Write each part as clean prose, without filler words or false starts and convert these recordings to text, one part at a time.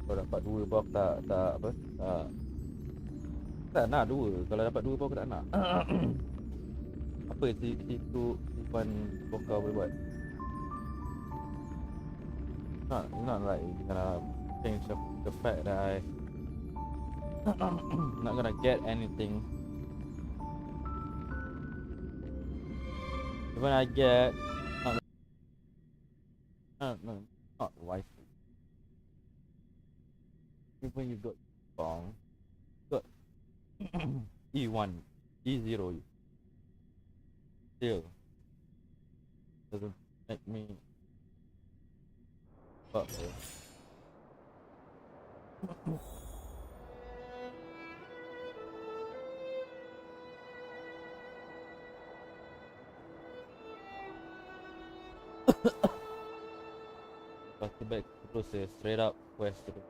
Kalau dapat dua pun aku tak apa, tak nak dua. Kalau dapat dua pun aku tak nak. Apa itu Ipan Boka boleh buat? Not like gonna change the fact that I not gonna get anything. Even I get not wife. Even you got wrong, got E1, E0, still doesn't make me fuck her. Pasti back terus straight up west terus.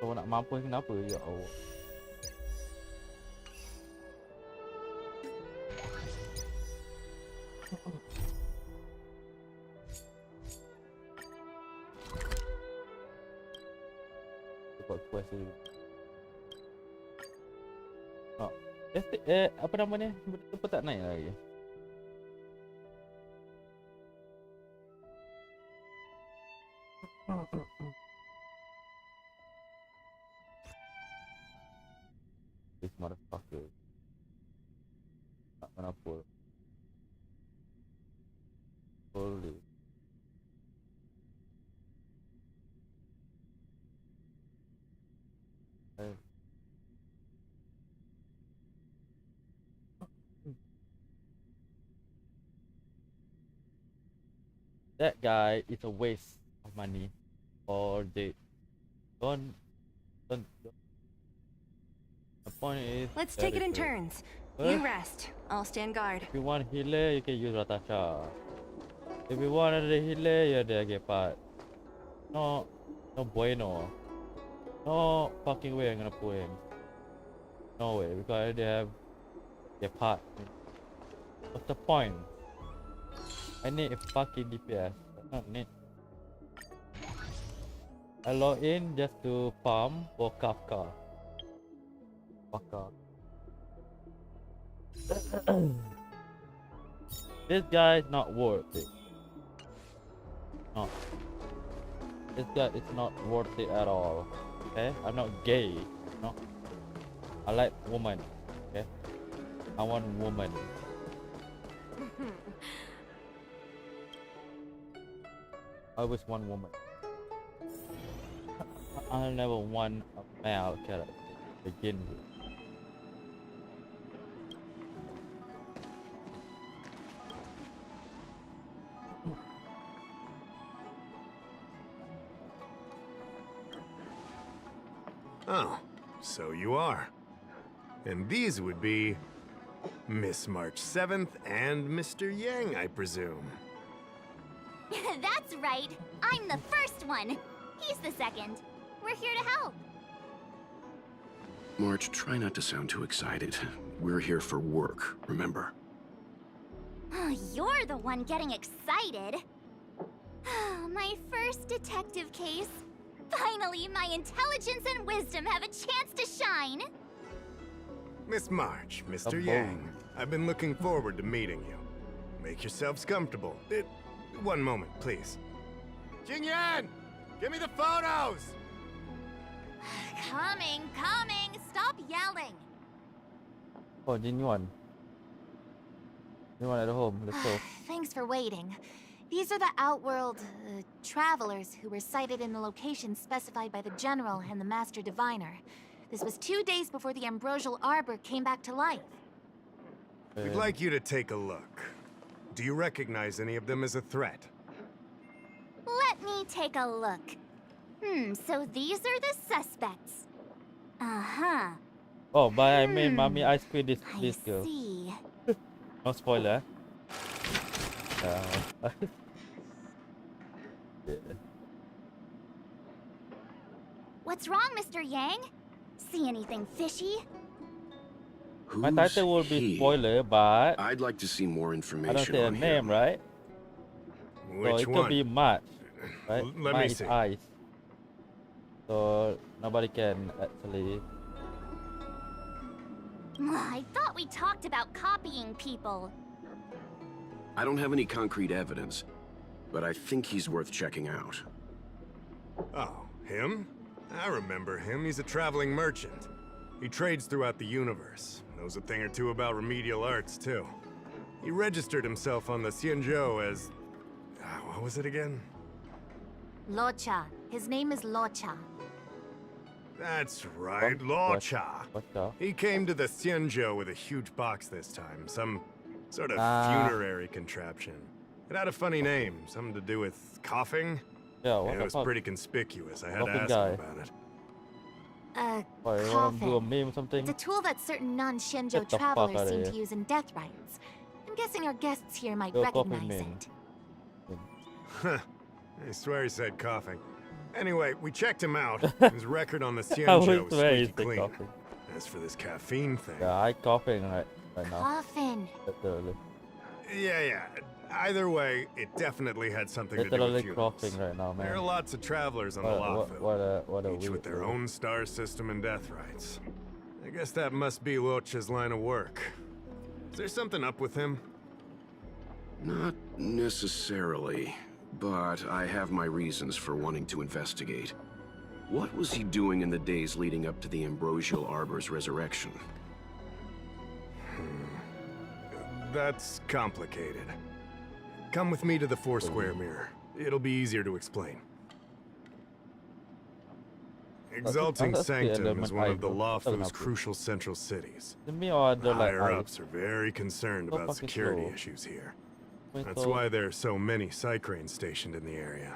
Kalau nak mampu kenapa ya Allah. Buat quest ni. Apa nama ni? Betul tak naik lagi. This motherfucker. Tak kenapa. Holy. That guy is a waste of money or the don't. The point is, let's take it in turns. You rest. I'll stand guard. If you want healer, you can use Ratasha. If you want another healer, you're the Gepard. No bueno. No fucking way I'm gonna pull him. No way, because they have Gepard. What's the point? I need a fucking DPS. I don't need. I log in just to farm for Kafka. This guy is not worth it. No. This guy is not worth it at all. Okay? I'm not gay. No. I like woman. Okay? I want woman. I always want woman. I never want a male character to begin with. Oh, so you are. And these would be Miss March 7th and Mr. Yang, I presume. That's right. I'm the first one. He's the second. We're here to help. March, try not to sound too excited. We're here for work, remember? You're the one getting excited. My first detective case. Finally, my intelligence and wisdom have a chance to shine. Miss March, Mr. Yang, I've been looking forward to meeting you. Make yourselves comfortable. It one moment, please. Jingyan! Give me the photos! Coming, coming! Stop yelling! Oh, Jin Yuan. Jin Yuan at home. Let's go. Thanks for waiting. These are the Outworld travelers who were sighted in the location specified by the General and the Master Diviner. This was 2 days before the Ambrosial Arbor came back to life. We'd like you to take a look. Do you recognize any of them as a threat? Let me take a look. So these are the suspects. Uh-huh. Oh, but I made mommy ice cream this I girl. see. No spoiler. Yeah. What's wrong, Mr. Yang? See anything fishy? My Who's title will be he? spoiler, but I'd like to see more I information don't say a on name, him. right? So Which it one? could be March, right? Let March me is see. ice. So nobody can actually. I thought we talked about copying people. I don't have any concrete evidence, but I think he's worth checking out. Oh, him? I remember him. He's a traveling merchant. He trades throughout the universe. Knows a thing or two about remedial arts, too. He registered himself on the Xianzhou as... what was it again? Locha. His name is Locha. That's right, What? Locha. What's up? He came to the Xianzhou with a huge box this time. Some sort of Ah. funerary contraption. It had a funny name. Something to do with coughing. Yeah, what It the was fuck? pretty conspicuous. I had to Coughing ask guy. him about it. Why, you wanna do a Coffin. meme or something? It's a tool that certain non-Shenzhou Get the fuck travelers outta seem here. to use in death rites. I'm guessing our guests here might Go coffee recognize man. it. Huh. I swear he said coughing. Anyway, we checked him out. His record on the I Xianzhou was swear he squeaky said clean. coughing. As for this caffeine thing... Yeah, I coughing right now. Coffin. Literally. Yeah. Either way, it definitely had something to do Literally with funerals. coughing right now, man. There are lots of travelers on the Lafu, What a each weird with their world. own star system and death rites. I guess that must be Locha's line of work. Is there something up with him? Not necessarily, but I have my reasons for wanting to investigate. What was he doing in the days leading up to the Ambrosial Arbor's resurrection? That's complicated. Come with me to the Four-Square Mirror. It'll be easier to explain. Exalting that's the Sanctum element is one of the I don't Lafu's know. crucial central cities. The me or The the like higher-ups are very concerned So about fucking security slow. issues here. Wait, That's so- why there are so many Psycranes stationed in the area.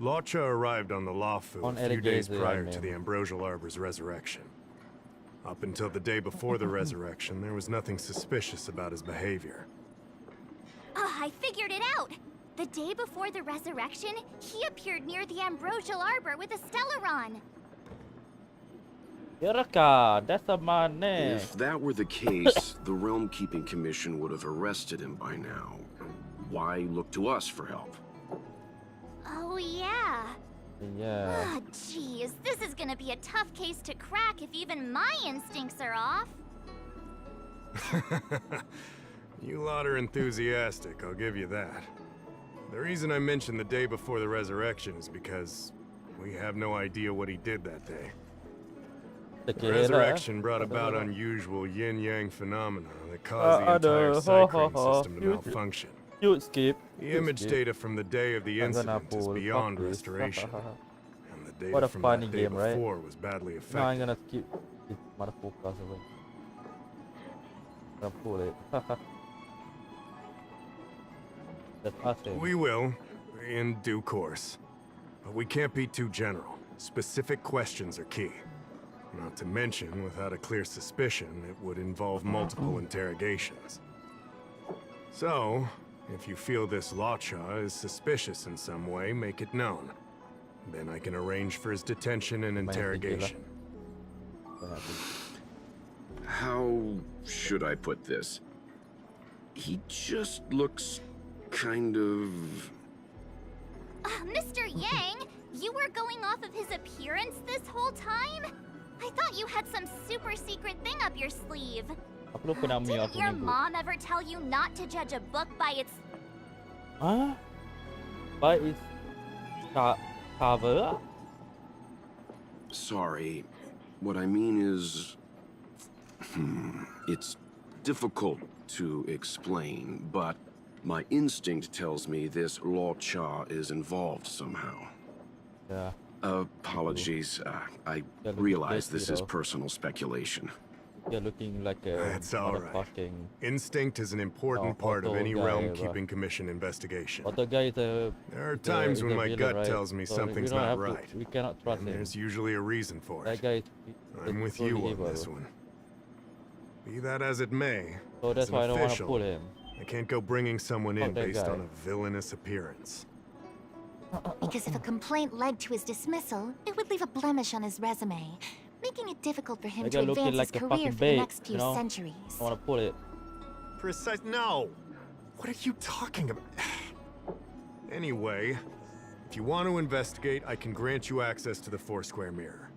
Locha arrived on the Lafu On a few days Erigase, prior I to mean. the Ambrosial Arbor's resurrection. Up until the day before the resurrection, there was nothing suspicious about his behavior. Oh, I figured it out! The day before the resurrection, he appeared near the Ambrosial Arbor with a Stellaron. Yoraka, that's a man name. If that were the case, the Realm Keeping Commission would have arrested him by now. Why look to us for help? Oh, yeah. Yeah. Ah, jeez, this is gonna be a tough case to crack if even my instincts are off. You lot are enthusiastic, I'll give you that. The reason I mentioned the day before the resurrection is because we have no idea what he did that day. The resurrection brought about unusual yin-yang phenomena that caused the entire ho, Psycrane ho, ho. system to malfunction. You skip. The You image skip. data from the day of the I'm gonna incident is pull beyond fuck this. restoration. And the data What a from funny that day game, right? before was badly No, I'm affected. gonna skip this motherfucker away. Gonna pull it. That's awesome. We will, in due course. But we can't be too general. Specific questions are key. Not to mention, without a clear suspicion, it would involve multiple interrogations. So, if you feel this Locha is suspicious in some way, make it known. Then I can arrange for his detention and interrogation. How should I put this? He just looks kind of... Mr. Yang, you were going off of his appearance this whole time? I thought you had some super secret thing up your sleeve. Aku lupa nama Didn't aku your ni, bro. mom ever tell you not to judge a book by its... Huh? But it's cover? Sorry. What I mean is... it's difficult to explain, but my instinct tells me this Law Cha is involved somehow. Yeah. Apologies. I Yeah, look realize at this this, is personal speculation. You're looking like a That's all right. motherfucking... Instinct is an important part of auto any guy, realm bro. keeping commission investigation. But the guy is a... There are is a- times is when a my villain, gut right? tells me So something's we don't not have to- right. we cannot trust And him. there's usually a reason for That it. guy is... I'm with totally you on evil. this one. Be that as it may, So that's as an why I don't want to official, pull him. I can't go bringing someone in Fuck that based guy. on a villainous appearance. Because if a complaint led to his dismissal, it would leave a blemish on his resume, making it difficult for him That to guy looking advance like his a career fucking for the bait, next few you know? centuries. I want to pull it. Precise. No! What are you talking about? Anyway, if you want to investigate, I can grant you access to the Foursquare mirror.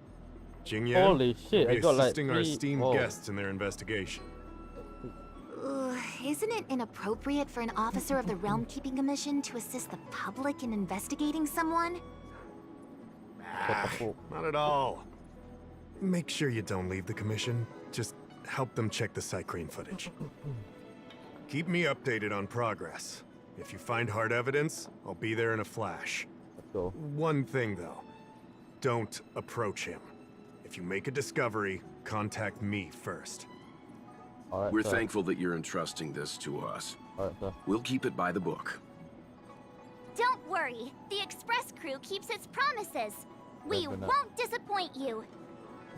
Jingyan Holy shit, will be I got like assisting our 3 esteemed oh. guests in their investigation. Isn't it inappropriate for an officer of the Realm Keeping Commission to assist the public in investigating someone? What the fuck? Not at all. Make sure you don't leave the commission. Just help them check the Cycrene footage. Keep me updated on progress. If you find hard evidence, I'll be there in a flash. Let's go. One thing though, don't approach him. If you make a discovery, contact me first. Alright, We're sir. thankful that you're entrusting this to us. Alright, sir. We'll keep it by the book. Don't worry. The express crew keeps its promises. We Definitely. won't disappoint you.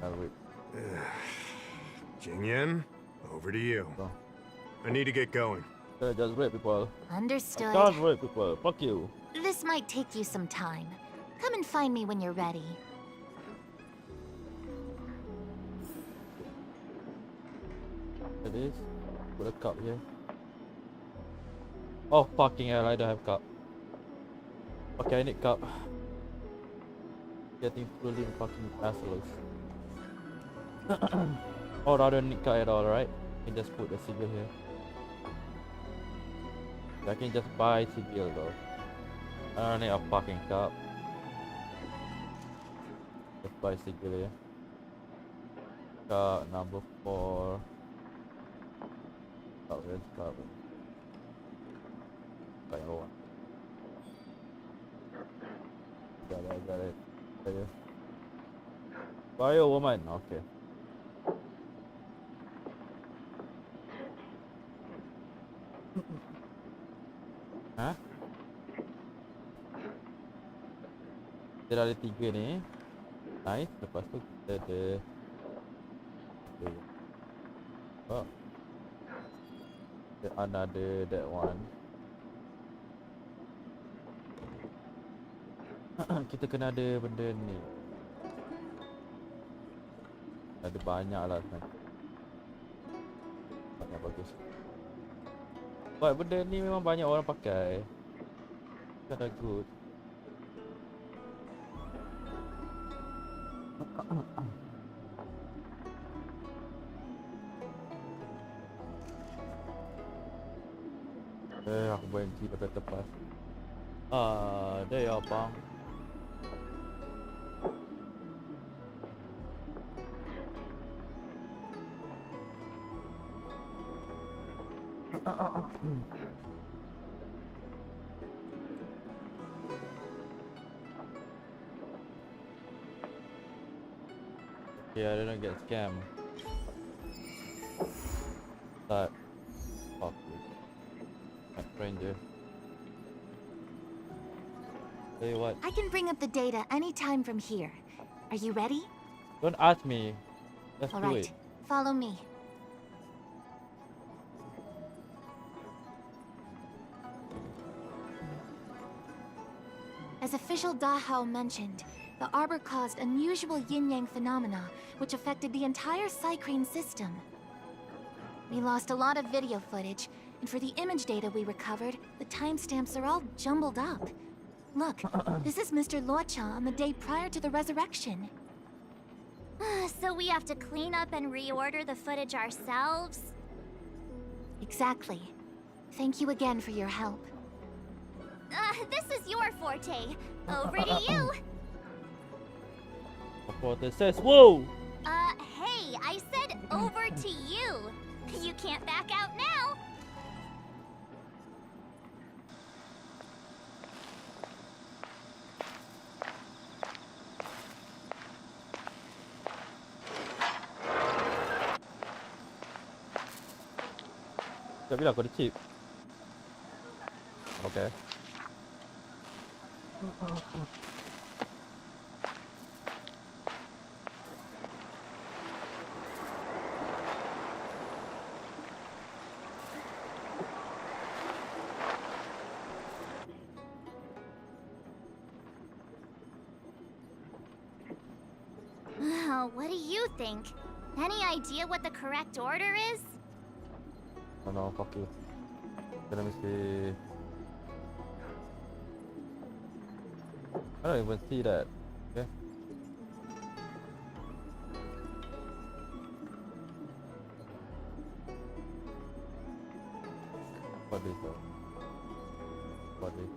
I'll wait. Jingyan, over to you. So, I need to get going. just rape people. Understood. Just rape people. Fuck you. This might take you some time. Come and find me when you're ready. It is. Put a cup here. Oh fucking hell, I don't have cup. Okay, I need cup. Getting fully fucking assholes. Oh, I don't need cup at all, right? I can just put a sigil here. I can just buy sigil though. I don't need a fucking cup. Just buy sigil here. Cup number 4. Oh, where's cup? Okay, hold on. Got it. Right here. Bio woman, okay. Hah? Kita ada 3 ni. Nice. Lepas tu kita ada oh. Another that one. Kita kena ada benda ni. Ada banyak lah sebenarnya. Banyak bagus. Buat benda ni memang banyak orang pakai. Kinda good. Aku berhenti pada tepat. Ada ya bang. Yeah, I didn't get scammed. That fuck you. My stranger. Tell you what, I can bring up the data anytime from here. Are you ready? don't ask me. Let's All do right. it. Follow me. As official Dahao mentioned, the Arbor caused unusual yin-yang phenomena, which affected the entire Cycrene system. We lost a lot of video footage, and for the image data we recovered, the timestamps are all jumbled up. Look, this is Mr. Luocha on the day prior to the resurrection. So we have to clean up and reorder the footage ourselves? Exactly. Thank you again for your help. This is your forte. Over to you. Reporter says, whoa! Hey, I said over to you. You can't back out now. Tak bilang kau ada chip. Okay. What do you think? Any idea what the correct order is? Oh no, fuck you. Let me see. I don't even see that. Okay. What is that? What is?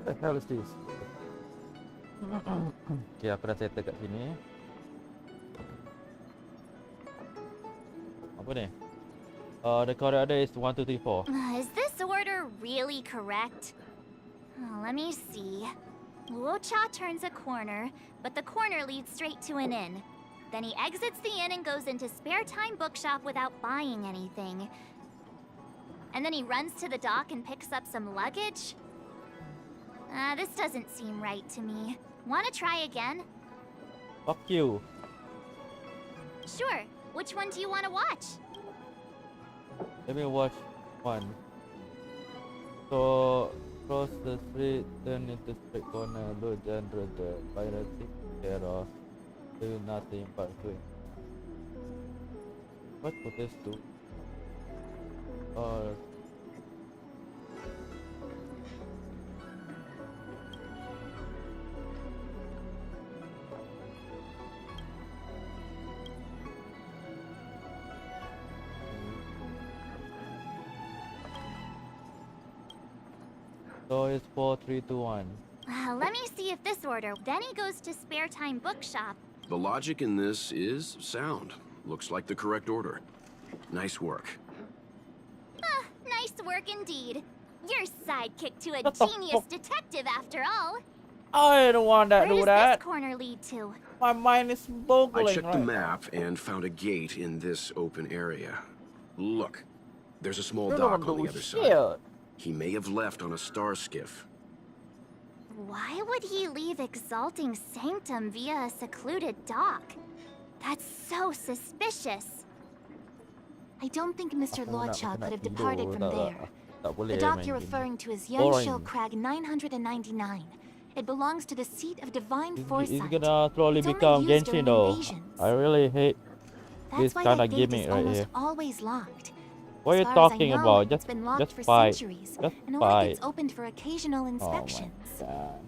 What the hell is this? Okay, aku dah settle kat sini. Apa ni? The correct order is 1, 2, 3, 4. Is this order really correct? Let me see. Luocha turns a corner, but the corner leads straight to an inn. Then he exits the inn and goes into Spare Time Bookshop without buying anything. And then he runs to the dock and picks up some luggage? This doesn't seem right to me. Wanna try again? Fuck you. Sure. Which one do you want to watch? Let me watch one. So, cross the street, turn into straight corner, load and the piratic care of, do nothing but swing. What would this do? Or so it's 4, 3, 2, 1. Let me see if this order. Then he goes to Spare Time Bookshop. The logic in this is sound. Looks like the correct order. Nice work. Nice work indeed. Your sidekick to a What the genius fuck? detective after all. I don't want that. Where Do does that. this corner lead to? My mind is I boggling checked right the now. map and found a gate in this open area. Look, there's a small You dock don't on do the other shit. side. He may have left on a star skiff. Why would he leave Exalting Sanctum via a secluded dock? That's so suspicious. I don't think Mr. Aku nak Luocha could have tidur, departed from tak- there. tak boleh The dock main you're game. referring to is Yunshil Boring. Crag 999. It belongs to the seat of divine It's foresight. gonna slowly It's only become used Genshin during though. invasions. I really hate this That's why kind that of gate gimmick is right almost here. always locked. What are As you far as I talking know, about? It's been locked for fight. centuries Just and only fight. gets opened for occasional Oh my inspections. god.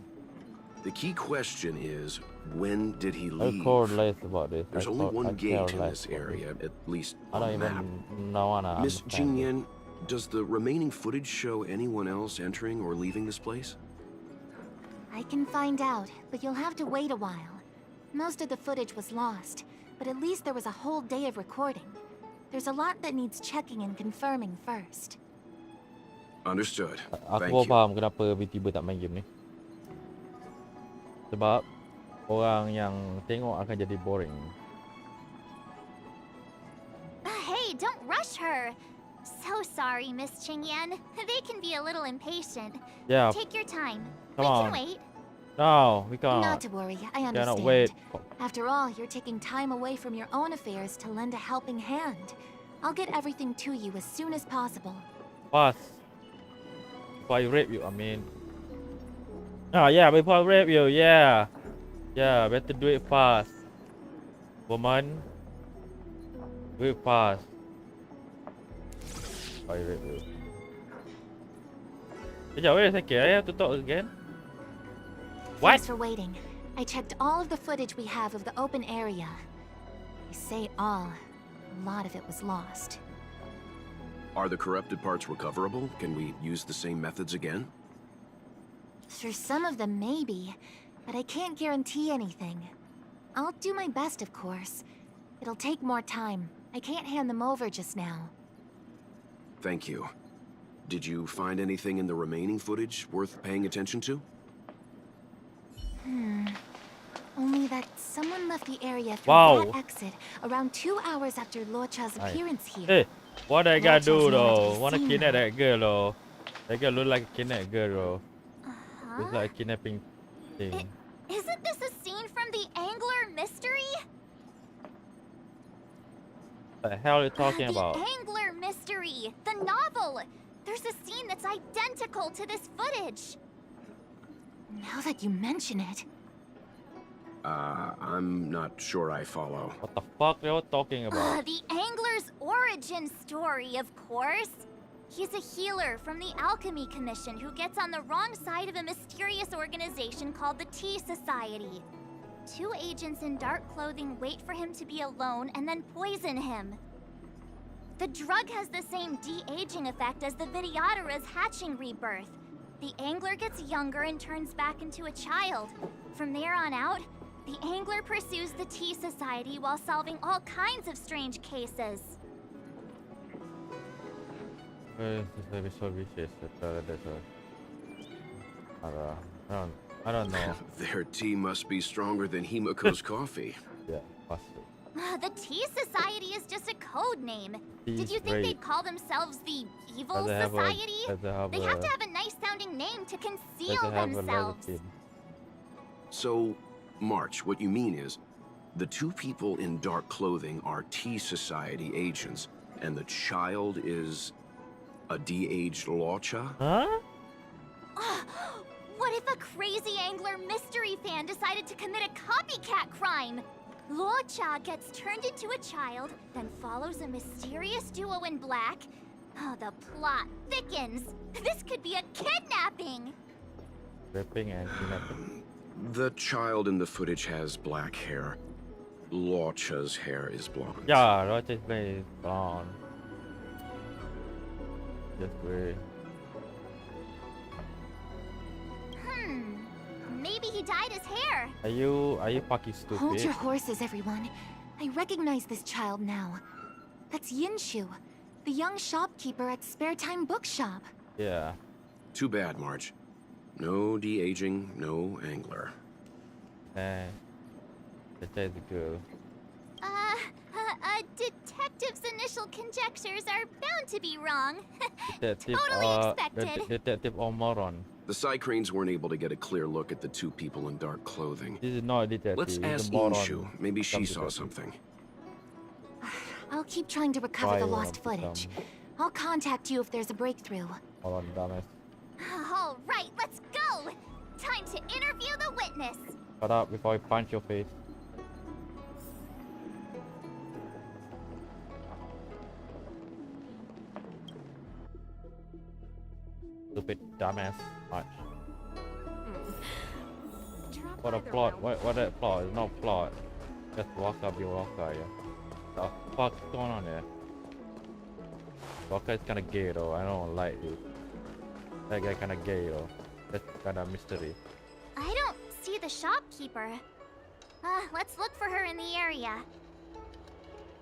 The key question is, when did he I leave? care less about this. There's I only care- I one care gate in less this about area, at least I on don't the map. even wanna Miss understand this. Jingyan, does the remaining footage show anyone else entering or leaving this place? I can find out, but you'll have to wait a while. Most of the footage was lost, but at least there was a whole day of recording. There's a lot that needs checking and confirming first. Understood. Aku Thank baru you. faham kenapa tiba-tiba tak main game ni. Sebab orang yang tengok akan jadi boring. Hey, don't rush her. So sorry, Miss Qingyan. They can be a little impatient. Yeah, Take your time. come We on. can wait. No, we can't. Not to worry, I Cannot understand. wait. After all, you're taking time away from your own affairs to lend a helping hand. I'll get everything to you as soon as possible. Fast. Before I rape you, I mean. Oh yeah, before I rape you, yeah. Yeah, better do it fast. Woman. Do it fast. Before I rape you. Sekejap, wait a second. I have to talk again. What? Thanks for waiting. I checked all of the footage we have of the open area. I say all. A lot of it was lost. Are the corrupted parts recoverable? Can we use the same methods again? For some of them, maybe. But I can't guarantee anything. I'll do my best, of course. It'll take more time. I can't hand them over just now. Thank you. Did you find anything in the remaining footage worth paying attention to? Only that someone left the area through Wow. that exit around 2 hours after Luocha's appearance here. Hey, what I gotta do Luocha's nowhere to though? be Wanna seen kidnap now. that girl though? That girl look like a kidnapped girl though. It's Huh? like a kidnapping thing. Isn't this a scene from the Angler mystery? What the hell are you talking The about? Angler mystery, the novel. There's a scene that's identical to this footage. Now that you mention it, I'm not sure I follow. What the fuck are you talking about? The Angler's origin story, of course. He's a healer from the Alchemy Commission who gets on the wrong side of a mysterious organization called the Tea Society. 2 agents in dark clothing wait for him to be alone and then poison him. The drug has the same de-aging effect as the Vidyadhara's hatching rebirth. The Angler gets younger and turns back into a child. From there on out, the Angler pursues the Tea Society while solving all kinds of strange cases. This is so vicious. I don't know. Their tea must be stronger than Himiko's coffee. Yeah, must be. The Tea Society is just a code name. Tea Did is you think great. they'd call themselves the Evil Does it have a- Society? does it have They have a- to have a nice sounding name to Does conceal it have a themselves. relative? So, March, what you mean is, the 2 people in dark clothing are Tea Society agents, and the child is a de-aged Luocha? Huh? What if a crazy Angler mystery fan decided to commit a copycat crime? Luocha gets turned into a child, then follows a mysterious duo in black. Oh, the plot thickens. This could be a kidnapping. Ripping and kidnapping. The child in the footage has black hair. Luocha's hair is blonde. Yeah, Roger's play is gone. Just weird. Maybe he dyed his hair. Are you fucking hold stupid? your horses, everyone. I recognize this child now. That's Yinshu, the young shopkeeper at Spare Time Bookshop. Yeah. Too bad, March. No de-aging, no angler. That is good. A detective's initial conjectures are bound to be wrong. Detective, Totally expected. Detective or moron. The Psycranes weren't able to get a clear look at the 2 people in dark clothing. This is not a detective. Let's he's a ask moron. Inshu. Maybe she saw Detective. something. I'll keep trying to recover the Fire lost up footage. some- I'll contact you if there's a breakthrough. Moron, dumbass. All right, let's go. Time to interview the witness. Shut up before I punch your face. Stupid dumbass. Much. What a plot. What a plot. It's no plot. Just Waka be Waka, yeah. The fuck's going on there? Waka is kinda gay though. I don't like it. That guy kinda gay though. That's kinda mystery. I don't see the shopkeeper. Let's look for her in the area.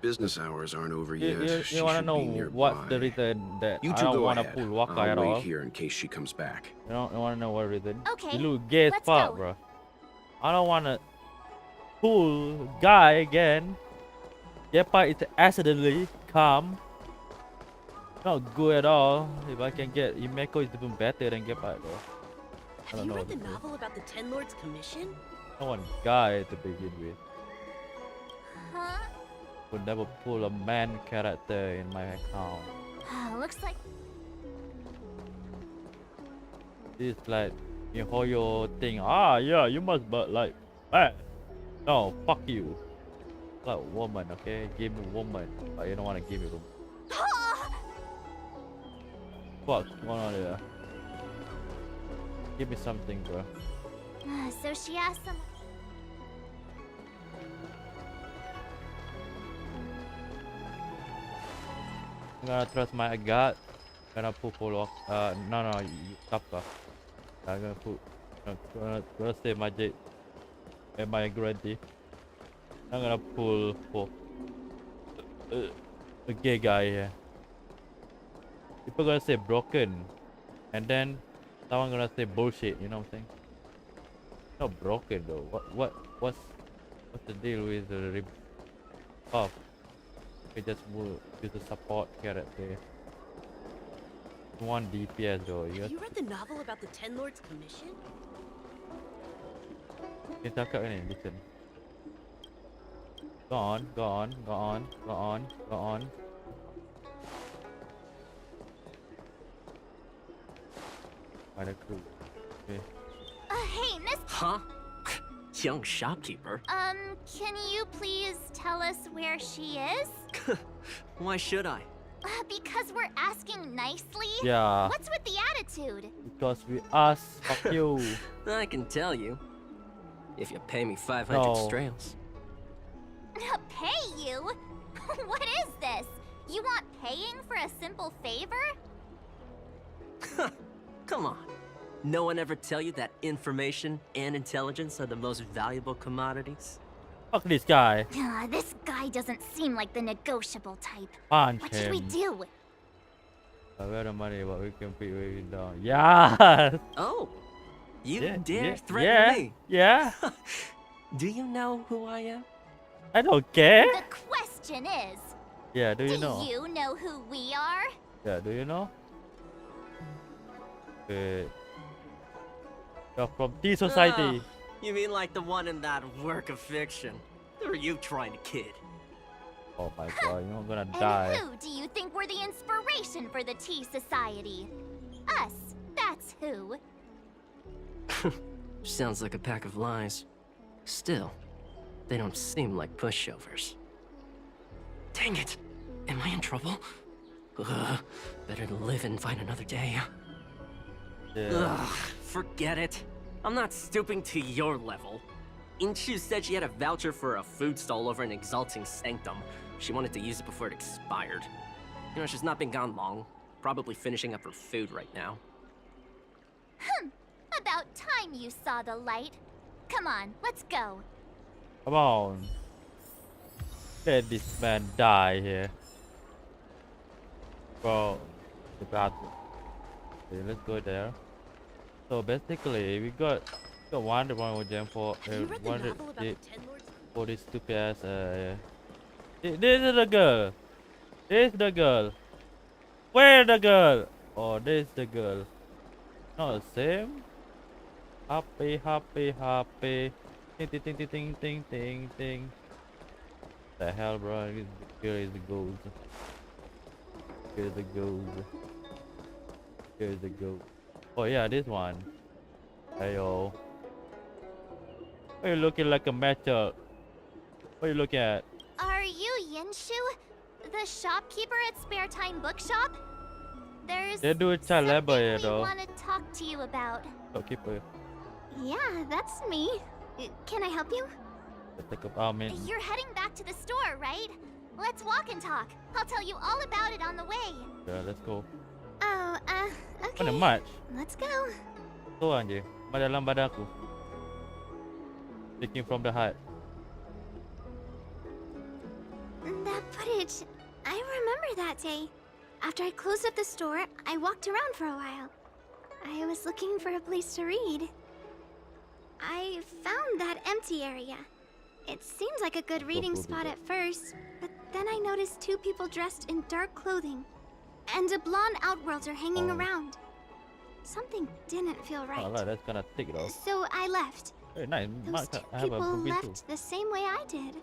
Business hours aren't over You, yet. you, She you wanna should know be what's the nearby. reason that You I 2 don't go wanna ahead. pull Waka I'll at wait all? here in case she comes back. You don't wanna know what reason? Okay, You look gay as let's fuck, go. bro. I don't wanna pull guy again. Yepa is accidentally come. Not good at all. If I can get Imeko is even better than Gepa though. I Have don't you know read the what to do. novel about the Ten Lords Commission? I want guy to begin with. Huh? Would never pull a man character in my account. Looks like This like you hold your thing. Ah, yeah, you must but like, eh. No, fuck you. Like woman, okay? Give me woman, but you don't want to give me woman. What's going on there? Give me something, bro. So she asked some. I'm gonna trust my gut. Gonna put follow up. No, stop. I'm gonna put. Gonna say magic. And my guarantee. I'm gonna pull for a gay guy here. People gonna say broken, and then someone gonna say bullshit. You know what I'm saying? Not broken though. What's the deal with the rip off? We just use the support character. One DPS though. Have you read the novel about the Ten Lords Commission? Ni cakap ni, listen. Go on. Ada crew. Okay. Hey, miss. Huh? Young shopkeeper? Can you please tell us where she is? Why should I? Because we're asking nicely? Yeah. What's with the attitude? Because we ask, fuck you. I can tell you. If you pay me 500 No. strails. Pay you? What is this? You want paying for a simple favor? Come on. No one ever tell you that information and intelligence are the most valuable commodities? Fuck this guy. This guy doesn't seem like the negotiable type. Punch What him. should we do? We have the money, but we can pay it down. Yes. Oh, you Yeah, dare yeah, threaten me? Yeah. Do you know who I am? I don't care. The question is, Yeah, do do you know? you know who we are? Yeah, do you know? You're from Tea Society. You mean like the one in that work of fiction? Who are you trying to kid? Oh my god, you're gonna And die. who do you think were the inspiration for the Tea Society? Us. That's who. Sounds like a pack of lies. Still, they don't seem like pushovers. Dang it! Am I in trouble? Better to live and find another day. Yeah. Ugh, forget it. I'm not stooping to your level. Inchu said she had a voucher for a food stall over in Exalting Sanctum. She wanted to use it before it expired. You know, she's not been gone long. Probably finishing up her food right now. About time you saw the light. Come on, let's go. Come on. Let this man die here. Bro, the bathroom. Okay, let's go there. So basically, we got one gem for Have you read the one novel about the Ten Lords? for this stupid ass. This is the girl. This is the girl. Where the girl? Oh, this is the girl. Not the same. Happy. Ting ting ting ting ting ting ting ting. The hell, bro? Here is the gold. Here's the gold. Here's the gold. Oh yeah, this one. Heyo. Why are you looking like a matchup? What are you looking at? Are you Yinshu? The shopkeeper at Spare Time Bookshop? There's They do a child labor here, something we though. want to talk to you about. Shopkeeper. Yeah, that's me. Can I help you? Take up our man. You're heading back to the store, right? Let's walk and talk. I'll tell you all about it on the way. Yeah, let's go. Oh, okay. Mana match? Let's go. Seorang je. Mat dalam badan aku. Taking from the heart. That footage, I remember that day. After I closed up the store, I walked around for a while. I was looking for a place to read. I found that empty area. It seemed like a good reading spot at first, but then I noticed two people dressed in dark clothing, and a blonde outworlder hanging around. Something didn't feel right. Alright, that's gonna thick though. So I left. Very nice. Those Mark, two I have a people movie too. left the same way I did.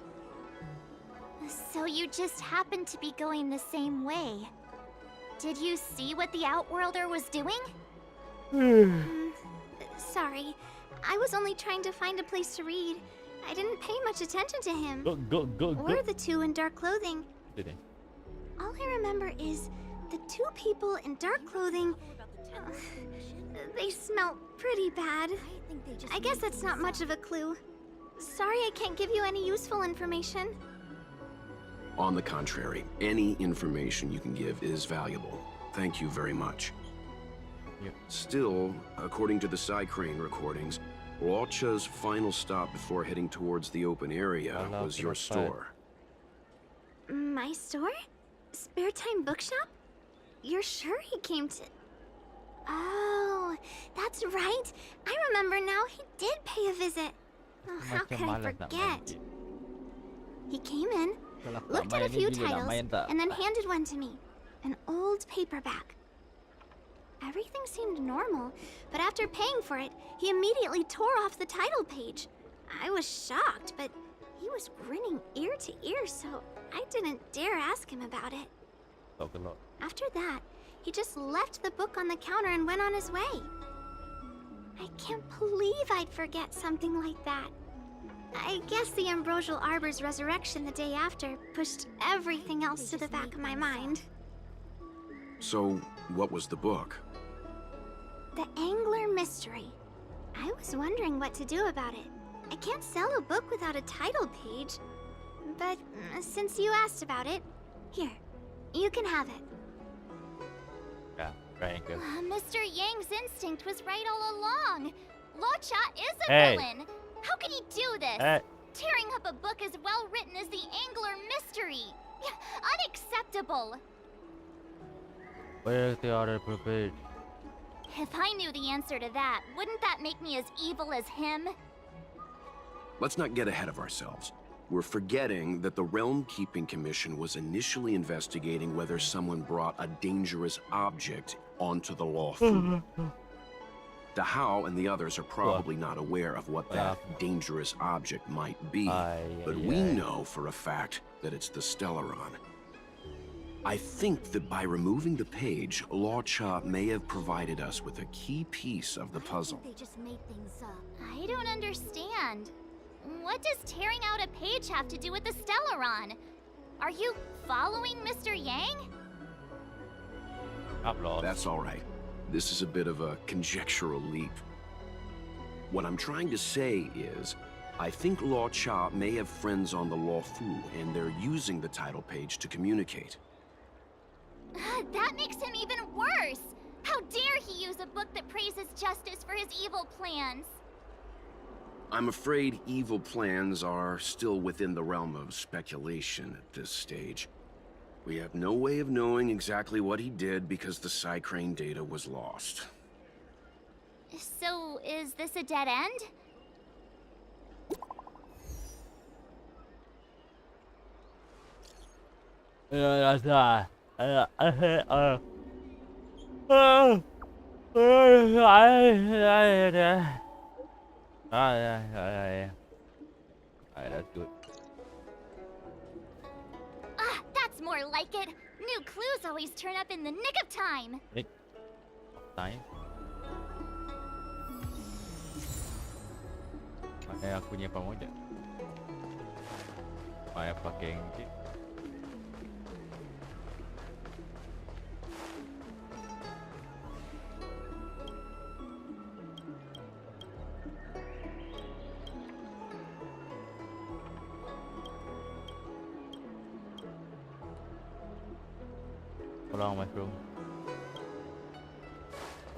So you just happened to be going the same way. Did you see what the Outworlder was doing? Sorry, I was only trying to find a place to read. I didn't pay much attention to him. Go. Or the two in dark clothing. Sini. All I remember is the two people in dark clothing. They smell pretty bad. I guess that's not much of a clue. Sorry I can't give you any useful information. On the contrary, any information you can give is valuable. Thank you very much. Yep. Still, according to the Crane recordings, Walcha's final stop before heading towards the open area was your store. My store? Spare time bookshop? You're sure he came to... Oh, that's right. I remember now, he did pay a visit. Oh, how could I forget? He came in, looked at a few titles, and then handed one to me. An old paperback. Everything seemed normal, but after paying for it, he immediately tore off the title page. I was shocked, but he was grinning ear to ear, so I didn't dare ask him about it. After that, he just left the book on the counter and went on his way. I can't believe I'd forget something like that. I guess the Ambrosial Arbor's resurrection the day after pushed everything else to the back of my mind. So, what was the book? The Angler Mystery. I was wondering what to do about it. I can't sell a book without a title page. But since you asked about it, here, you can have it. Yeah, right. Good. Mr. Yang's instinct was right all along. Locha is a Hey. villain. How could he do this? Hey. Tearing up a book as well written as the Angler Mystery. Unacceptable. Where's the other page? If I knew the answer to that, wouldn't that make me as evil as him? Let's not get ahead of ourselves. We're forgetting that the Realm Keeping Commission was initially investigating whether someone brought a dangerous object onto the Lawfu. The How and the others are probably not aware of what that dangerous object might be, but we know for a fact that it's the Stellaron. I think that by removing the page, Lawcha may have provided us with a key piece of the puzzle. They just made things up. I don't understand. What does tearing out a page have to do with the Stellaron? Are you following Mr. Yang? I'm lost. That's all right. This is a bit of a conjectural leap. What I'm trying to say is, I think Lawcha may have friends on the Lawfu, and they're using the title page to communicate. That makes him even worse! How dare he use a book that praises justice for his evil plans? I'm afraid evil plans are still within the realm of speculation at this stage. We have no way of knowing exactly what he did because the Crane data was lost. So, is this a dead end? That's good. Ah, that's more like it. New clues always turn up in the nick of time. Nick. Time. Makanya aku punya pemuda. Maya fucking shit. Long mushroom.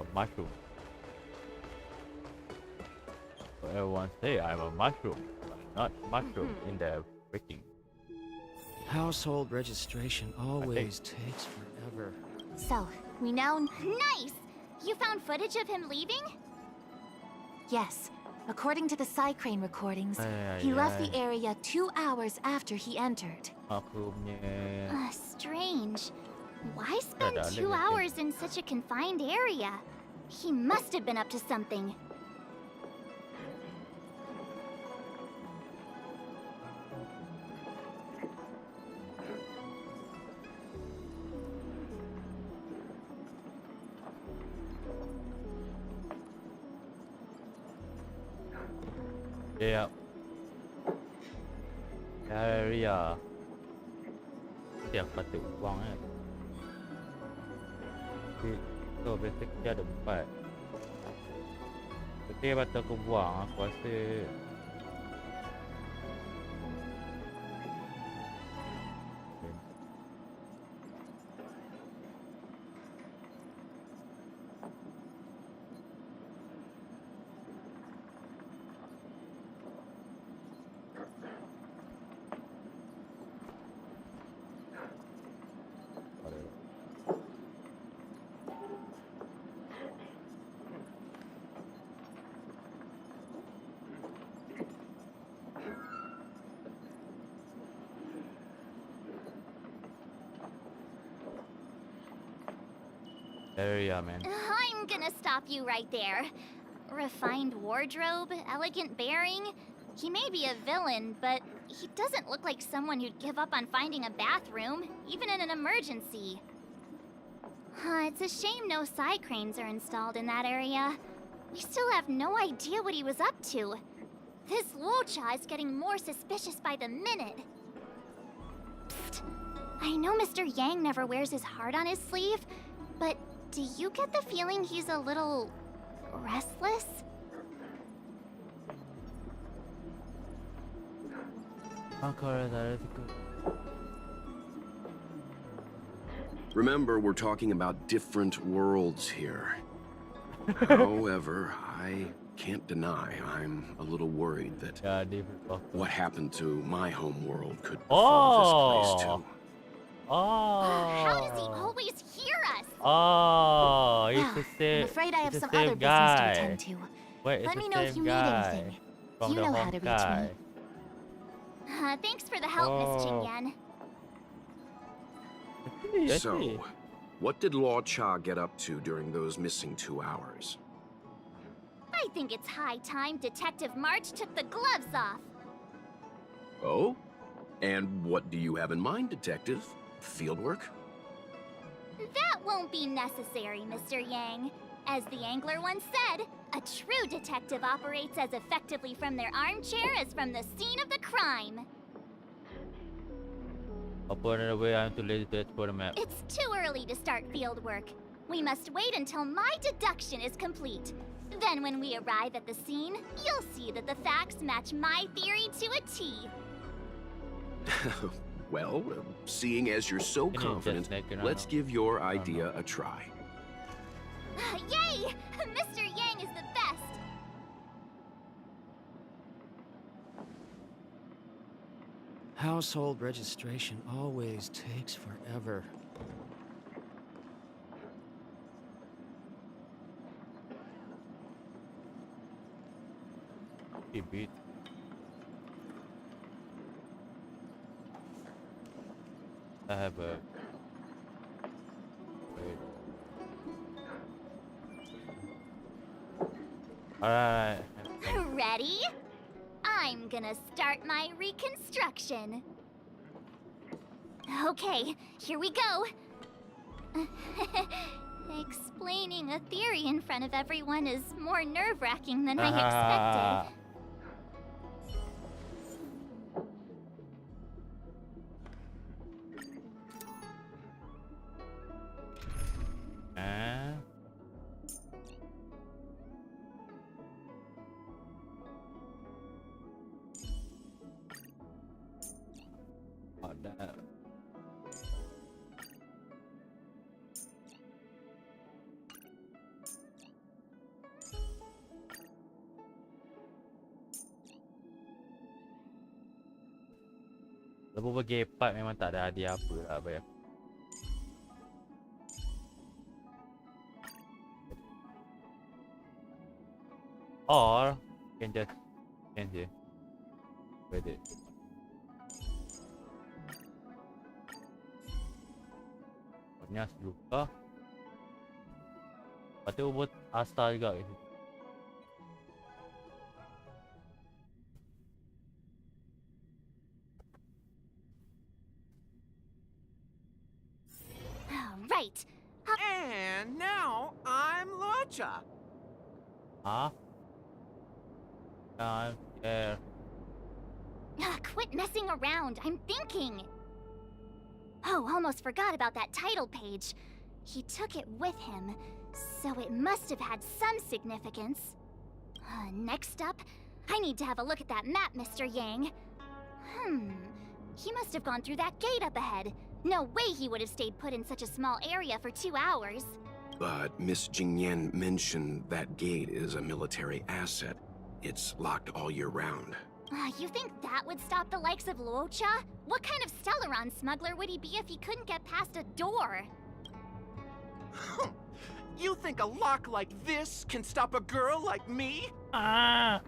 A mushroom. So everyone say I'm a mushroom, but not mushroom in the freaking. Household registration always takes forever. So, we now... Nice! You found footage of him leaving? Yes. According to the Crane recordings, Ay, he ay, left ay. the area 2 hours after he entered. Mushroomnya. Strange. Why spend Ada 2 lagi. hours in such a confined area? He must have been up to something. Yeah. Area. Tiap patut buang kan. So basically ada 4. Ketika patut aku buang, aku rasa area, man. I'm gonna stop you right there. Refined wardrobe, elegant bearing. He may be a villain, but he doesn't look like someone who'd give up on finding a bathroom, even in an emergency. It's a shame no side cranes are installed in that area. We still have no idea what he was up to. This Luocha is getting more suspicious by the minute. Psst. I know Mr. Yang never wears his heart on his sleeve, but do you get the feeling he's a little restless? Remember, we're talking about different worlds here. However, I can't deny I'm a little worried that what happened to my home world could befall this place too. How does he always hear us? Oh, he's the I'm same. afraid I have it's some the same other guy. business to attend to. Wait, it's Let the me know if same you need guy anything. from You the know how to reach Honkai. me. Thanks for the help, Miss Jin Yan. Let's So, see. what did Luo Cha get up to during those missing 2 hours? I think it's high time Detective March took the gloves off. Oh? And what do you have in mind, Detective? Fieldwork? That won't be necessary, Mr. Yang. As the angler once said, a true detective operates as effectively from their armchair as from the scene of the crime. I'll put it away. I'm too lazy to explore the map. It's too early to start field work. We must wait until my deduction is complete. Then when we arrive at the scene, you'll see that the facts match my theory to a T. Well, seeing as you're so You need to confident, snake it, I let's know. give your idea a try. Yay! Mr. Yang is the best! Household registration always takes forever. He beat. I have a. Wait. Alright. Ready? I'm gonna start my reconstruction. Okay, here we go. Explaining a theory in front of everyone is more nerve-wracking than I expected. That. Lepas bagi part memang tak ada hadiah apa lah bayar. Or can just change it with it. Punya luka. Lepas tu buat asta juga kat situ. Right. And now I'm Luocha. Huh? I'm scared. Quit messing around. I'm thinking. Oh, almost forgot about that title page. He took it with him, so it must have had some significance. Next up, I need to have a look at that map, Mr. Yang. He must have gone through that gate up ahead. No way he would have stayed put in such a small area for 2 hours. But Miss Jingyan mentioned that gate is a military asset. It's locked all year round. You think that would stop the likes of Luocha? What kind of Stellaron smuggler would he be if he couldn't get past a door? You think a lock like this can stop a girl like me? What?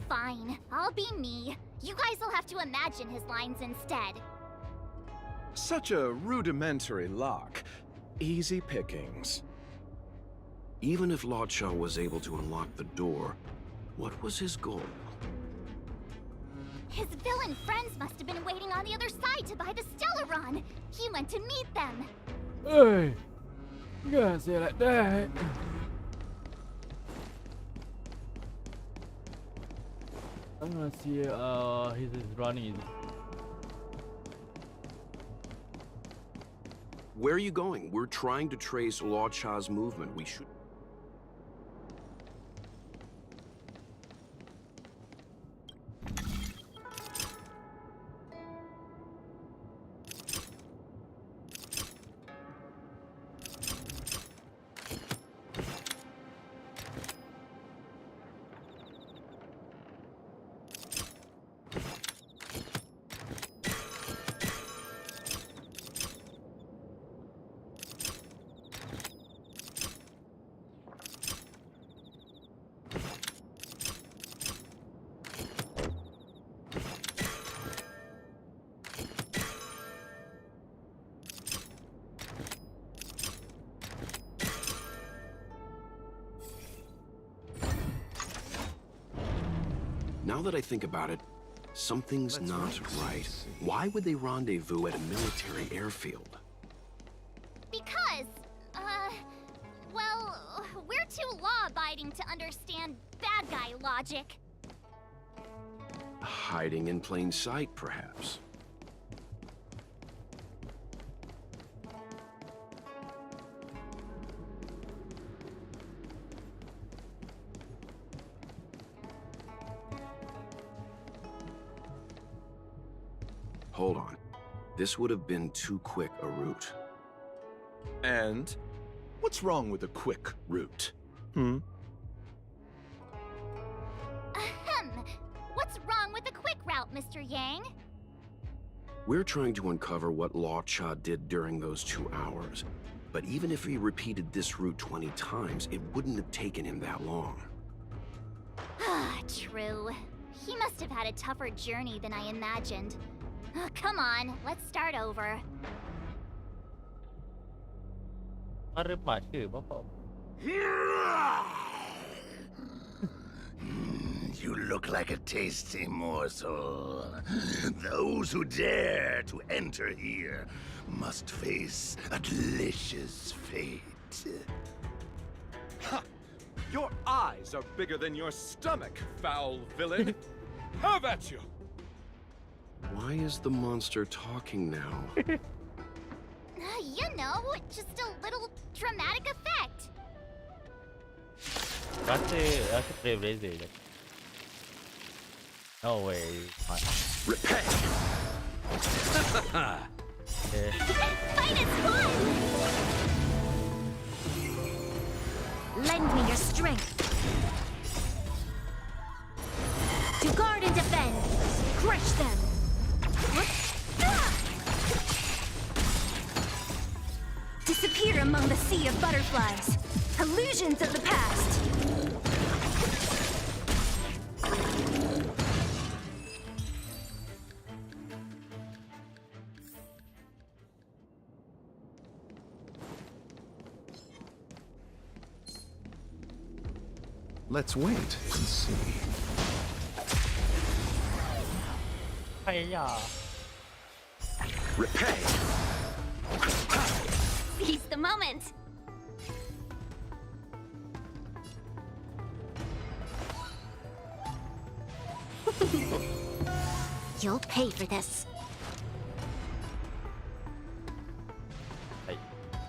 Fine, I'll be me. You guys will have to imagine his lines instead. Such a rudimentary lock. Easy pickings. Even if Lodshaw was able to unlock the door, what was his goal? His villain friends must have been waiting on the other side to buy the Stellaron. He went to meet them. Hey, you gotta say it like that. I'm gonna see his running. Where are you going? We're trying to trace Lodshaw's movement. We should... Now that I think about it, something's not right. Why would they rendezvous at a military airfield? Because, well, we're too law-abiding to understand bad guy logic. Hiding in plain sight, perhaps. Hold on. This would have been too quick a route. And what's wrong with a quick route? Hmm? Ahem. What's wrong with the quick route, Mr. Yang? We're trying to uncover what Lodshaw did during those 2 hours. But even if he repeated this route 20 times, it wouldn't have taken him that long. Ah, true. He must have had a tougher journey than I imagined. Come on, let's start over. You look like a tasty morsel. Those who dare to enter here must face a delicious fate. Ha! Your eyes are bigger than your stomach, foul villain. Have at you! Why is the monster talking now? You know, just a little dramatic effect. That's a privilege. No way. Repay! Fight is fun! Lend me your strength. To guard and defend. Crush them. Disappear among the sea of butterflies. Illusions of the past. Let's wait and see. Repay! Seize the moment. You'll pay for this.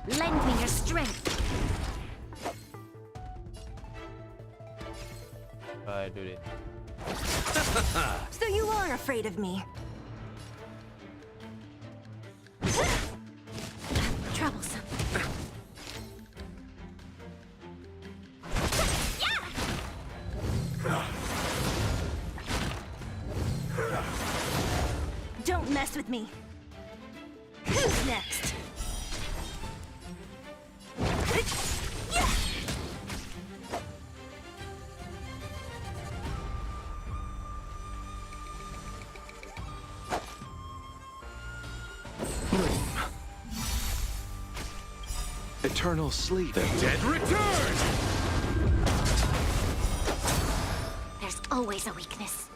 Lend me your strength. I do it. So you are afraid of me. Troublesome. Don't mess with me. Who's next? Eternal sleep. The dead return! There's always a weakness.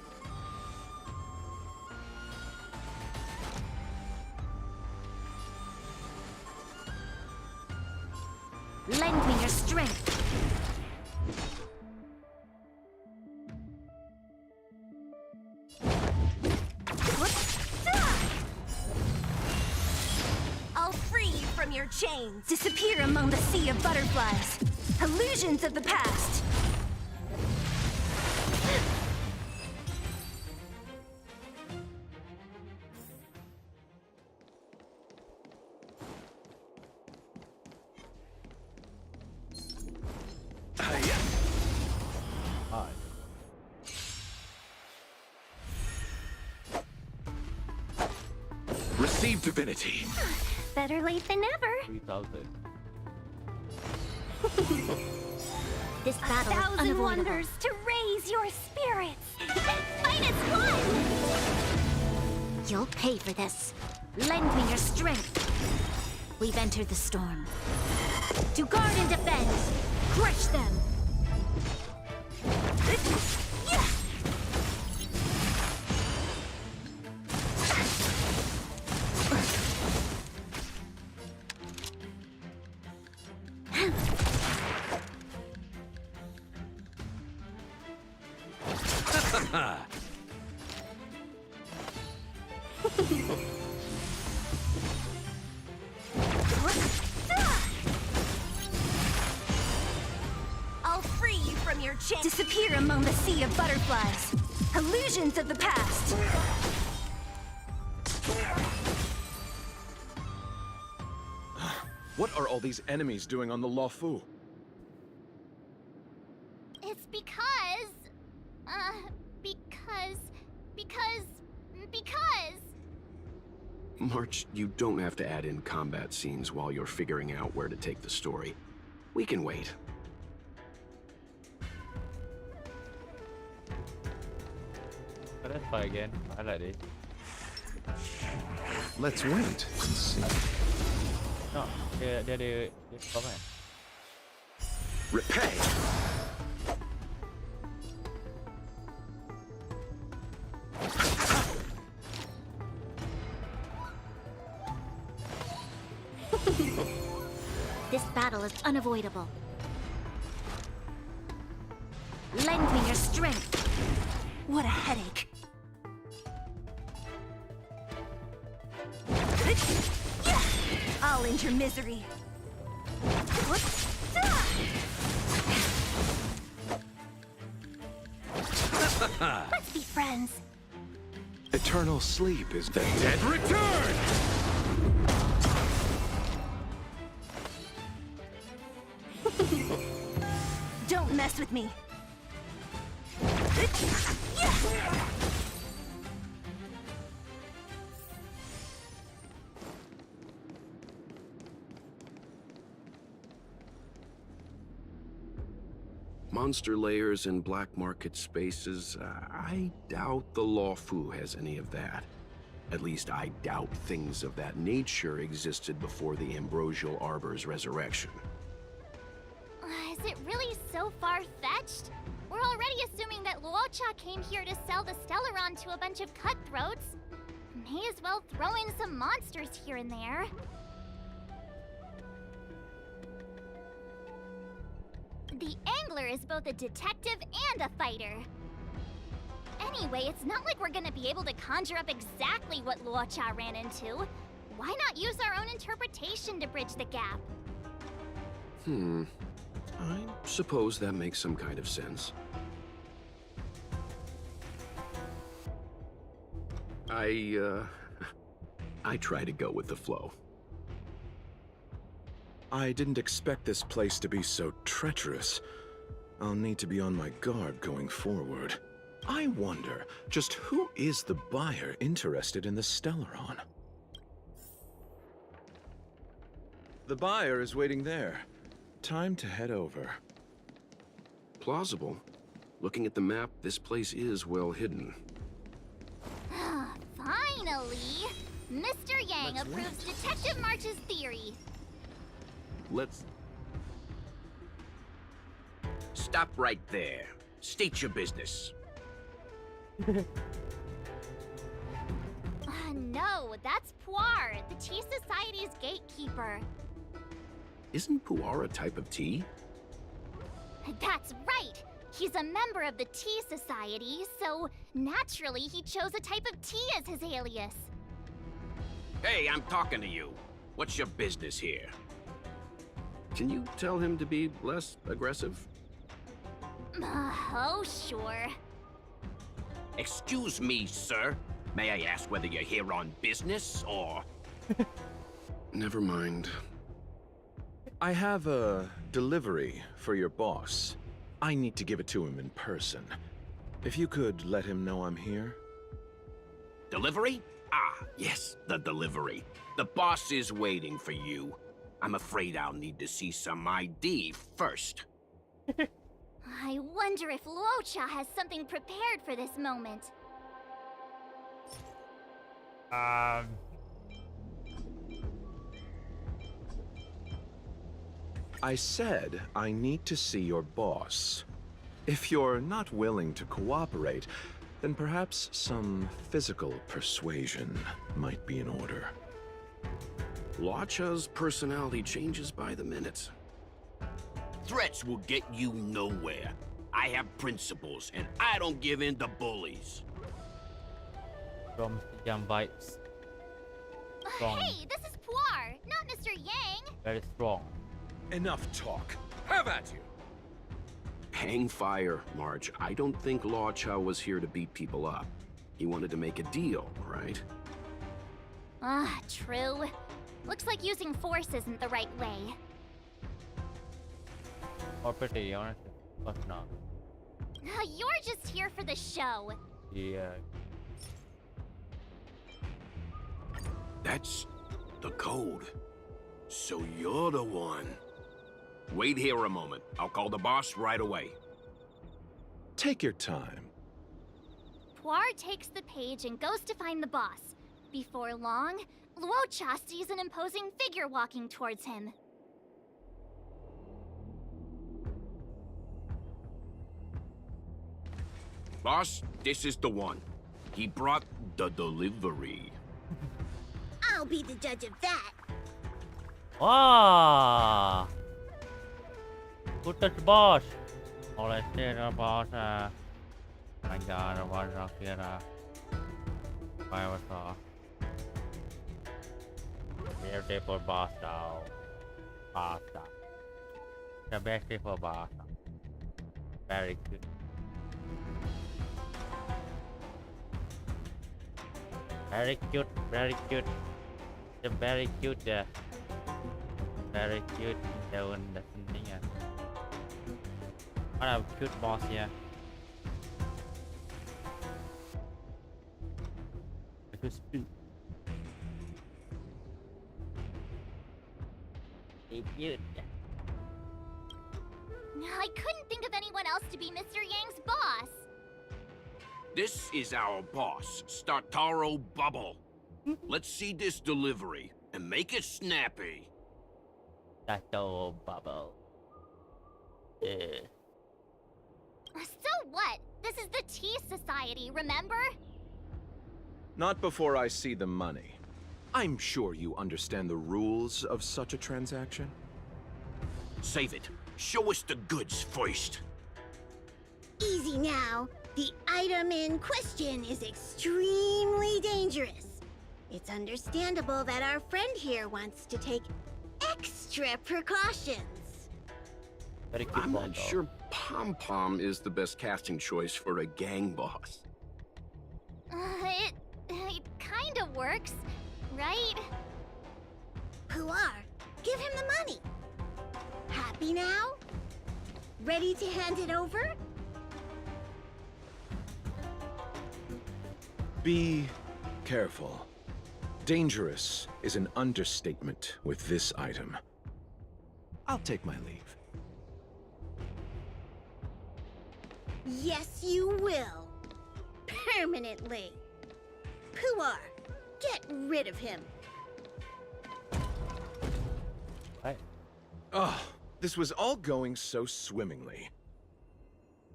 Lend me your strength. I'll free you from your chains. Disappear among the sea of butterflies. Illusions of the past. Hi. Receive divinity. Better late than never. 3000. This battle is 1,000 unavoidable. wonders to raise your spirits. Fight is one! You'll pay for this. Lend me your strength. We've entered the storm. To guard and defend. Crush them. I'll free you from your chains. Disappear among the sea of butterflies. Illusions of the past. What are all these enemies doing on the Lawfu? It's because... because... March, you don't have to add in combat scenes while you're figuring out where to take the story. We can wait. But let's try again. I like it. Let's wait and see. No, dia komen. Repay! This battle is unavoidable. Lend me your strength. What a headache. I'll end your misery. Let's be friends. Eternal sleep is the dead return! Don't mess with me. Monster layers and black market spaces, I doubt the Lawfu has any of that. At least I doubt things of that nature existed before the Ambrosial Arbor's resurrection. Is it really so far-fetched? We're already assuming that Luocha came here to sell the Stellaron to a bunch of cutthroats. May as well throw in some monsters here and there. The Angler is both a detective and a fighter. Anyway, it's not like we're gonna be able to conjure up exactly what Luocha ran into. Why not use our own interpretation to bridge the gap? I suppose that makes some kind of sense. I try to go with the flow. I didn't expect this place to be so treacherous. I'll need to be on my guard going forward. I wonder, just who is the buyer interested in the Stellaron? The buyer is waiting there. Time to head over. Plausible. Looking at the map, this place is well hidden. Finally! Mr. Yang approves Detective March's theory. let's... Stop right there. State your business. No, that's Puar, the Tea Society's gatekeeper. Isn't pu'ar a type of tea? That's right! He's a member of the Tea Society, so naturally he chose a type of tea as his alias. Hey, I'm talking to you. What's your business here? Can you tell him to be less aggressive? Oh, sure. Excuse me, sir. May I ask whether you're here on business, or... Never mind. I have a delivery for your boss. I need to give it to him in person. If you could let him know I'm here. Delivery? Ah, yes, the delivery. The boss is waiting for you. I'm afraid I'll need to see some ID first. I wonder if Luocha has something prepared for this moment. I said I need to see your boss. If you're not willing to cooperate, then perhaps some physical persuasion might be in order. Luocha's personality changes by the minute. Threats will get you nowhere. I have principles, and I don't give in to bullies. From young vibes. Strong. Hey, this is Puar, not Mr. Yang. Very strong. Enough talk. Have at you. Hang fire, Marge. I don't think Luocha was here to beat people up. He wanted to make a deal, right? True. Looks like using force isn't the right way. Or pretty, honestly. But not. You're just here for the show. Yeah. That's the code. So you're the one. Wait here a moment. I'll call the boss right away. Take your time. Puar takes the page and goes to find the boss. Before long, Luocha sees an imposing figure walking towards him. Boss, this is the one. He brought the delivery. I'll be the judge of that. Ah! Good touch, boss. All I say boss. My God, I was not here. I was beautiful boss now. Pasta. The best for boss. Very good. Very cute, very cute. The very cute, very cute. The one that's something. What a cute boss here. I could speak. Cute. I couldn't think of anyone else to be Mr. Yang's boss. This is our boss, Startaro Bubble. Let's see this delivery and make it snappy. Startaro Bubble. Yeah. So what? This is the Tea Society, remember? Not before I see the money. I'm sure you understand the rules of such a transaction. Save it. Show us the goods first. Easy now. The item in question is extremely dangerous. It's understandable that our friend here wants to take extra precautions. Very cute I'm boss, not though. sure Pom Pom is the best casting choice for a gang boss. It kinda works, right? Puar, give him the money. Happy now? Ready to hand it over? Be careful. Dangerous is an understatement with this item. I'll take my leave. Yes, you will. Permanently. Puar, get rid of him. Right. Oh, this was all going so swimmingly.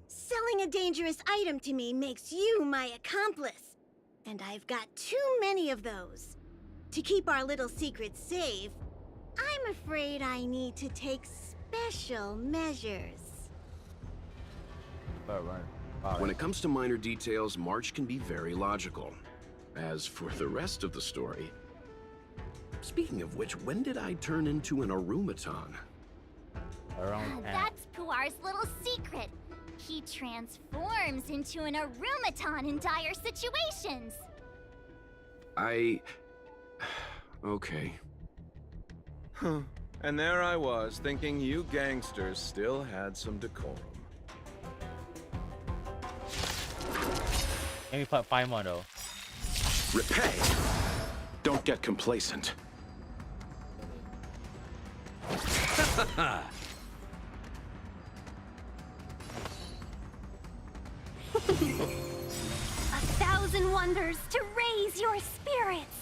Selling a dangerous item to me makes you my accomplice. And I've got too many of those. To keep our little secret safe, I'm afraid I need to take special measures. When it comes to minor details, March can be very logical. As for the rest of the story... Speaking of which, when did I turn into an Arumaton? Around 10. That's Puar's little secret. He transforms into an Arumaton in dire situations. Okay. Huh. And there I was, thinking you gangsters still had some decorum. Maybe put 5 more though. Repay! Don't get complacent. A thousand wonders to raise your spirits.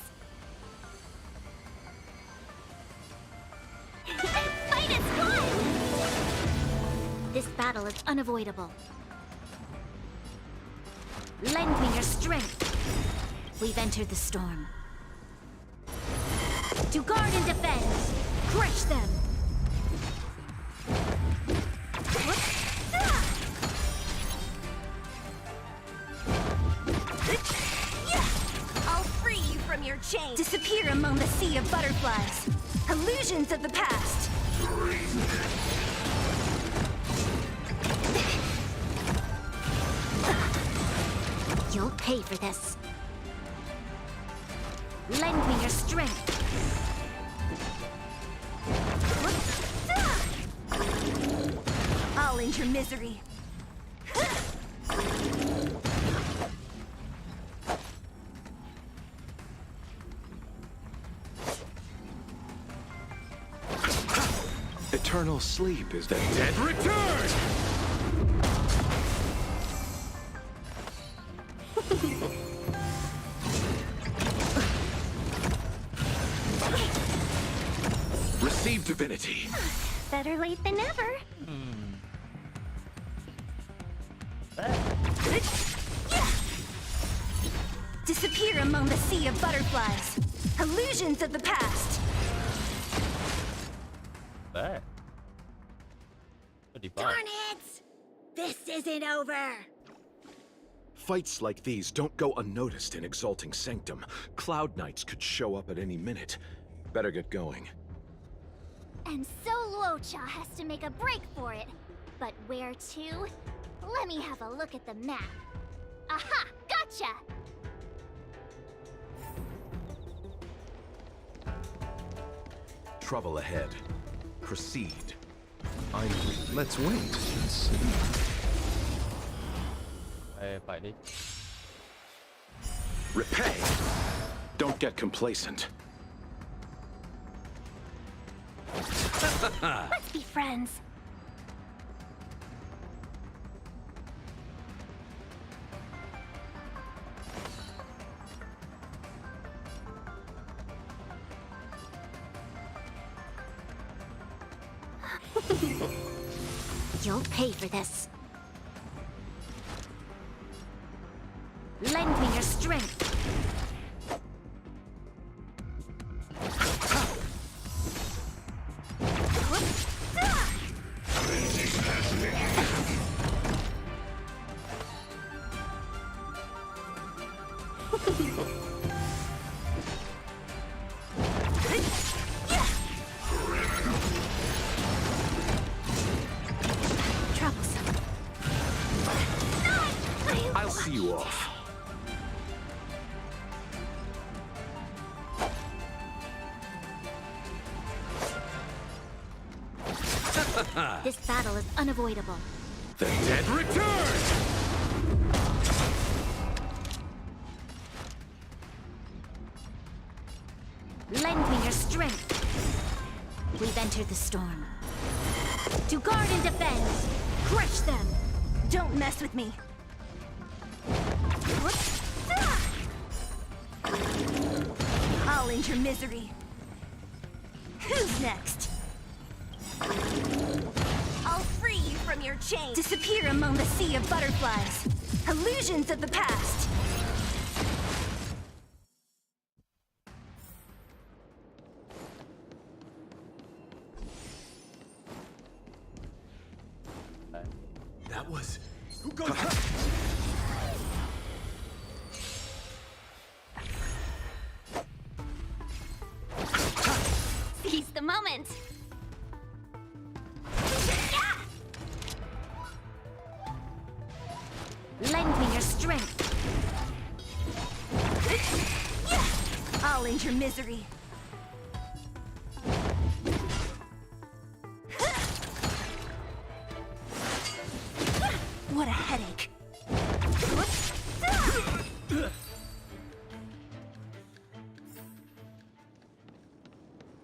Fight is gone! This battle is unavoidable. Lend me your strength. We've entered the storm. To guard and defend, crush them. I'll free you from your chains. Disappear among the sea of butterflies. Illusions of the past. You'll pay for this. Lend me your strength. I'll end your misery. Eternal sleep is the dead return! Receive divinity. Better late than never. Disappear among the sea of butterflies. Illusions of the past. That. Darn it! This isn't over! Fights like these don't go unnoticed in Exalting Sanctum. Cloud Knights could show up at any minute. Better get going. And so Luocha has to make a break for it. But where to? Let me have a look at the map. Aha! Gotcha! Trouble ahead. Proceed. Let's wait and see. Fight đi. Repay! Don't get complacent. Let's be friends. You'll pay for this. Lend me your strength. Troublesome. I'll see you off. This battle is unavoidable. The dead return! Lend me your strength. We've entered the storm. To guard and defend, crush them. Don't mess with me. I'll end your misery. Who's next? your chains! Disappear among the sea of butterflies! Illusions of the past! That was... Who goes... Seize the moment. Lend me your strength. I'll end your misery. What a headache.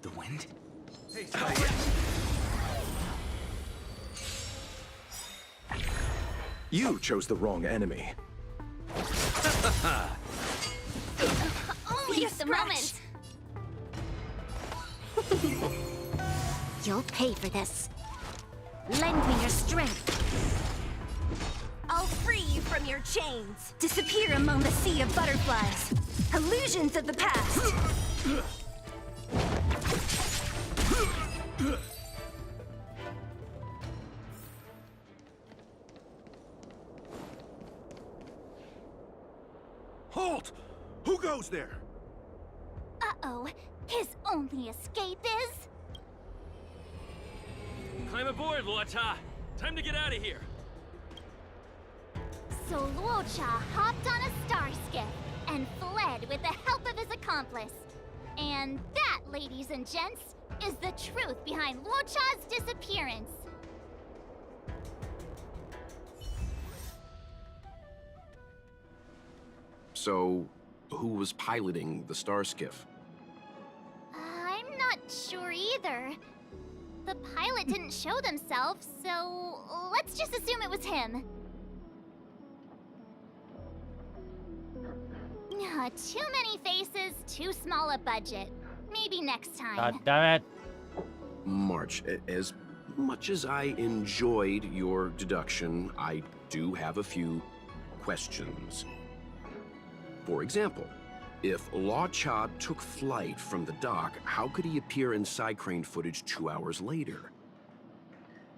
The wind? Hey, stop. You chose the wrong enemy. Seize the moment. You'll pay for this. Lend me your strength. I'll free you from your chains. Disappear among the sea of butterflies. Illusions of the past. Halt! Who goes there? Uh-oh. His only escape is... Climb aboard, Luota. Time to get out of here. So Luocha hopped on a star skiff and fled with the help of his accomplice. And that, ladies and gents, is the truth behind Luocha's disappearance. So, who was piloting the star skiff? I'm not sure either. The pilot didn't show themselves, so let's just assume it was him. Too many faces, too small a budget. Maybe next time. God damn it. March, as much as I enjoyed your deduction, I do have a few questions. For example, if Law Cha took flight from the dock, how could he appear in side crane footage 2 hours later?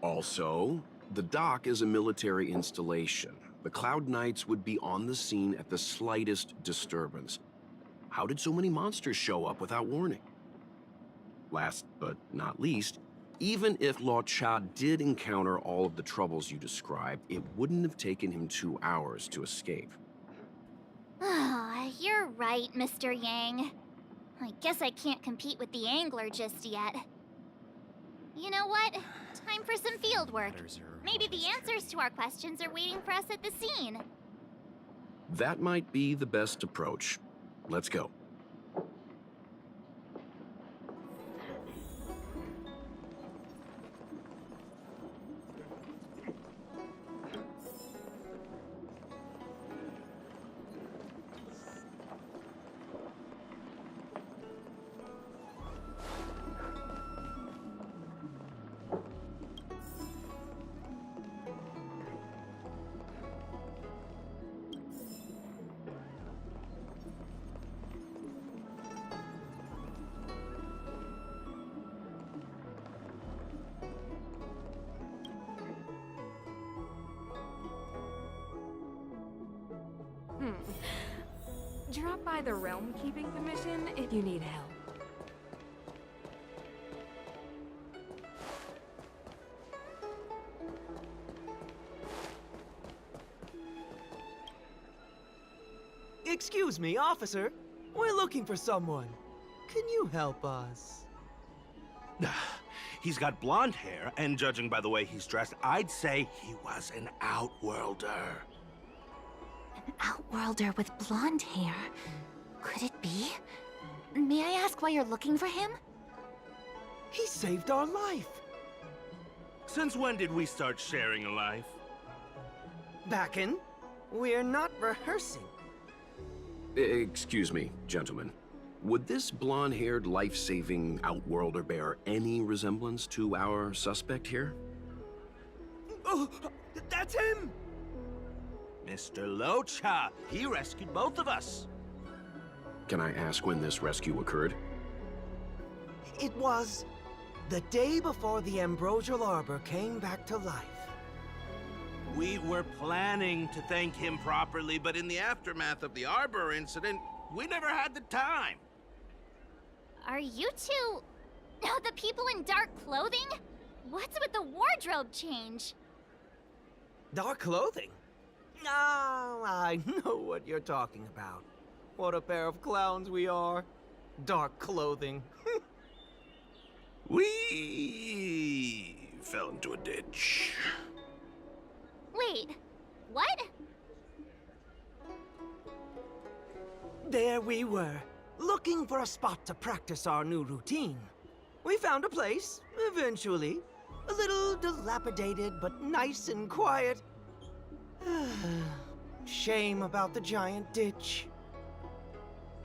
Also, the dock is a military installation. The Cloud Knights would be on the scene at the slightest disturbance. How did so many monsters show up without warning? Last but not least, even if Law Cha did encounter all of the troubles you described, it wouldn't have taken him 2 hours to escape. You're right, Mr. Yang. I guess I can't compete with the angler just yet. You know what? Time for some field work. Maybe the answers to our questions are waiting for us at the scene. That might be the best approach. Let's go. Drop by the Realm Keeping Commission if you need help. Excuse me, officer. We're looking for someone. Can you help us? He's got blonde hair, and judging by the way he's dressed, I'd say he was an outworlder. An outworlder with blonde hair. Could it be? May I ask why you're looking for him? He saved our life. Since when did we start sharing a life? Backen, we're not rehearsing. Excuse me, gentlemen. Would this blonde-haired, life-saving outworlder bear any resemblance to our suspect here? Oh, that's him! Mr. Locha, he rescued both of us. Can I ask when this rescue occurred? It was the day before the Ambrosial Arbor came back to life. We were planning to thank him properly, but in the aftermath of the Arbor incident, we never had the time. Are you two... the people in dark clothing? What's with the wardrobe change? Dark clothing? Oh, I know what you're talking about. What a pair of clowns we are. Dark clothing. We fell into a ditch. Wait, what? There we were, looking for a spot to practice our new routine. We found a place, eventually. A little dilapidated, but nice and quiet. Shame about the giant ditch.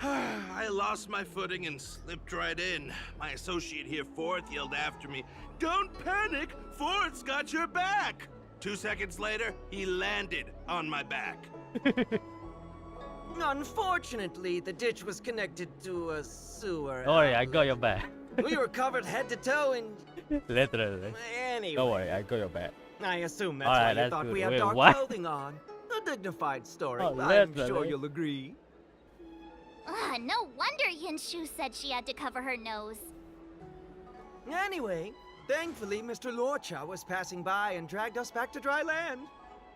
I lost my footing and slipped right in. My associate here, Fourth, yelled after me, "Don't panic! Fourth's got your back!" 2 seconds later, he landed on my back. Unfortunately, the ditch was connected to a sewer. Don't worry, I got your back. We were covered head to toe in... Literally. Anyway. Don't worry, I got your back. I assume that's Alright, why you that's thought good. we had Wait, dark what? clothing on. A dignified story. Oh, I'm literally. sure you'll agree. No wonder Yinshu said she had to cover her nose. Anyway, thankfully, Mr. Lorcha was passing by and dragged us back to dry land.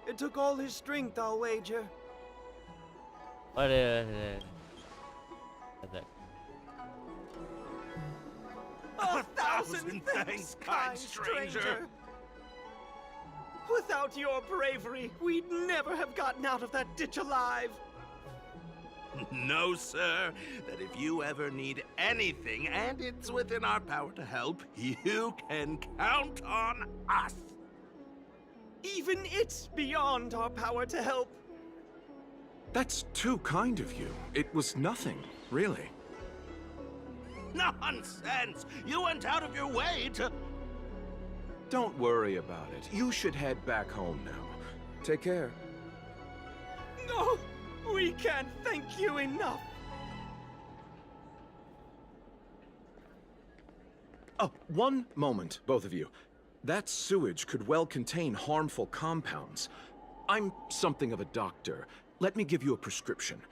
It took all his strength, I'll wager. What is it? A thousand thanks, kind stranger. Without your bravery, we'd never have gotten out of that ditch alive. No, sir. That if you ever need anything, and it's within our power to help, you can count on us. Even it's beyond our power to help. That's too kind of you. It was nothing, really. Nonsense! You went out of your way to... Don't worry about it. You should head back home now. Take care. No, we can't thank you enough. Oh, one moment, both of you. That sewage could well contain harmful compounds. I'm something of a doctor. Let me give you a prescription.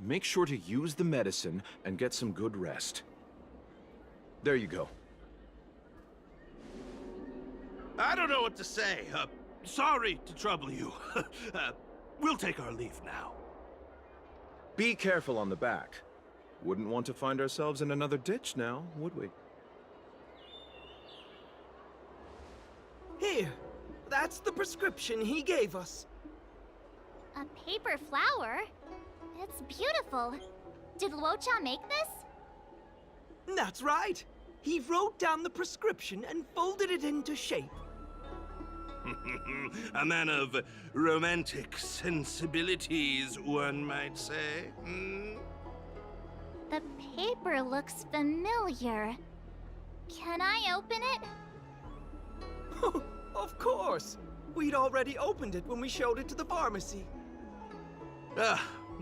Make sure to use the medicine and get some good rest. There you go. I don't know what to say. Sorry to trouble you. We'll take our leave now. Be careful on the back. Wouldn't want to find ourselves in another ditch now, would we? Here, that's the prescription he gave us. A paper flower? It's beautiful. Did Luocha make this? That's right. He wrote down the prescription and folded it into shape. A man of romantic sensibilities, one might say. The paper looks familiar. Can I open it? Of course. We'd already opened it when we showed it to the pharmacy.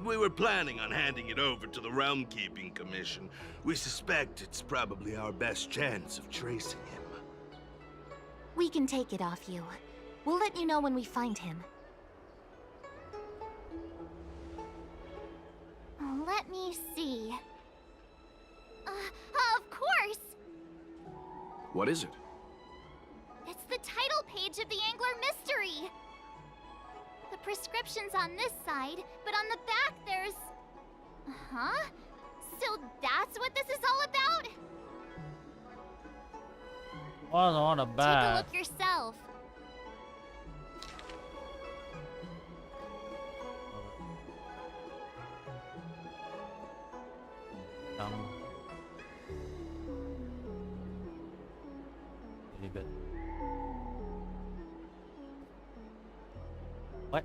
We were planning on handing it over to the Realm Keeping Commission. We suspect it's probably our best chance of tracing him. We can take it off you. We'll let you know when we find him. Let me see. Of course! What is it? It's the title page of the Angler Mystery! The prescription's on this side, but on the back there's... Huh? So that's what this is all about? What's on the back? Take a look yourself. Leave it. What?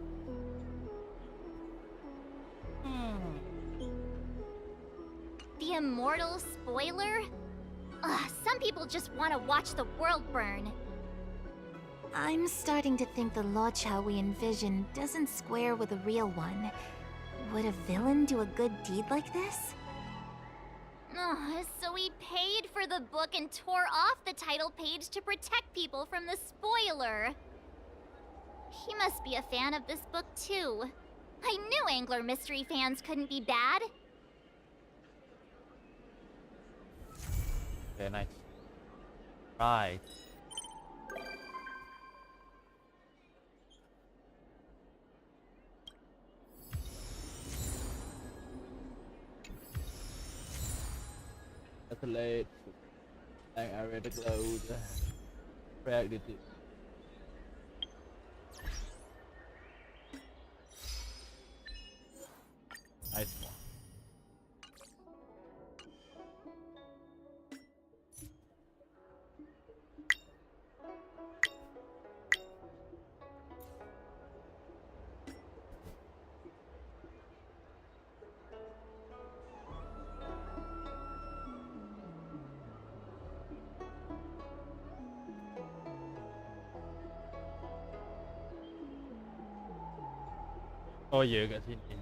The immortal spoiler? Ugh, some people just want to watch the world burn. I'm starting to think the Locha we envisioned doesn't square with a real one. Would a villain do a good deed like this? Ugh, so he paid for the book and tore off the title page to protect people from the spoiler. He must be a fan of this book too. I knew Angler Mystery fans couldn't be bad. Okay, nice. Right. That's late. I read the cloud. Practice it. Nice one. Oh iya kat sini.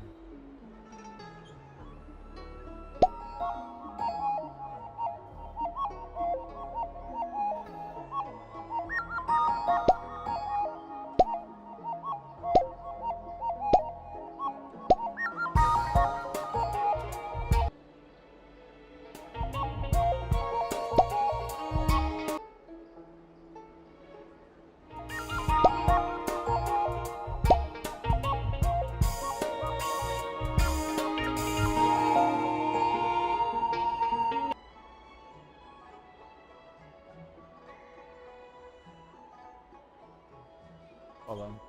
Problem.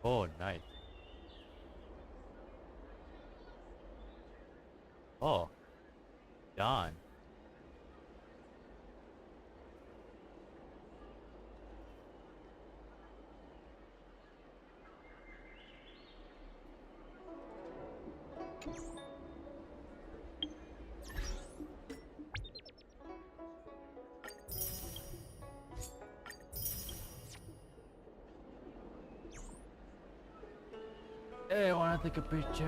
Oh, nice. Oh, John. Hey, I wanna take a picture.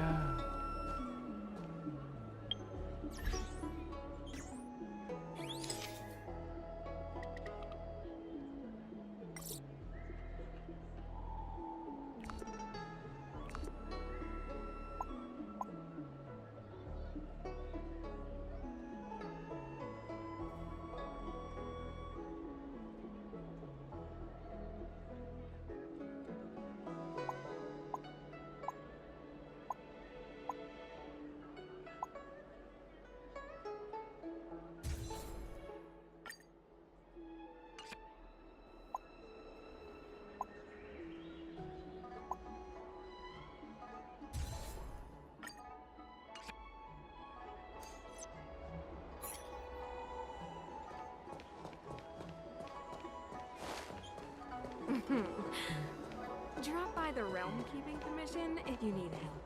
Drop by the Realm Keeping Commission if you need help.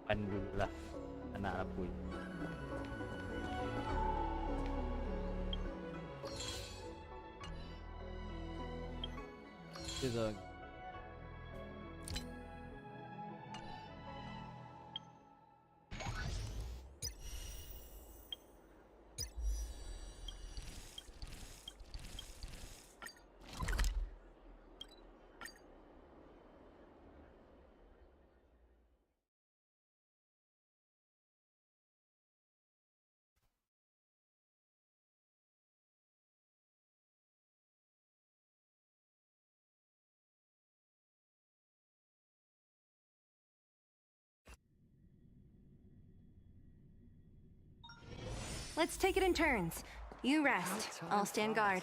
Pan dulu lah anak Apui. He's a Let's take it in turns. You rest. I'll stand guard.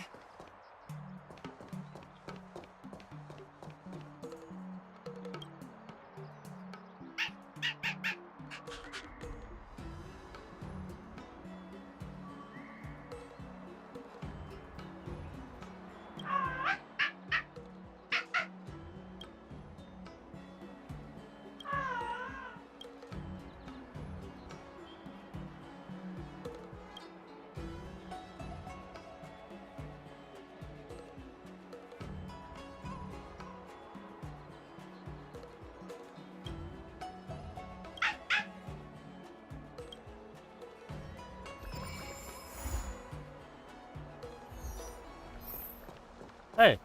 Hey!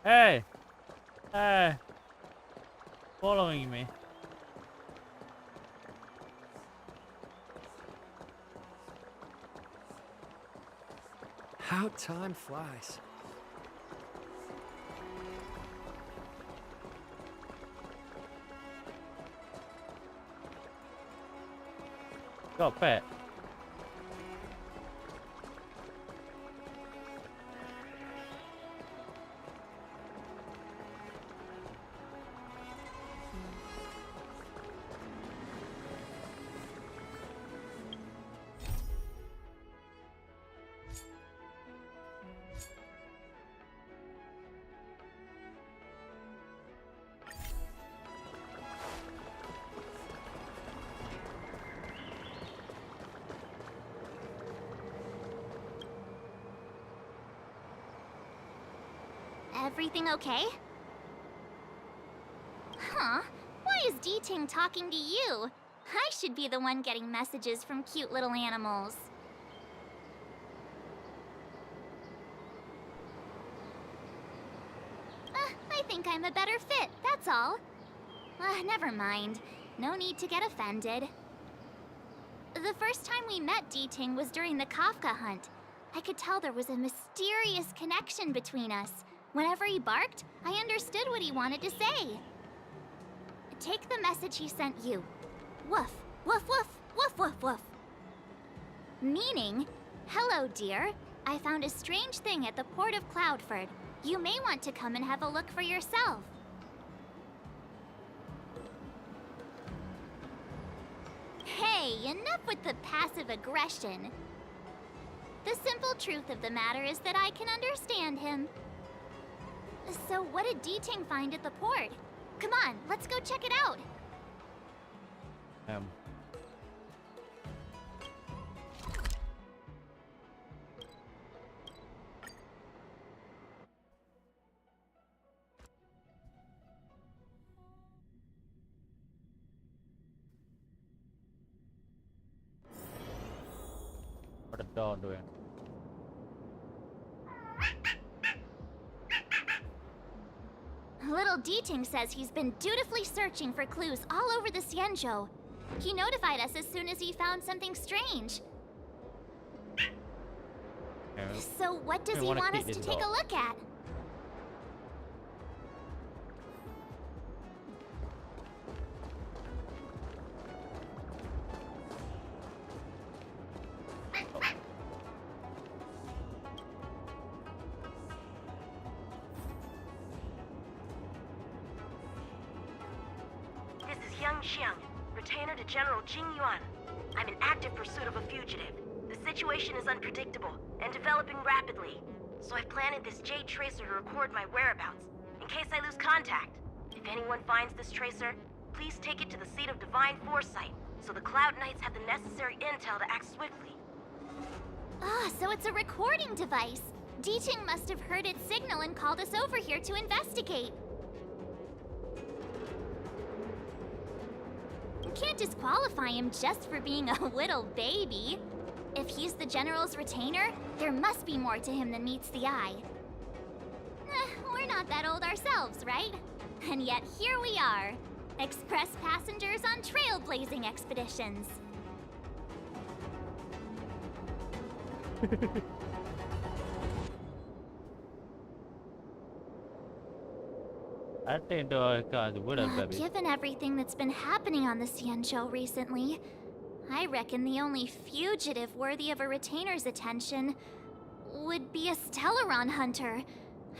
Hey! Hey! Following me. How time flies. Got pet. Everything okay? Huh? Why is D-Ting talking to you? I should be the one getting messages from cute little animals. I think I'm a better fit, that's all. Never mind. No need to get offended. The first time we met D-Ting was during the Kafka hunt. I could tell there was a mysterious connection between us. Whenever he barked, I understood what he wanted to say. Take the message he sent you. Woof, woof, woof, woof, woof, woof. Meaning, hello, dear. I found a strange thing at the port of Cloudford. You may want to come and have a look for yourself. Hey, enough with the passive aggression. The simple truth of the matter is that I can understand him. So what did D-Ting find at the port? Come on, let's go check it out. What the dog doing? Little D-Ting says he's been dutifully searching for clues all over the Xianzhou. He notified us as soon as he found something strange. So what does he want us to take a look at? Retainer to General Jing Yuan. I'm in active pursuit of a fugitive. The situation is unpredictable and developing rapidly. So I've planted this Jade Tracer to record my whereabouts, in case I lose contact. If anyone finds this tracer, please take it to the seat of Divine Foresight, so the Cloud Knights have the necessary intel to act swiftly. So it's a recording device. D-Ting must have heard its signal and called us over here to investigate. You can't disqualify him just for being a little baby. If he's the General's retainer, there must be more to him than meets the eye. We're not that old ourselves, right? And yet here we are, express passengers on trailblazing expeditions. Given everything that's been happening on the Xianzhou recently, I reckon the only fugitive worthy of a retainer's attention would be a Stellaron hunter.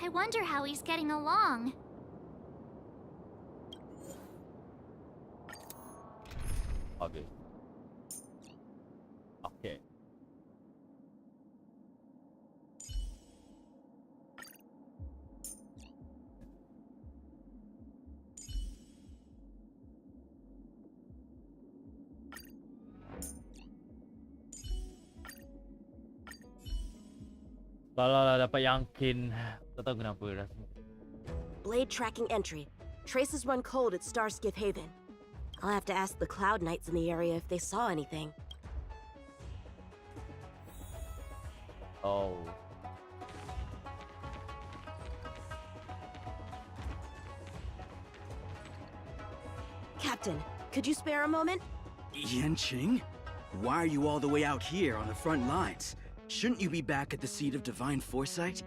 I wonder how he's getting along. Okay. Okay. Kalau dapat Yangkin, tak tahu kenapa rasanya. Blade tracking entry. Traces run cold at Starskiff Haven. I'll have to ask the Cloud Knights in the area if they saw anything. Oh. Captain, could you spare a moment? Yanqing? Why are you all the way out here on the front lines? Shouldn't you be back at the seat of divine foresight?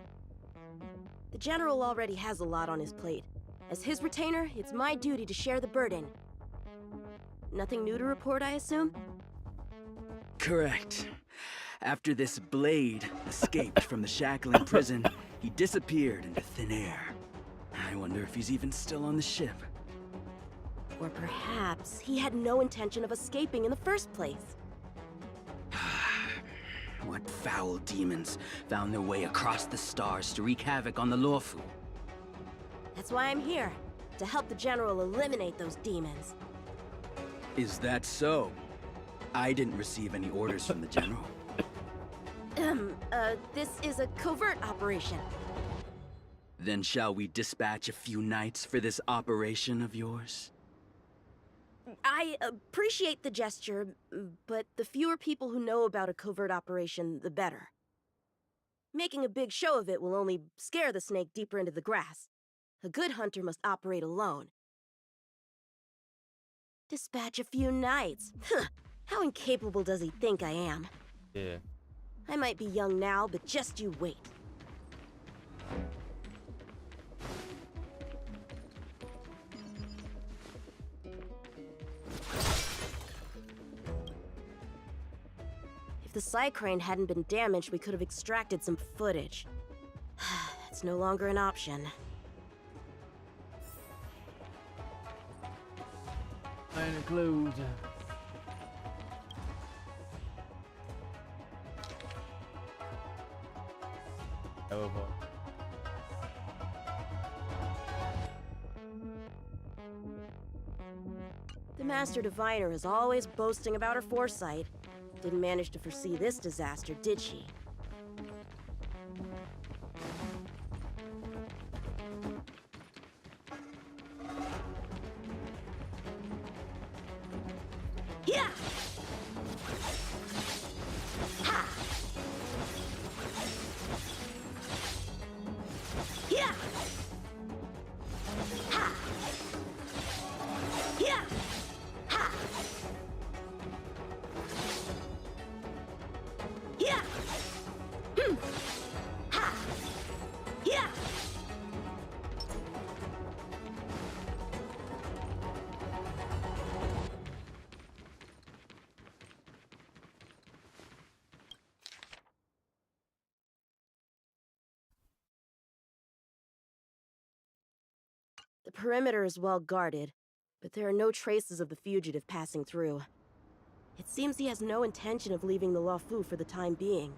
The General already has a lot on his plate. As his retainer, it's my duty to share the burden. Nothing new to report, I assume? Correct. After this Blade escaped from the shackling prison, he disappeared into thin air. I wonder if he's even still on the ship. Or perhaps he had no intention of escaping in the first place. What foul demons found their way across the stars to wreak havoc on the Luofu? That's why I'm here, to help the General eliminate those demons. Is that so? I didn't receive any orders from the General. This is a covert operation. Then shall we dispatch a few knights for this operation of yours? I appreciate the gesture, but the fewer people who know about a covert operation, the better. Making a big show of it will only scare the snake deeper into the grass. A good hunter must operate alone. Dispatch a few knights. Huh. How incapable does he think I am? Yeah. I might be young now, but just you wait. If the Psycrane hadn't been damaged, we could have extracted some footage. That's no longer an option. Final close. Over. The Master Diviner is always boasting about her foresight. Didn't manage to foresee this disaster, did she? Yeah! Ha! Yeah! Ha! Yeah! Ha! Yeah! Ha! Yeah! The perimeter is well guarded, but there are no traces of the fugitive passing through. It seems he has no intention of leaving the Luofu for the time being.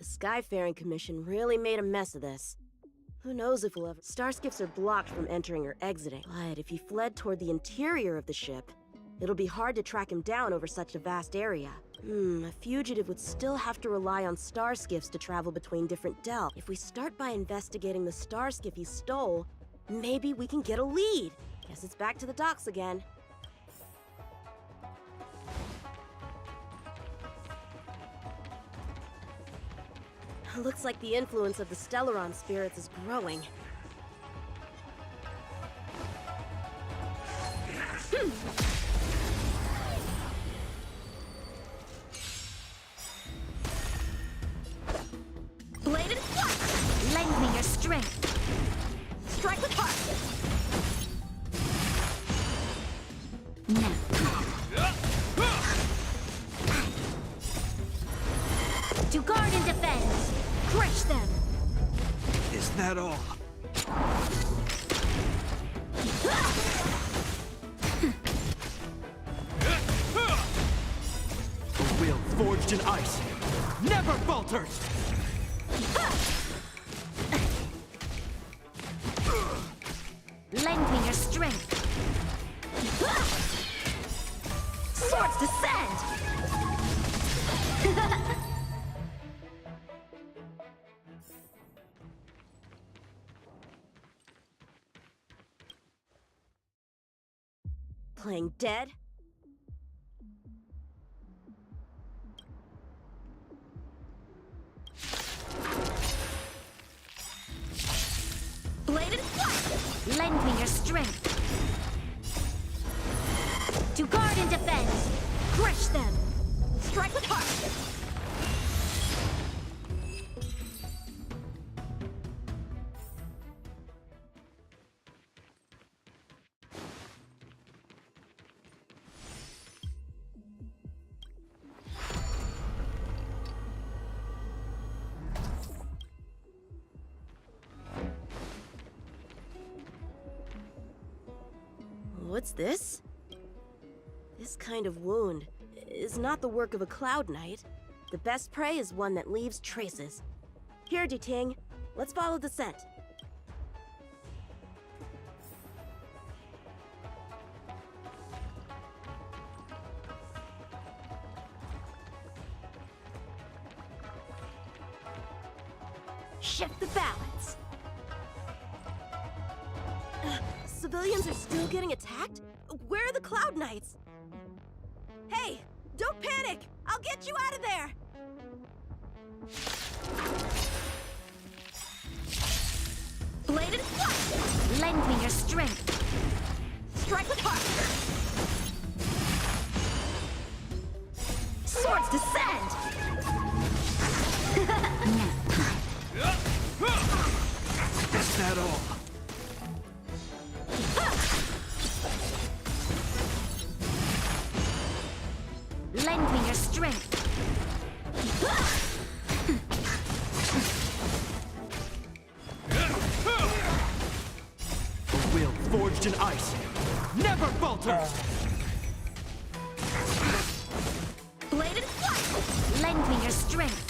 The Skyfaring Commission really made a mess of this. Who knows if we'll ever... Starskiffs are blocked from entering or exiting. But if he fled toward the interior of the ship, it'll be hard to track him down over such a vast area. A fugitive would still have to rely on Starskiffs to travel between different deltas. If we start by investigating the Starskiff he stole, maybe we can get a lead. Guess it's back to the docks again. Looks like the influence of the Stellaron spirits is growing. Bladed flash! Lend me your strength. Strike with heart! Now. To guard and defend! Crush them! Is that all? A will forged in ice never falters! Lend me your strength! Swords descend! Playing dead? Bladed flash! Lend me your strength! To guard and defend! Crush them! Strike with heart! What's this? This kind of wound is not the work of a Cloud Knight. The best prey is one that leaves traces. Here, Duting, let's follow the scent. Shift the balance. Civilians are still getting attacked? Where are the Cloud Knights? Hey, don't panic! I'll get you out of there! Bladed flash! Lend me your strength! Strike with heart! Swords descend! Is that all? Lend me your strength! A will forged in ice never falters! Bladed flash! Lend me your strength!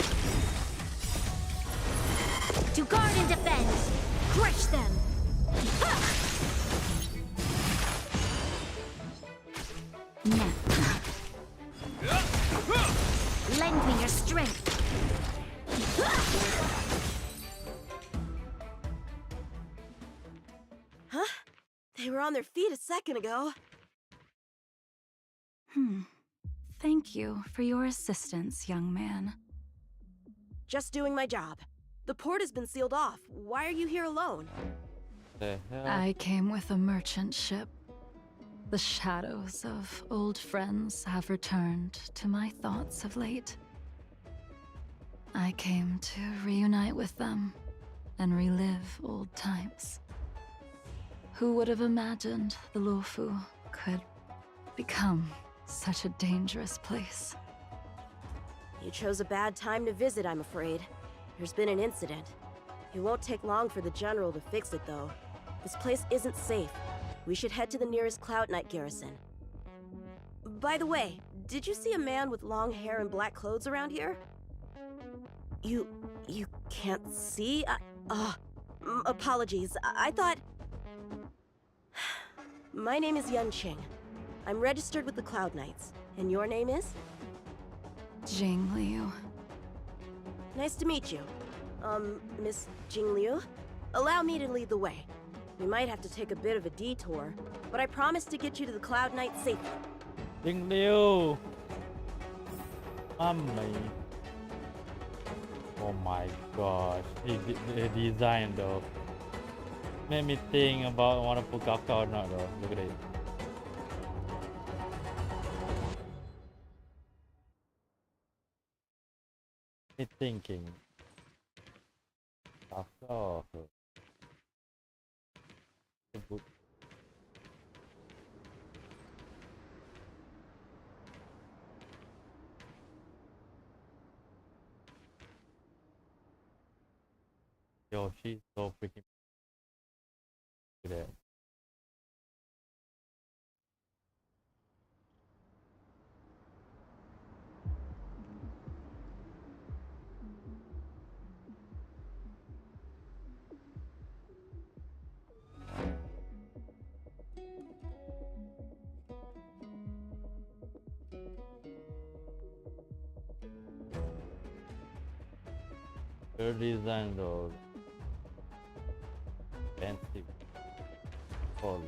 To guard and defend! Crush them! Now. Lend me your strength! Huh? They were on their feet a second ago. Thank you for your assistance, young man. Just doing my job. The port has been sealed off. Why are you here alone? The hell? I came with a merchant ship. The shadows of old friends have returned to my thoughts of late. I came to reunite with them and relive old times. Who would have imagined the Luofu could become such a dangerous place? You chose a bad time to visit, I'm afraid. There's been an incident. It won't take long for the General to fix it, though. This place isn't safe. We should head to the nearest Cloud Knight garrison. By the way, did you see a man with long hair and black clothes around here? You can't see? Apologies. I thought... My name is Yun Qing. I'm registered with the Cloud Knights. And your name is? Jing Liu. Nice to meet you. Miss Jing Liu? Allow me to lead the way. We might have to take a bit of a detour, but I promise to get you to the Cloud Knights safely. Jing Liu. Mommy. Oh my gosh. The design though. Made me think about wanna put Kafka or not though. Look at it. Me thinking. Kafka or her? Yo, she's so freaking good at. Her design though. Fancy. Holy.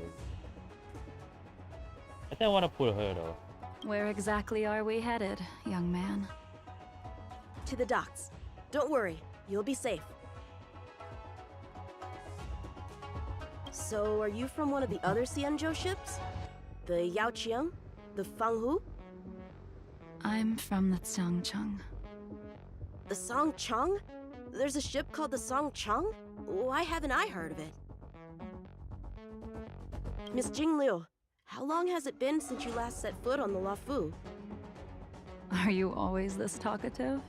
I think I want to put her though. Where exactly are we headed, young man? To the docks. Don't worry, you'll be safe. So, are you from one of the other Xianzhou ships? The Yaoqiang? The Fanghu? I'm from the Xiangcheng. The Songcheng? There's a ship called the Songcheng? Why haven't I heard of it? Miss Jing Liu, how long has it been since you last set foot on the Luofu? Are you always this talkative?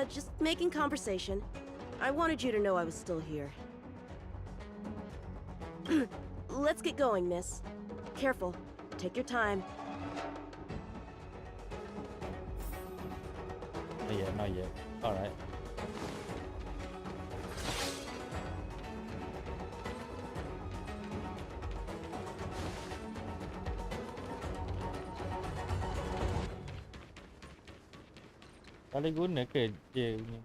Just making conversation. I wanted you to know I was still here. Let's get going, miss. Careful. Take your time. Not yet, not yet. Alright. Kali guna ke dia punya?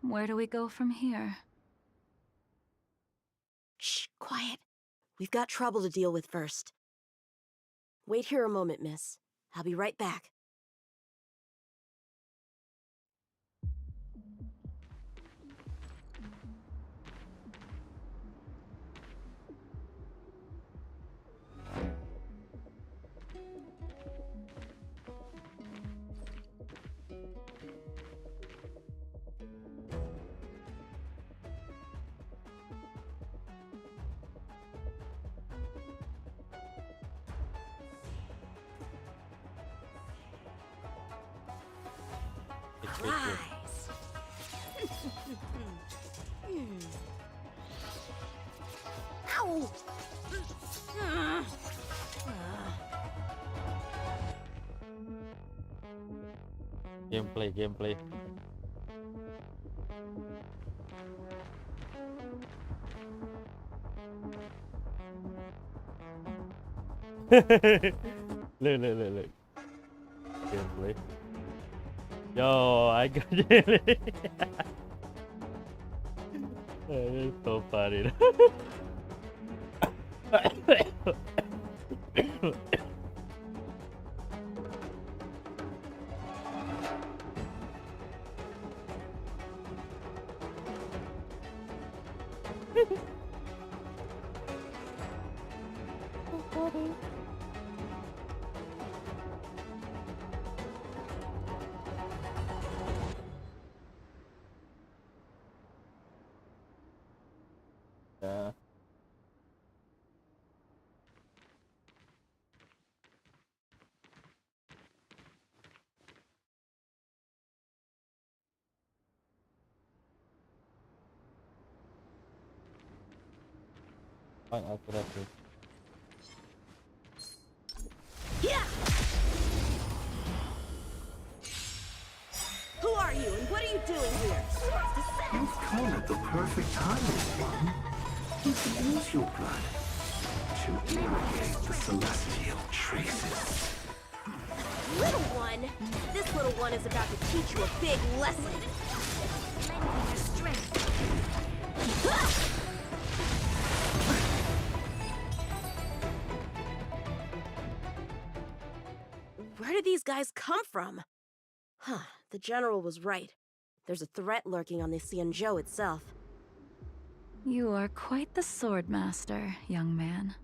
Where do we go from here? Shh, quiet. We've got trouble to deal with first. Wait here a moment, miss. I'll be right back. Rise. Ow! Gameplay. Look. Gameplay. Yo, I got it. It's so funny. Yeah. Fine, after that. Yeah. tiny one, you can use your blood to irrigate the celestial traces. Little one? This little one is about to teach you a big lesson. Lengthen your strength. Where did these guys come from? Huh, the general was right. There's a threat lurking on the Xianzhou itself. You are quite the sword master, young man.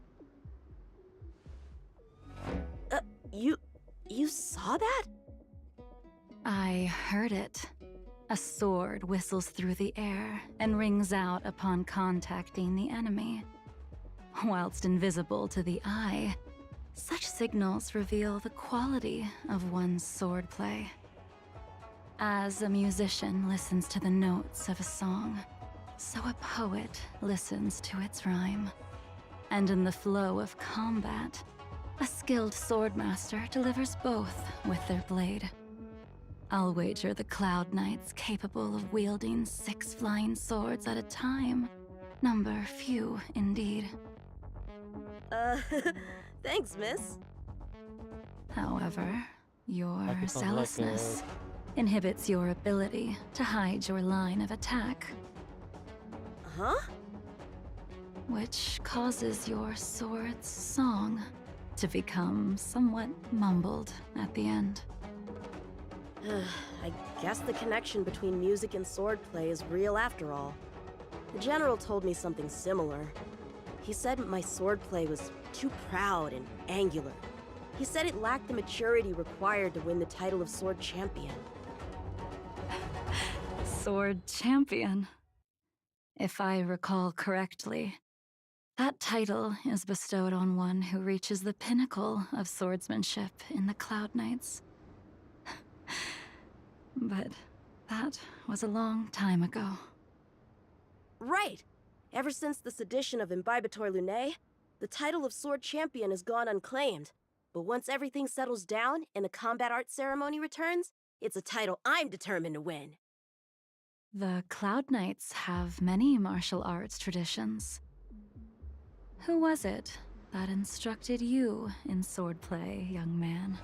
You saw that? I heard it. A sword whistles through the air and rings out upon contacting the enemy. Whilst invisible to the eye, such signals reveal the quality of one's swordplay. As a musician listens to the notes of a song, so a poet listens to its rhyme. And in the flow of combat, a skilled swordmaster delivers both with their blade. I'll wager the Cloud Knights capable of wielding 6 flying swords at a time number few indeed. Thanks, miss. However, your That sounds like zealousness inhibits your ability to hide your line of attack. Huh? Which causes your sword's song to become somewhat mumbled at the end. I guess the connection between music and swordplay is real after all. The general told me something similar. He said my swordplay was too proud and angular. He said it lacked the maturity required to win the title of Sword Champion. Sword Champion. If I recall correctly, that title is bestowed on one who reaches the pinnacle of swordsmanship in the Cloud Knights. But that was a long time ago. Right! Ever since the sedition of Imbibitor Lunae, the title of Sword Champion has gone unclaimed. But once everything settles down and the combat art ceremony returns, it's a title I'm determined to win. The Cloud Knights have many martial arts traditions. Who was it that instructed you in swordplay, young man?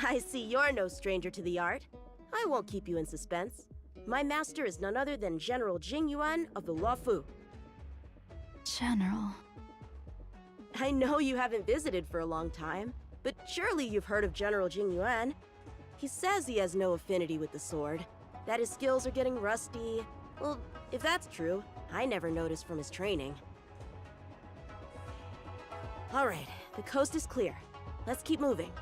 I see you're no stranger to the art. I won't keep you in suspense. My master is none other than General Jing Yuan of the Luofu. General. I know you haven't visited for a long time, but surely you've heard of General Jing Yuan. He says he has no affinity with the sword, that his skills are getting rusty. Well, if that's true, I never noticed from his training. All right, the coast is clear. Let's keep moving.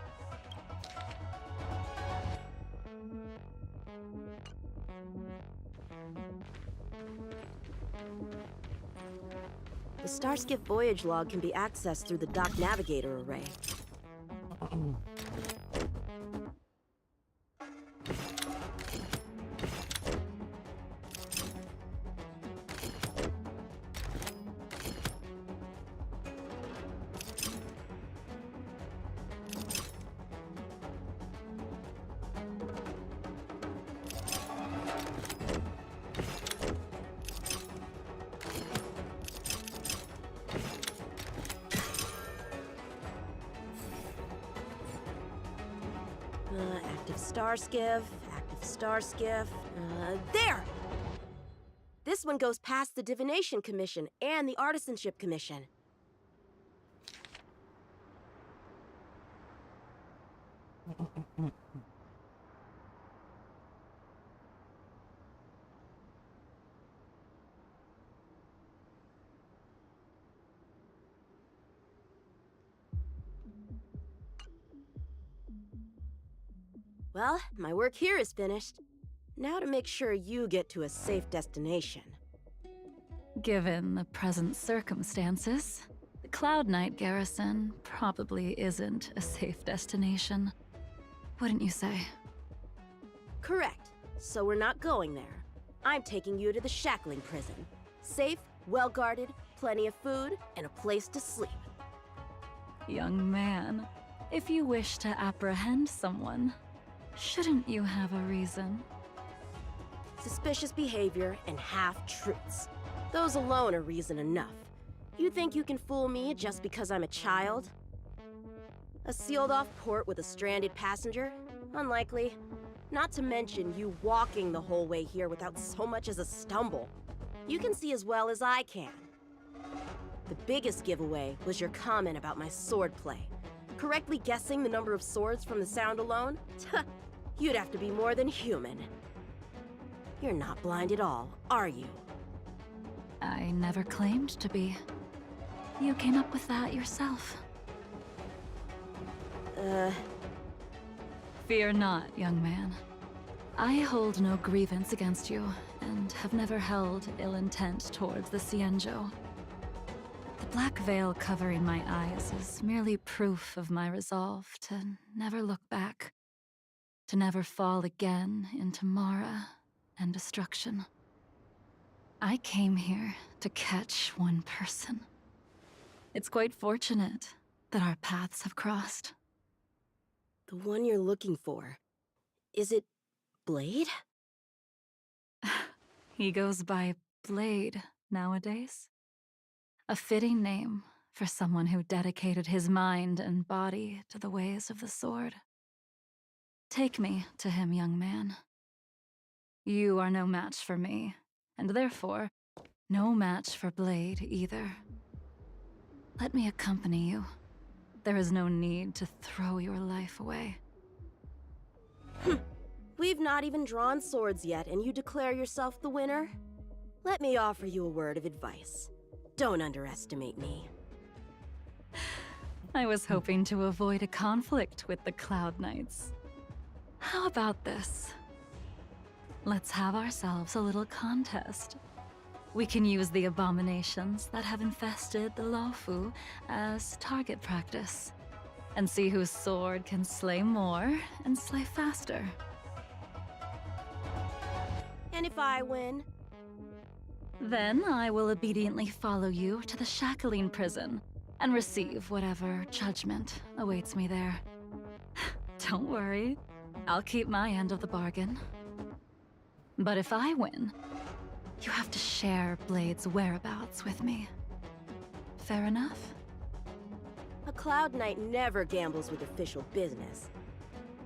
The Starskip voyage log can be accessed through the dock navigator array. Active star skiff. There! This one goes past the Divination Commission and the Artisanship Commission. Well, my work here is finished. Now to make sure you get to a safe destination. Given the present circumstances, the Cloud Knight garrison probably isn't a safe destination. Wouldn't you say? Correct. So we're not going there. I'm taking you to the Shackling Prison. Safe, well-guarded, plenty of food, and a place to sleep. Young man, if you wish to apprehend someone, shouldn't you have a reason? suspicious behavior, and half-truths. Those alone are reason enough. You think you can fool me just because I'm a child? A sealed-off port with a stranded passenger? Unlikely. Not to mention you walking the whole way here without so much as a stumble. You can see as well as I can. The biggest giveaway was your comment about my swordplay. Correctly guessing the number of swords from the sound alone? You'd have to be more than human. You're not blind at all, are you? I never claimed to be. You came up with that yourself. Fear not, young man. I hold no grievance against you, and have never held ill intent towards the Cienjo. The black veil covering my eyes is merely proof of my resolve to never look back, to never fall again into Mara and destruction. I came here to catch one person. It's quite fortunate that our paths have crossed. The one you're looking for. Is it Blade? He goes by Blade nowadays. A fitting name for someone who dedicated his mind and body to the ways of the sword. Take me to him, young man. You are no match for me, and therefore, no match for Blade either. Let me accompany you. There is no need to throw your life away. We've not even drawn swords yet, and you declare yourself the winner? Let me offer you a word of advice. Don't underestimate me. I was hoping to avoid a conflict with the Cloud Knights. How about this? Let's have ourselves a little contest. We can use the abominations that have infested the Luofu as target practice, and see whose sword can slay more and slay faster. And if I win? Then I will obediently follow you to the shackling prison and receive whatever judgment awaits me there. Don't worry, I'll keep my end of the bargain. But if I win, you have to share Blade's whereabouts with me. Fair enough? A Cloud Knight never gambles with official business.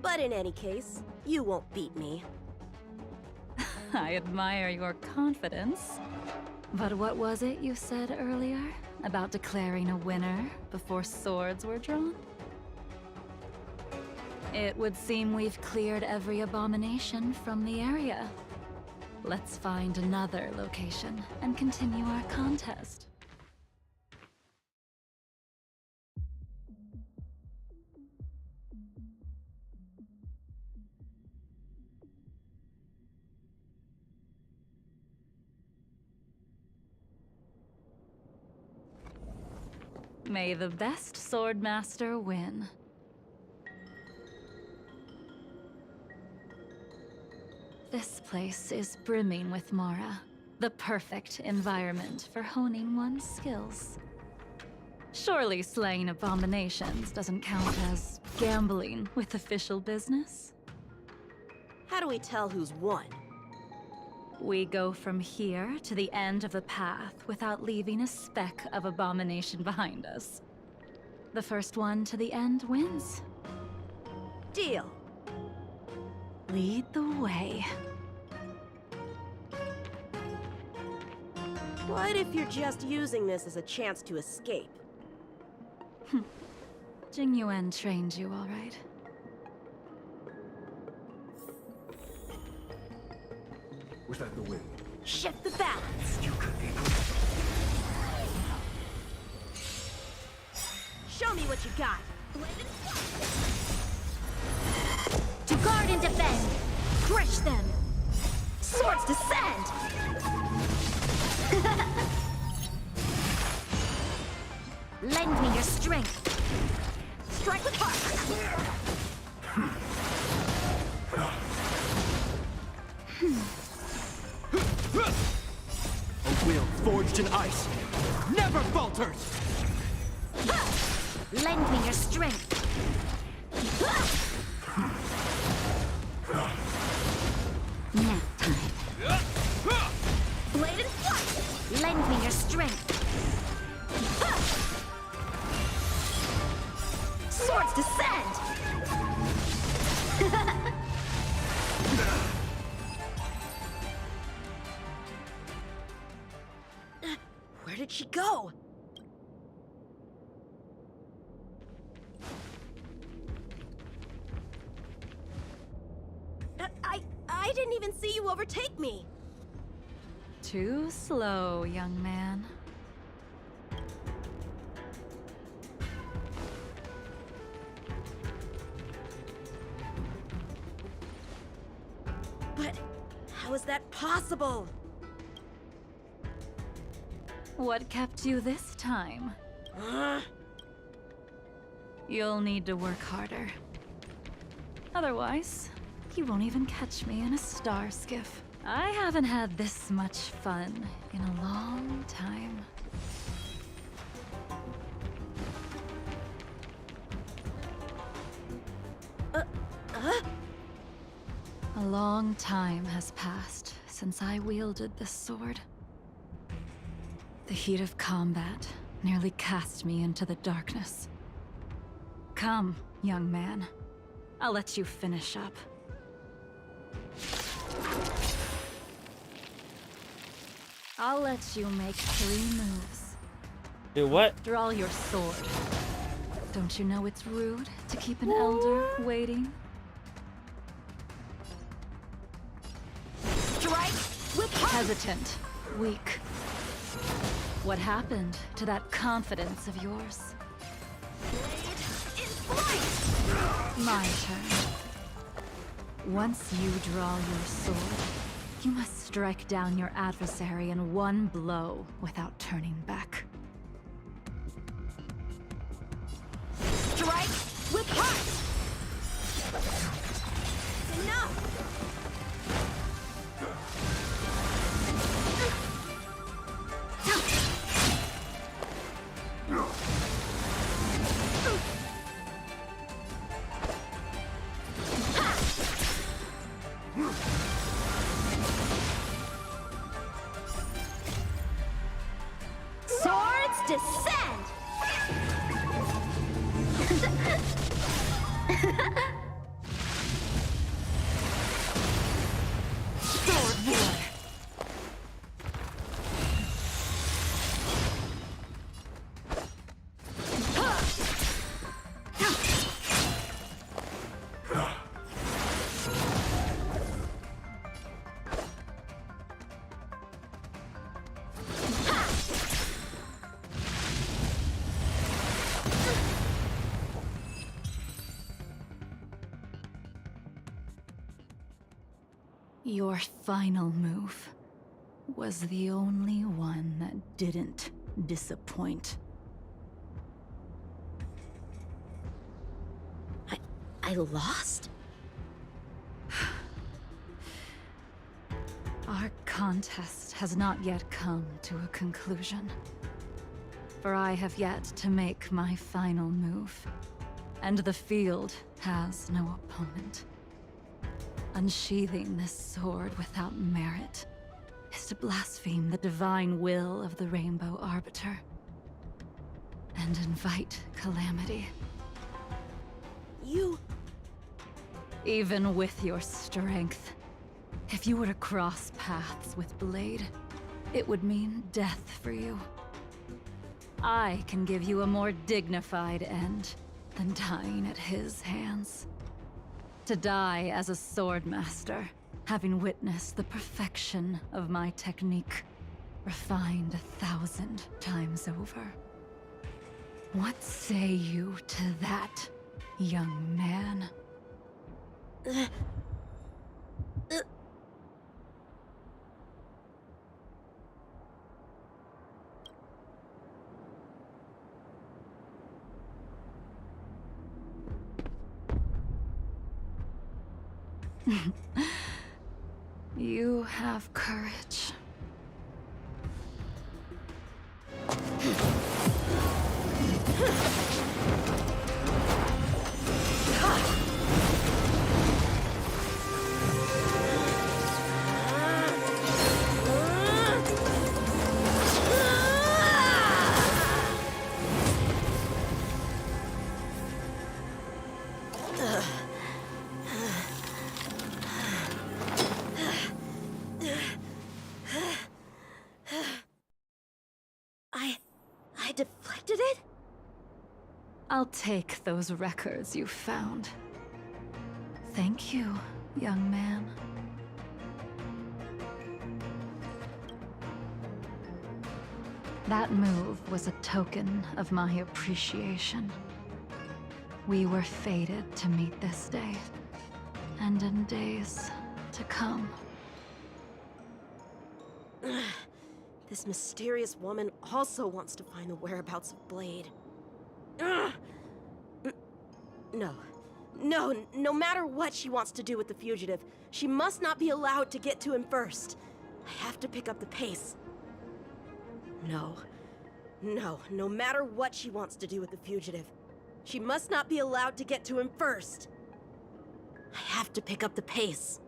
But in any case, you won't beat me. I admire your confidence. But what was it you said earlier about declaring a winner before swords were drawn? It would seem we've cleared every abomination from the area. Let's find another location and continue our contest. May the best swordmaster win. This place is brimming with Mara, the perfect environment for honing one's skills. Surely slaying abominations doesn't count as gambling with official business? How do we tell who's won? We go from here to the end of the path without leaving a speck of abomination behind us. The first one to the end wins. Deal. Lead the way. What if you're just using this as a chance to escape? Jing Yuan trained you, all right. Was that the wind? Shift the balance. You could be. Show me what you got. To guard and defend! Crush them! Swords descend! Lend me your strength! Strike with heart! A will forged in ice never falters! Lend me your strength! Nap time. strength. Swords descend! Where did she go? I didn't even see you overtake me. Too slow, young man. But how is that possible? What kept you this time? You'll need to work harder. Otherwise, you won't even catch me in a star skiff. I haven't had this much fun in a long time. A long time has passed since I wielded this sword. The heat of combat nearly cast me into the darkness. Come, young man. I'll let you finish up. I'll let you make 3 moves. Do what? Draw your sword. Don't you know it's rude to keep an elder waiting? Strike with Hesitant, weak. What happened to that confidence of yours? My turn. Once you draw your sword, you must strike down your adversary in one blow without turning back. Strike with heart! Enough! Swords descend! Sword war! Your final move was the only one that didn't disappoint. I lost? Our contest has not yet come to a conclusion. For I have yet to make my final move, and the field has no opponent. Unsheathing this sword without merit is to blaspheme the divine will of the Rainbow Arbiter and invite calamity. You... Even with your strength, if you were to cross paths with Blade, it would mean death for you. I can give you a more dignified end than dying at his hands. To die as a swordmaster, having witnessed the perfection of my technique, refined 1,000 times over. What say you to that, young man? You have courage. I deflected it? I'll take those records you found. Thank you, young man. That move was a token of my appreciation. We were fated to meet this day, and in days to come. This mysterious woman also wants to find the whereabouts of Blade. No matter what she wants to do with the fugitive, she must not be allowed to get to him first. I have to pick up the pace. No matter what she wants to do with the fugitive, she must not be allowed to get to him first. I have to pick up the pace.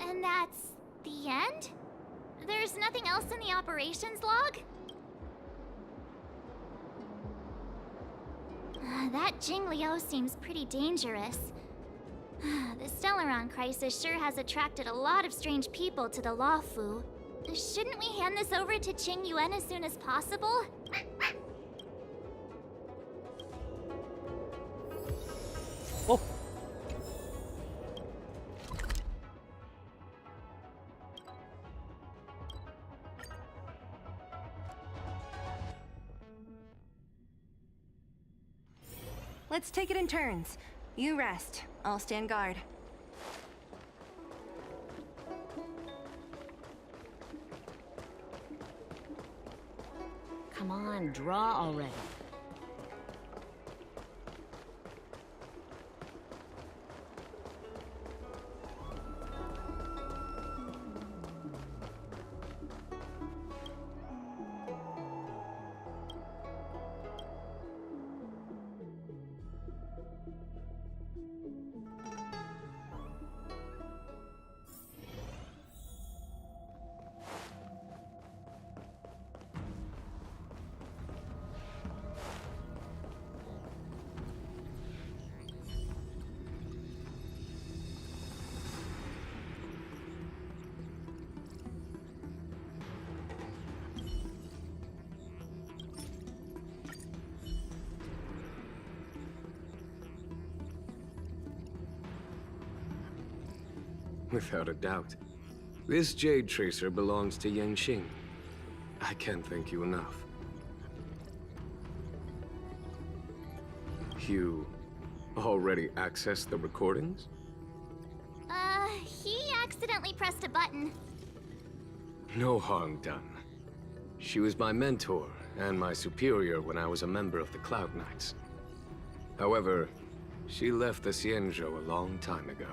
And that's the end? There's nothing else in the operations log? That Jing Liu seems pretty dangerous. The Stellaron crisis sure has attracted a lot of strange people to the Luofu. Shouldn't we hand this over to Qing Yuan as soon as possible? Oh! Let's take it in turns. You rest. I'll stand guard. Come on, draw already. Without a doubt. This Jade Tracer belongs to Yanqing. I can't thank you enough. You already accessed the recordings? He accidentally pressed a button. No harm done. She was my mentor and my superior when I was a member of the Cloud Knights. However, she left the Xianzhou a long time ago.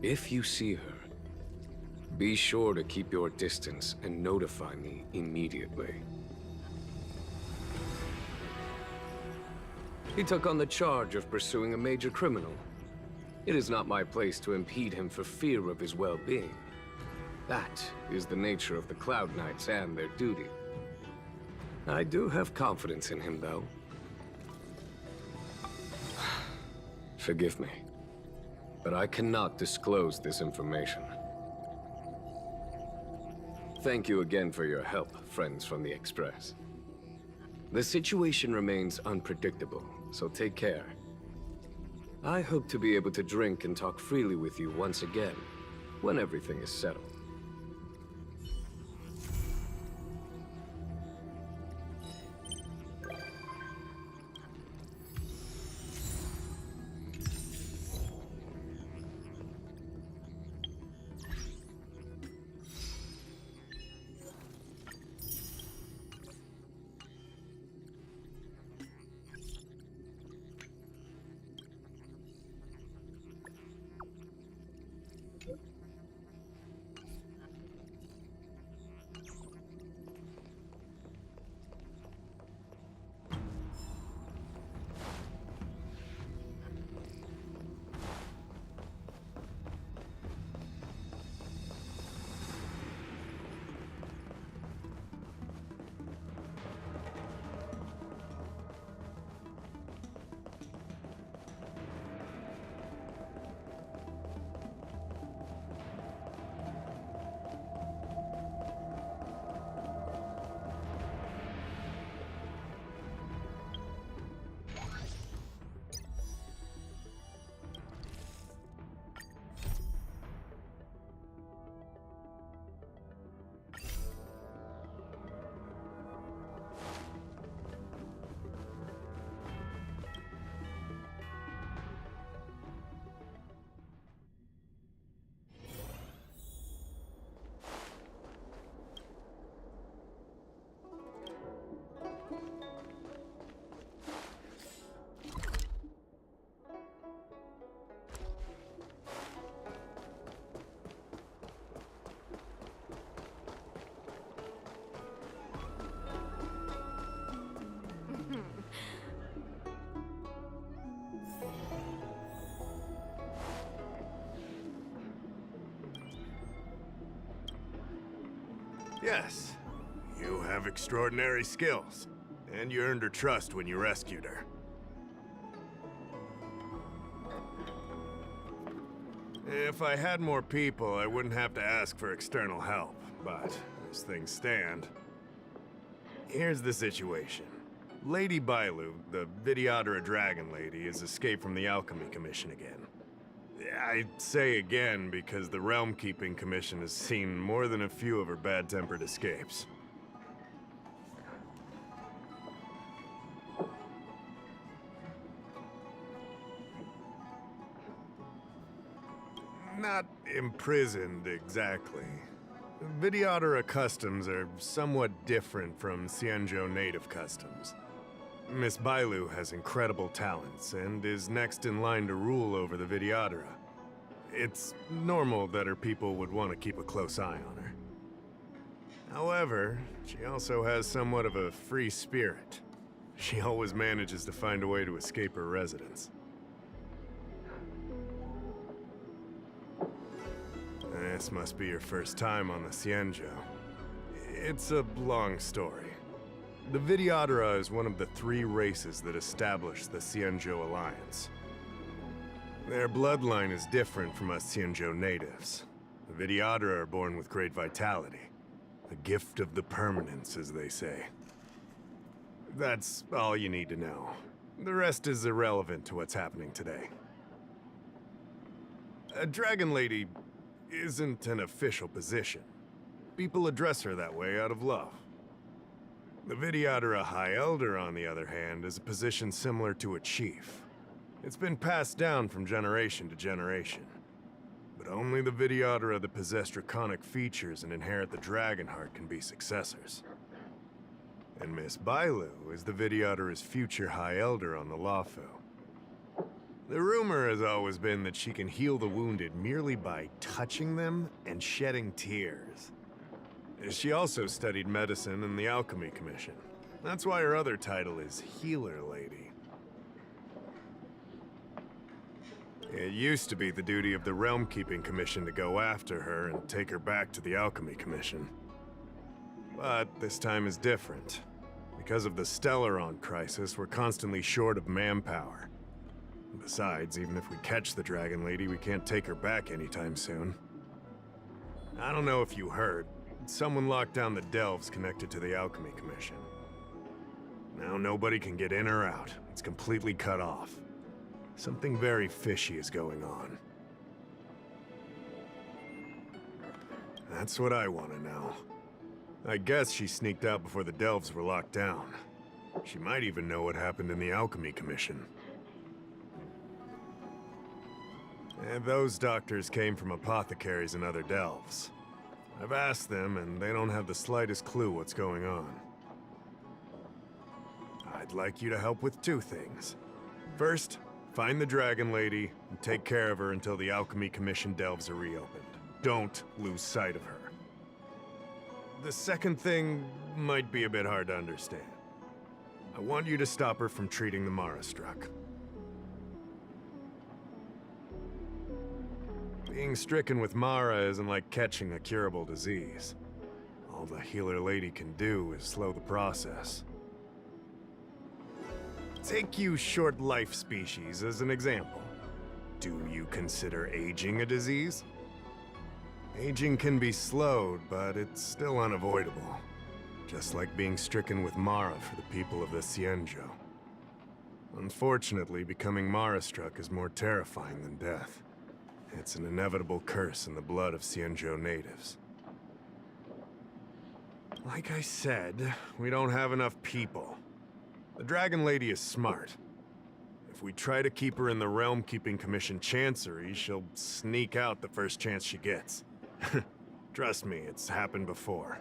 If you see her, be sure to keep your distance and notify me immediately. He took on the charge of pursuing a major criminal. It is not my place to impede him for fear of his well-being. That is the nature of the Cloud Knights and their duty. I do have confidence in him, though. Forgive me, but I cannot disclose this information. Thank you again for your help, friends from the Express. The situation remains unpredictable, so take care. I hope to be able to drink and talk freely with you once again, when everything is settled. Yes, you have extraordinary skills, and you earned her trust when you rescued her. If I had more people, I wouldn't have to ask for external help, but as things stand... Here's the situation. Lady Bailu, the Vidyadhara Dragon Lady, has escaped from the Alchemy Commission again. I say again because the Realm Keeping Commission has seen more than a few of her bad-tempered escapes. Not imprisoned, exactly. Vidyadhara customs are somewhat different from Xianzhou native customs. Miss Bailu has incredible talents and is next in line to rule over the Vidyadhara. It's normal that her people would want to keep a close eye on her. However, she also has somewhat of a free spirit. She always manages to find a way to escape her residence. This must be your first time on the Xianzhou. It's a long story. The Vidyadhara is one of the 3 races that established the Xianzhou Alliance. Their bloodline is different from us Xianzhou natives. The Vidyadhara are born with great vitality. A gift of the permanence, as they say. That's all you need to know. The rest is irrelevant to what's happening today. A Dragon Lady isn't an official position. People address her that way out of love. The Vidyadhara High Elder, on the other hand, is a position similar to a chief. It's been passed down from generation to generation. But only the Vidyadhara that possess draconic features and inherit the dragon heart can be successors. And Miss Bailu is the Vidyadhara's future High Elder on the Lafu. The rumor has always been that she can heal the wounded merely by touching them and shedding tears. She also studied medicine in the Alchemy Commission. That's why her other title is Healer Lady. It used to be the duty of the Realm Keeping Commission to go after her and take her back to the Alchemy Commission. But this time is different. Because of the Stellaron crisis, we're constantly short of manpower. Besides, even if we catch the Dragon Lady, we can't take her back anytime soon. I don't know if you heard, someone locked down the delves connected to the Alchemy Commission. Now nobody can get in or out. It's completely cut off. Something very fishy is going on. That's what I want to know. I guess she sneaked out before the delves were locked down. She might even know what happened in the Alchemy Commission. And those doctors came from apothecaries and other delves. I've asked them, and they don't have the slightest clue what's going on. I'd like you to help with 2 things. First, find the Dragon Lady and take care of her until the Alchemy Commission delves are reopened. Don't lose sight of her. The second thing might be a bit hard to understand. I want you to stop her from treating the Mara struck. Being stricken with Mara isn't like catching a curable disease. All the Healer Lady can do is slow the process. Take you short life species as an example. Do you consider aging a disease? Aging can be slowed, but it's still unavoidable. Just like being stricken with Mara for the people of the Xianzhou. Unfortunately, becoming Mara-struck is more terrifying than death. It's an inevitable curse in the blood of Xianzhou natives. Like I said, we don't have enough people. The Dragon Lady is smart. If we try to keep her in the Realm Keeping Commission Chancery, she'll sneak out the first chance she gets. Trust me, it's happened before.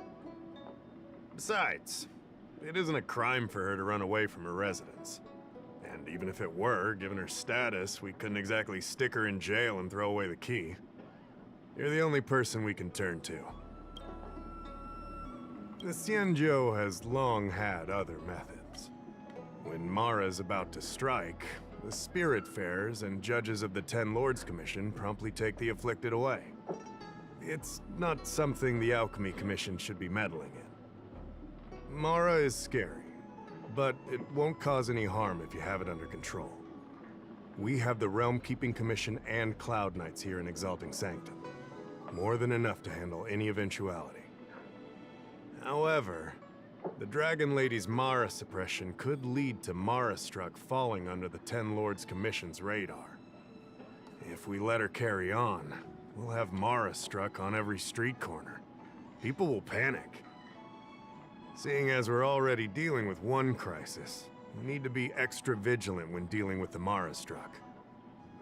Besides, it isn't a crime for her to run away from her residence. And even if it were, given her status, we couldn't exactly stick her in jail and throw away the key. You're the only person we can turn to. The Xianzhou has long had other methods. When Mara's about to strike, the Spiritfarers and judges of the 10 Lords Commission promptly take the afflicted away. it's not something the Alchemy Commission should be meddling in. Mara is scary, but it won't cause any harm if you have it under control. We have the Realm Keeping Commission and Cloud Knights here in Exalting Sanctum. More than enough to handle any eventuality. However, the Dragon Lady's Mara suppression could lead to Mara Struck falling under the Ten Lords Commission's radar. If we let her carry on, we'll have Mara Struck on every street corner. People will panic. Seeing as we're already dealing with one crisis, we need to be extra vigilant when dealing with the Mara Struck.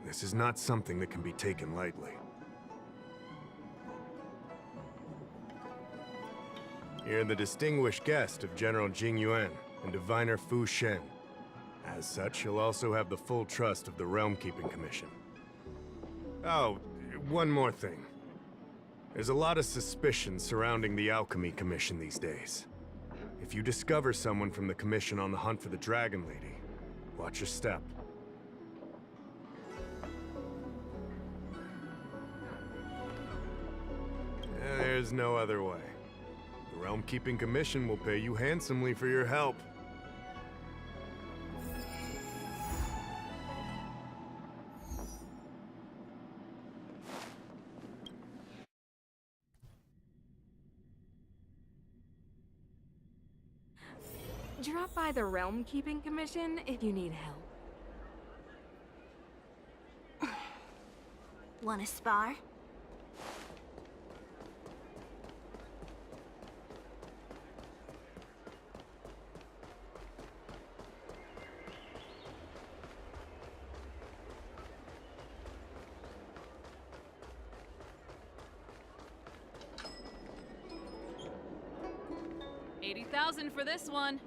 This is not something that can be taken lightly. You're the distinguished guest of General Jing Yuan and Diviner Fu Shen. As such, you'll also have the full trust of the Realm Keeping Commission. Oh, one more thing. There's a lot of suspicion surrounding the Alchemy Commission these days. If you discover someone from the Commission on the hunt for the Dragon Lady, watch your step. There's no other way. The Realm Keeping Commission will pay you handsomely for your help. Drop by the Realm Keeping Commission if you need help. Wanna spar? $80,000 for this one.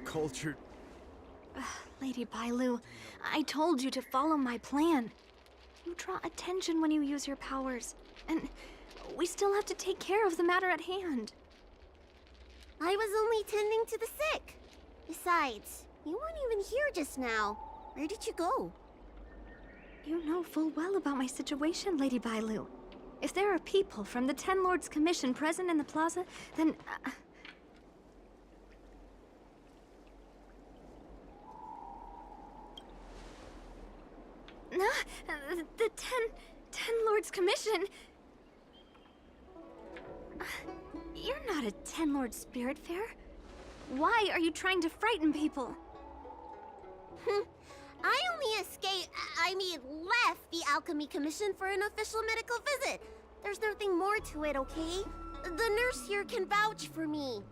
Cultured. Lady Bailu, I told you to follow my plan. You draw attention when you use your powers, and we still have to take care of the matter at hand. I was only tending to the sick. Besides, you weren't even here just now. Where did you go? You know full well about my situation, Lady Bailu. If there are people from the Ten Lords Commission present in the plaza, then... the Ten Lords Commission... You're not a Ten Lord Spirit Fair. Why are you trying to frighten people? I only left the Alchemy Commission for an official medical visit. There's nothing more to it, okay? The nurse here can vouch for me.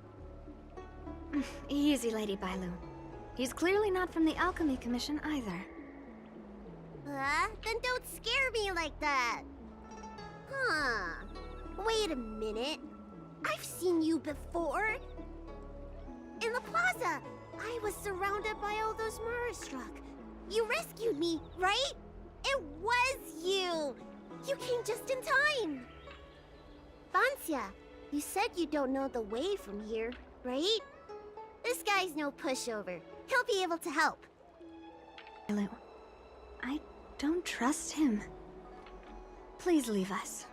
Easy, Lady Bailu. He's clearly not from the Alchemy Commission either. Then don't scare me like that. Huh. Wait a minute. I've seen you before. In the plaza. I was surrounded by all those Marastruck. You rescued me, right? It was you. You came just in time. Vancia, you said you don't know the way from here, right? This guy's no pushover. He'll be able to help. Bailu, I don't trust him. Please leave us.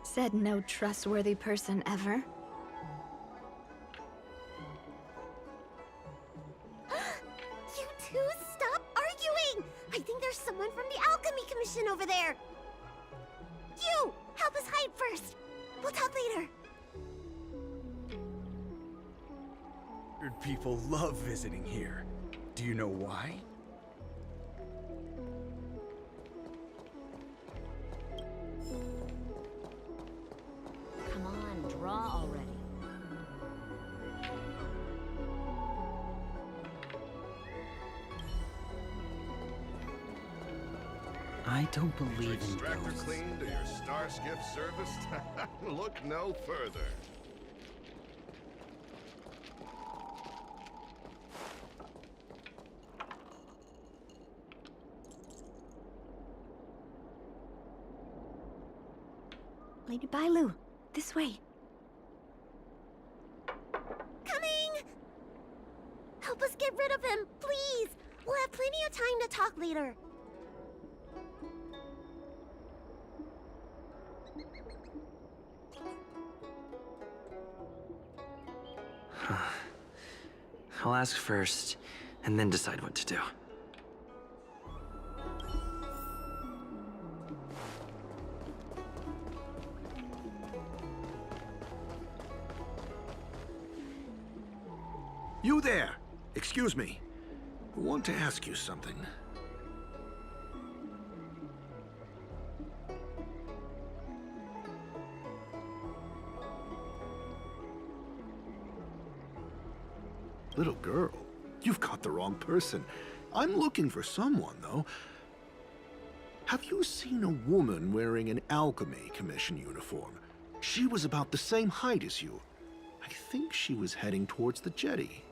Said no trustworthy person ever. You two, stop arguing! I think there's someone from the Alchemy Commission over there. You! Help us hide first. We'll talk later. Weird people love visiting here. Do you know why? Come on, draw already. I don't believe in Extractor ghosts. clean to your star skiff service? Look no further. Lady Bailu, this way. Coming! Help us get rid of him, please! We'll have plenty of time to talk later. I'll ask first, and then decide what to do. You there! Excuse me. I want to ask you something. Little girl, you've got the wrong person. I'm looking for someone, though. Have you seen a woman wearing an Alchemy Commission uniform? She was about the same height as you. I think she was heading towards the jetty.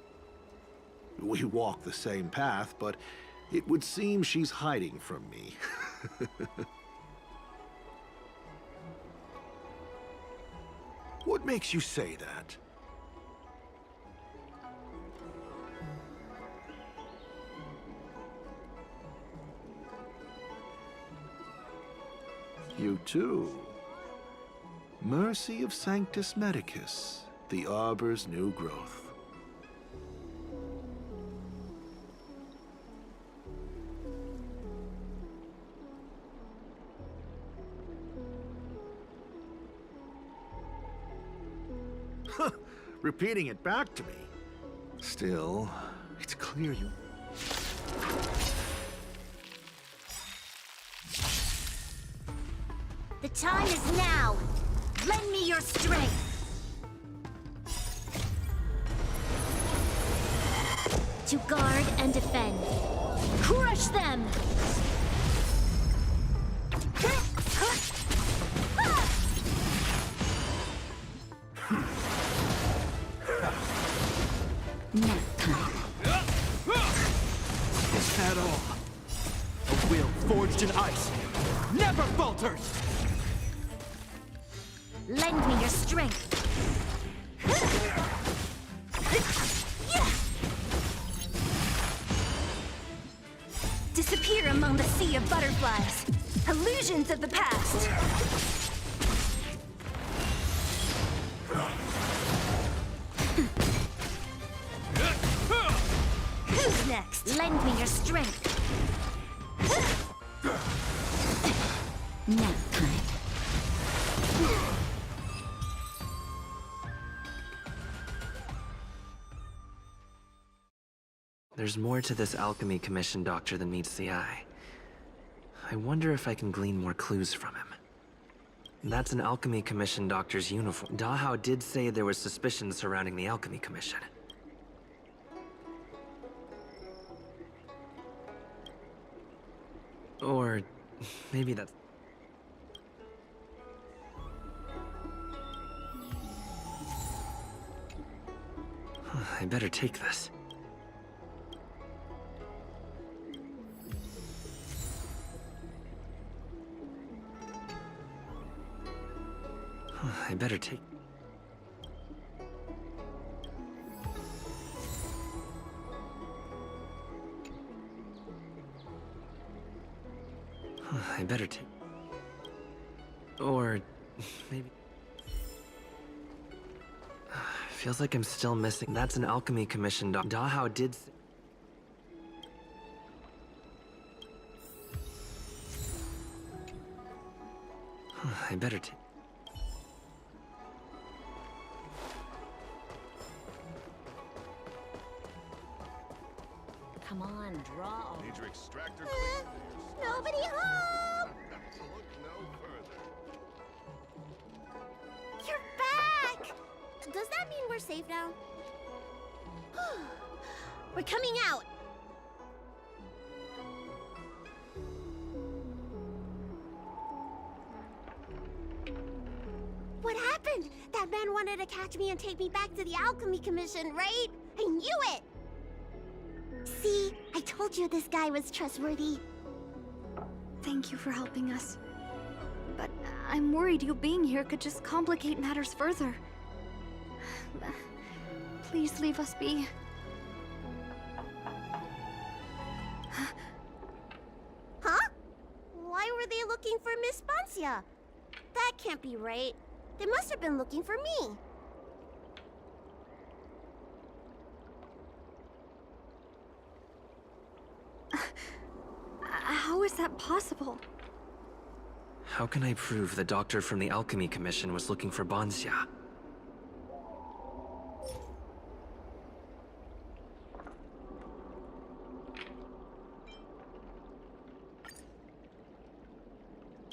We walk the same path, but it would seem she's hiding from me. What makes you say that? You too. Mercy of Sanctus Medicus, the Arbor's new growth. Repeating it back to me. Still, it's clear you... The time is now! Lend me your strength! To guard and defend. Crush them! Nap time. Is that all? A will forged in ice never falters! Lend me your strength. Disappear among the sea of butterflies. Illusions of the past. Who's next? Lend me your strength. Nap time. There's more to this Alchemy Commission doctor than meets the eye. I wonder if I can glean more clues from him. That's an Alchemy Commission doctor's uniform. Dahao did say there was suspicion surrounding the Alchemy Commission. Or maybe that's... I better take this. I better take... I better take... Or maybe... Feels like I'm still missing... That's an Alchemy Commission doc. Dahao did... I better take... Come on, draw. Need your extractor Nobody home! Look no further. You're back! Does that mean we're safe now? We're coming out! What happened? That man wanted to catch me and take me back to the Alchemy Commission, right? I knew it! See? I told you this guy was trustworthy. Thank you for helping us. But I'm worried you being here could just complicate matters further. Please leave us be. Huh? Why were they looking for Miss Bancia? That can't be right. They must have been looking for me. How is that possible? How can I prove the doctor from the Alchemy Commission was looking for Bancia?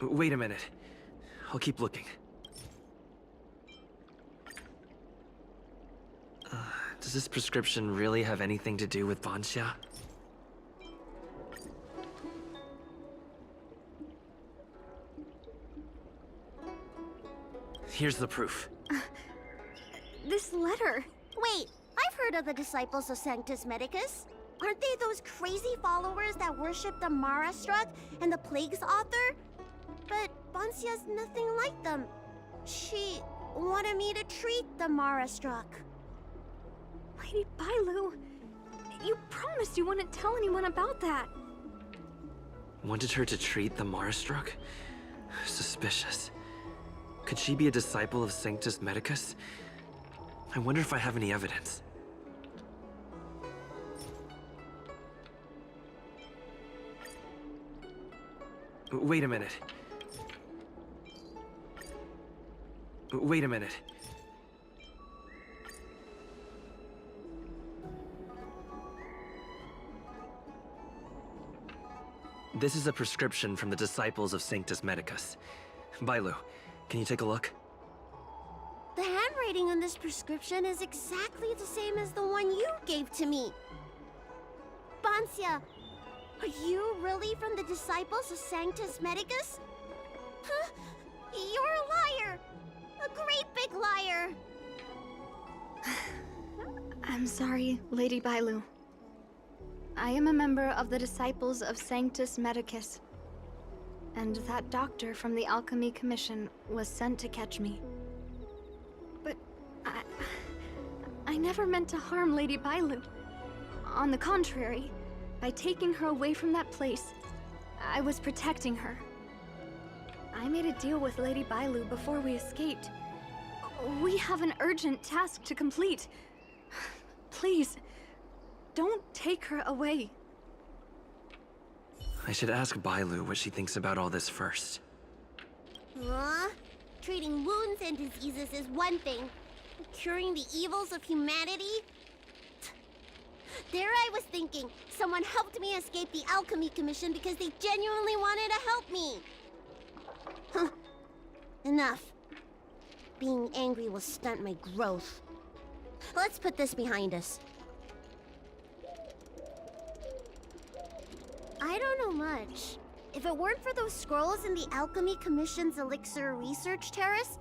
Wait a minute. I'll keep looking. Does this prescription really have anything to do with Bancia? Here's the proof. This letter. Wait, I've heard of the disciples of Sanctus Medicus. Aren't they those crazy followers that worship the Mara Struck and the Plague's author? But Bancia's nothing like them. She wanted me to treat the Mara Struck. Lady Bailu, you promised you wouldn't tell anyone about that. Wanted her to treat the Marastruck? Suspicious. Could she be a disciple of Sanctus Medicus? I wonder if I have any evidence. Wait a minute. Wait a minute. This is a prescription from the disciples of Sanctus Medicus. Bailu, can you take a look? The handwriting on this prescription is exactly the same as the one you gave to me. Bancia, are you really from the disciples of Sanctus Medicus? Huh? You're a liar! A great big liar! I'm sorry, Lady Bailu. I am a member of the Disciples of Sanctus Medicus. And that doctor from the Alchemy Commission was sent to catch me. But I never meant to harm Lady Bailu. On the contrary, by taking her away from that place, I was protecting her. I made a deal with Lady Bailu before we escaped. We have an urgent task to complete. Please, don't take her away. I should ask Bailu what she thinks about all this first. Treating wounds and diseases is one thing. Curing the evils of humanity? There I was thinking, someone helped me escape the Alchemy Commission because they genuinely wanted to help me. Huh. Enough. Being angry will stunt my growth. Let's put this behind us. I don't know much. If it weren't for those scrolls in the Alchemy Commission's Elixir Research Terrace,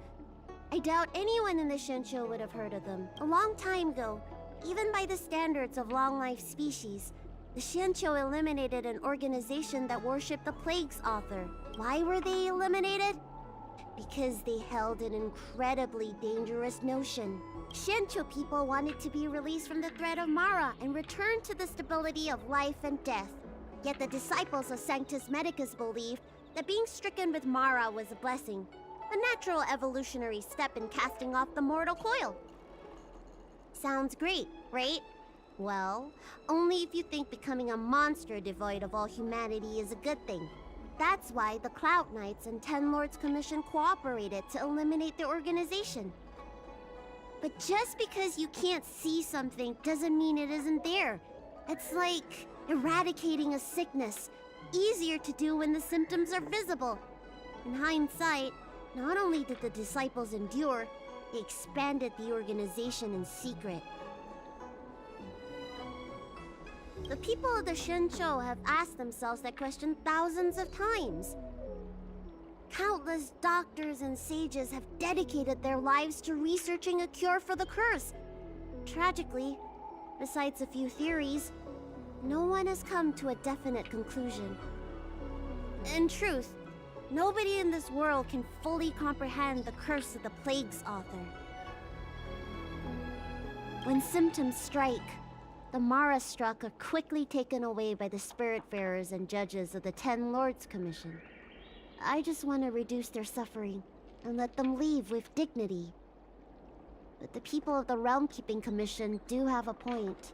I doubt anyone in the Shincho would have heard of them. A long time ago, even by the standards of long-life species, the Shincho eliminated an organization that worshipped the Plague's author. Why were they eliminated? Because they held an incredibly dangerous notion. Shincho people wanted to be released from the threat of Mara and return to the stability of life and death. Yet the disciples of Sanctus Medicus believed that being stricken with Mara was a blessing, a natural evolutionary step in casting off the mortal coil. Sounds great, right? Well, only if you think becoming a monster devoid of all humanity is a good thing. That's why the Cloud Knights and Ten Lords Commission cooperated to eliminate the organization. But just because you can't see something doesn't mean it isn't there. It's like eradicating a sickness. Easier to do when the symptoms are visible. In hindsight, not only did the disciples endure, they expanded the organization in secret. The people of the Shincho have asked themselves that question thousands of times. Countless doctors and sages have dedicated their lives to researching a cure for the curse. Tragically, besides a few theories, no one has come to a definite conclusion. In truth, nobody in this world can fully comprehend the curse of the Plague's author. When symptoms strike, the Mara struck are quickly taken away by the Spiritfarers and judges of the Ten Lords Commission. I just want to reduce their suffering and let them leave with dignity. But the people of the Realm Keeping Commission do have a point.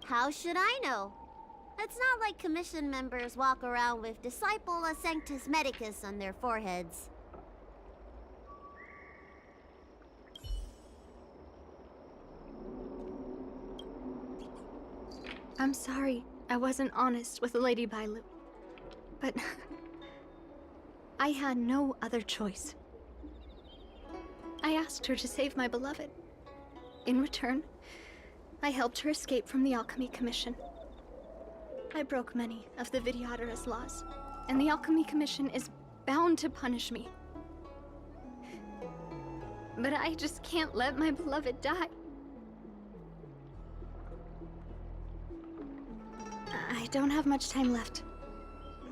How should I know? It's not like Commission members walk around with Disciple of Sanctus Medicus on their foreheads. I'm sorry I wasn't honest with Lady Bailu. But I had no other choice. I asked her to save my beloved. In return, I helped her escape from the Alchemy Commission. I broke many of the Vidyadhara's laws, and the Alchemy Commission is bound to punish me. But I just can't let my beloved die. I don't have much time left,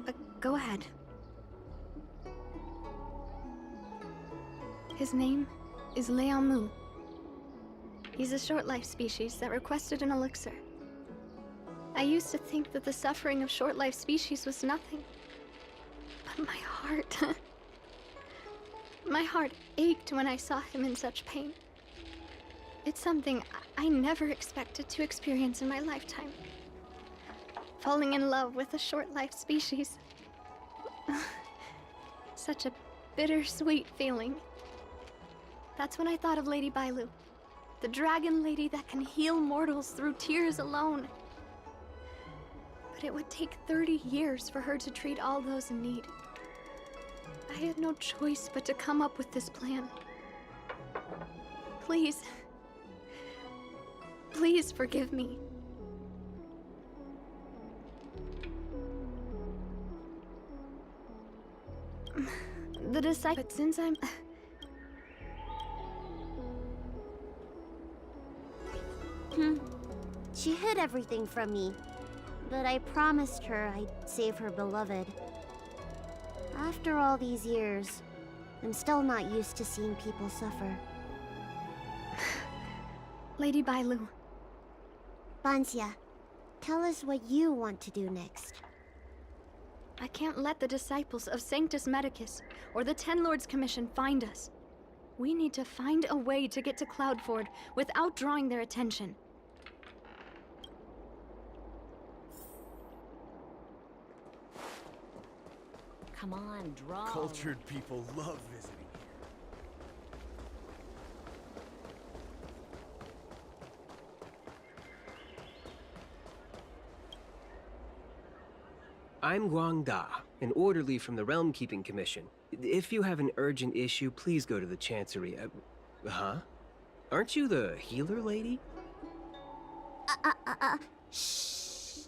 but go ahead. His name is Leamu. He's a short-life species that requested an elixir. I used to think that the suffering of short-life species was nothing. But my heart... my heart ached when I saw him in such pain. It's something I never expected to experience in my lifetime. Falling in love with a short-life species. Such a bittersweet feeling. That's when I thought of Lady Bailu, the dragon lady that can heal mortals through tears alone. But it would take 30 years for her to treat all those in need. I had no choice but to come up with this plan. Please. Please forgive me. The disciple, but since I'm... She hid everything from me, but I promised her I'd save her beloved. After all these years, I'm still not used to seeing people suffer. Lady Bailu. Bansia, tell us what you want to do next. I can't let the disciples of Sanctus Medicus or the Ten Lords Commission find us. We need to find a way to get to Cloudford without drawing their attention. Come on, draw. Cultured people love visiting I'm Guang Da, an orderly from the Realm Keeping Commission. If you have an urgent issue, please go to the Chancery. Huh? Aren't you the healer lady? Shh.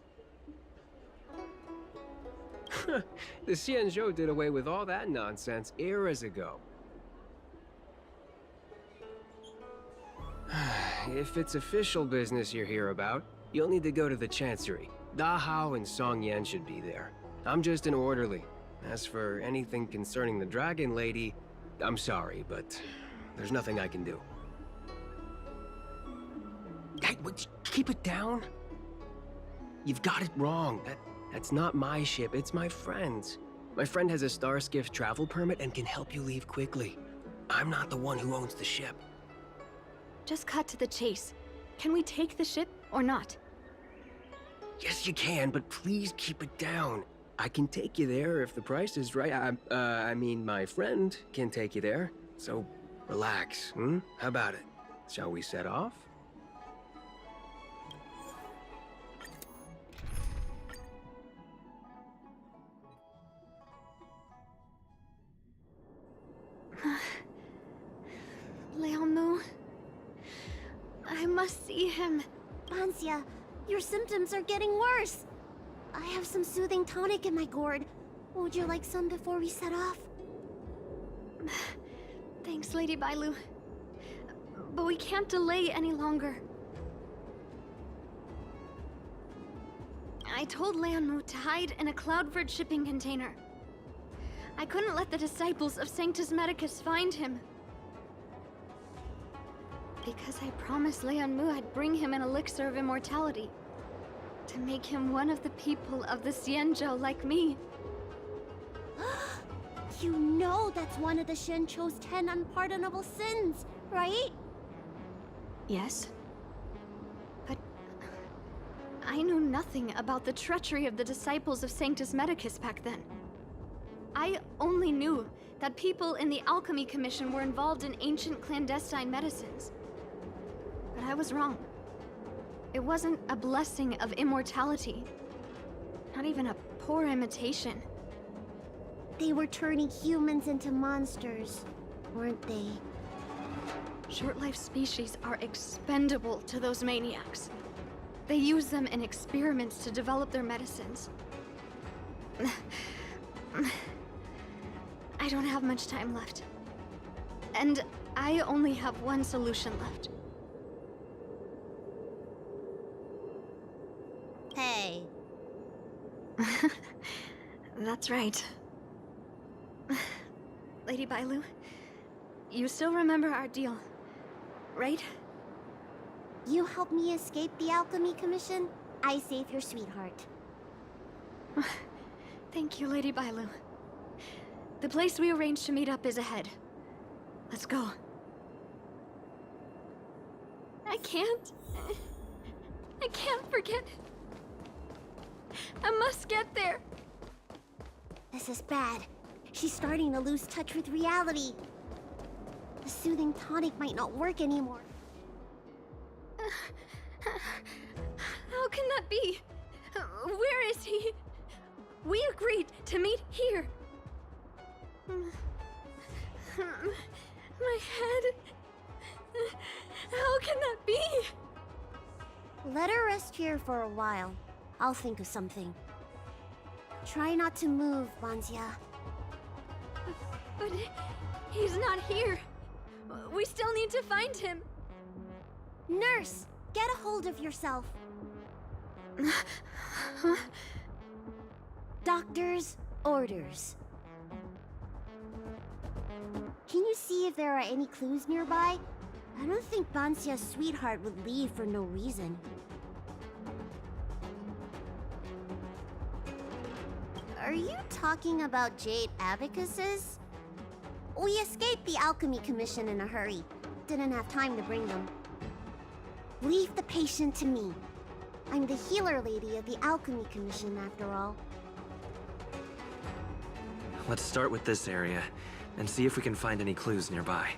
The Xianzhou did away with all that nonsense eras ago. If it's official business you're here about, you'll need to go to the Chancery. Da Hao and Song Yan should be there. I'm just an orderly. As for anything concerning the Dragon Lady, I'm sorry, but there's nothing I can do. Hey, keep it down. You've got it wrong. That's not my ship, it's my friend's. My friend has a Starskiff travel permit and can help you leave quickly. I'm not the one who owns the ship. Just cut to the chase. Can we take the ship or not? Yes, you can, but please keep it down. I can take you there if the price is right. I mean, my friend can take you there. So, relax, hmm? How about it? Shall we set off? Liaomu. I must see him. Banxia, your symptoms are getting worse. I have some soothing tonic in my gourd. Would you like some before we set off? Thanks, Lady Bailu. But we can't delay any longer. I told Lianmu to hide in a Cloudford shipping container. I couldn't let the disciples of Sanctus Medicus find him. Because I promised Lianmu I'd bring him an elixir of immortality. To make him one of the people of the Xianzhou like me. You know that's one of the Shenchou's 10 unpardonable sins, right? Yes. But I knew nothing about the treachery of the disciples of Sanctus Medicus back then. I only knew that people in the Alchemy Commission were involved in ancient clandestine medicines. But I was wrong. It wasn't a blessing of immortality. Not even a poor imitation. They were turning humans into monsters, weren't they? Short-lived species are expendable to those maniacs. They use them in experiments to develop their medicines. I don't have much time left. And I only have one solution left. Hey. That's right. Lady Bailu, you still remember our deal, right? You help me escape the Alchemy Commission, I save your sweetheart. Thank you, Lady Bailu. The place we arranged to meet up is ahead. Let's go. I can't forget. I must get there. This is bad. She's starting to lose touch with reality. The soothing tonic might not work anymore. How can that be? Where is he? We agreed to meet here. My head. How can that be? Let her rest here for a while. I'll think of something. Try not to move, Banxia. But he's not here. We still need to find him. Nurse, get a hold of yourself. Doctor's orders. Can you see if there are any clues nearby? I don't think Banxia's sweetheart would leave for no reason. Are you talking about jade abacuses? We escaped the Alchemy Commission in a hurry. Didn't have time to bring them. Leave the patient to me. I'm the healer lady of the Alchemy Commission, after all. Let's start with this area, and see if we can find any clues nearby.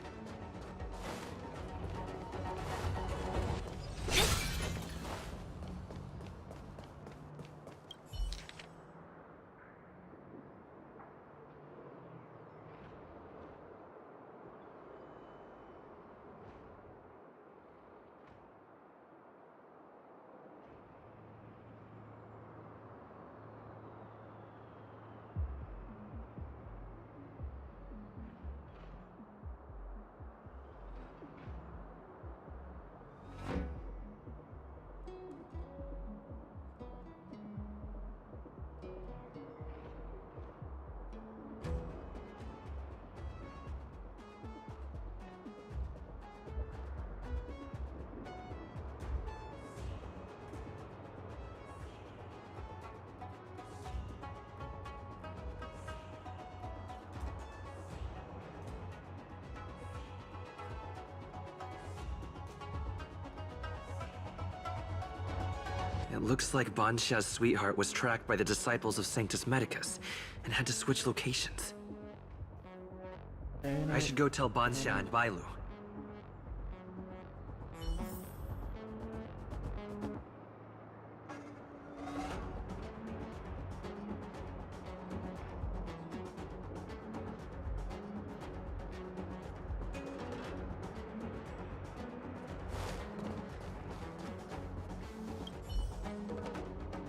It looks like Banxia's sweetheart was tracked by the disciples of Sanctus Medicus and had to switch locations. I should go tell Banxia and Bailu.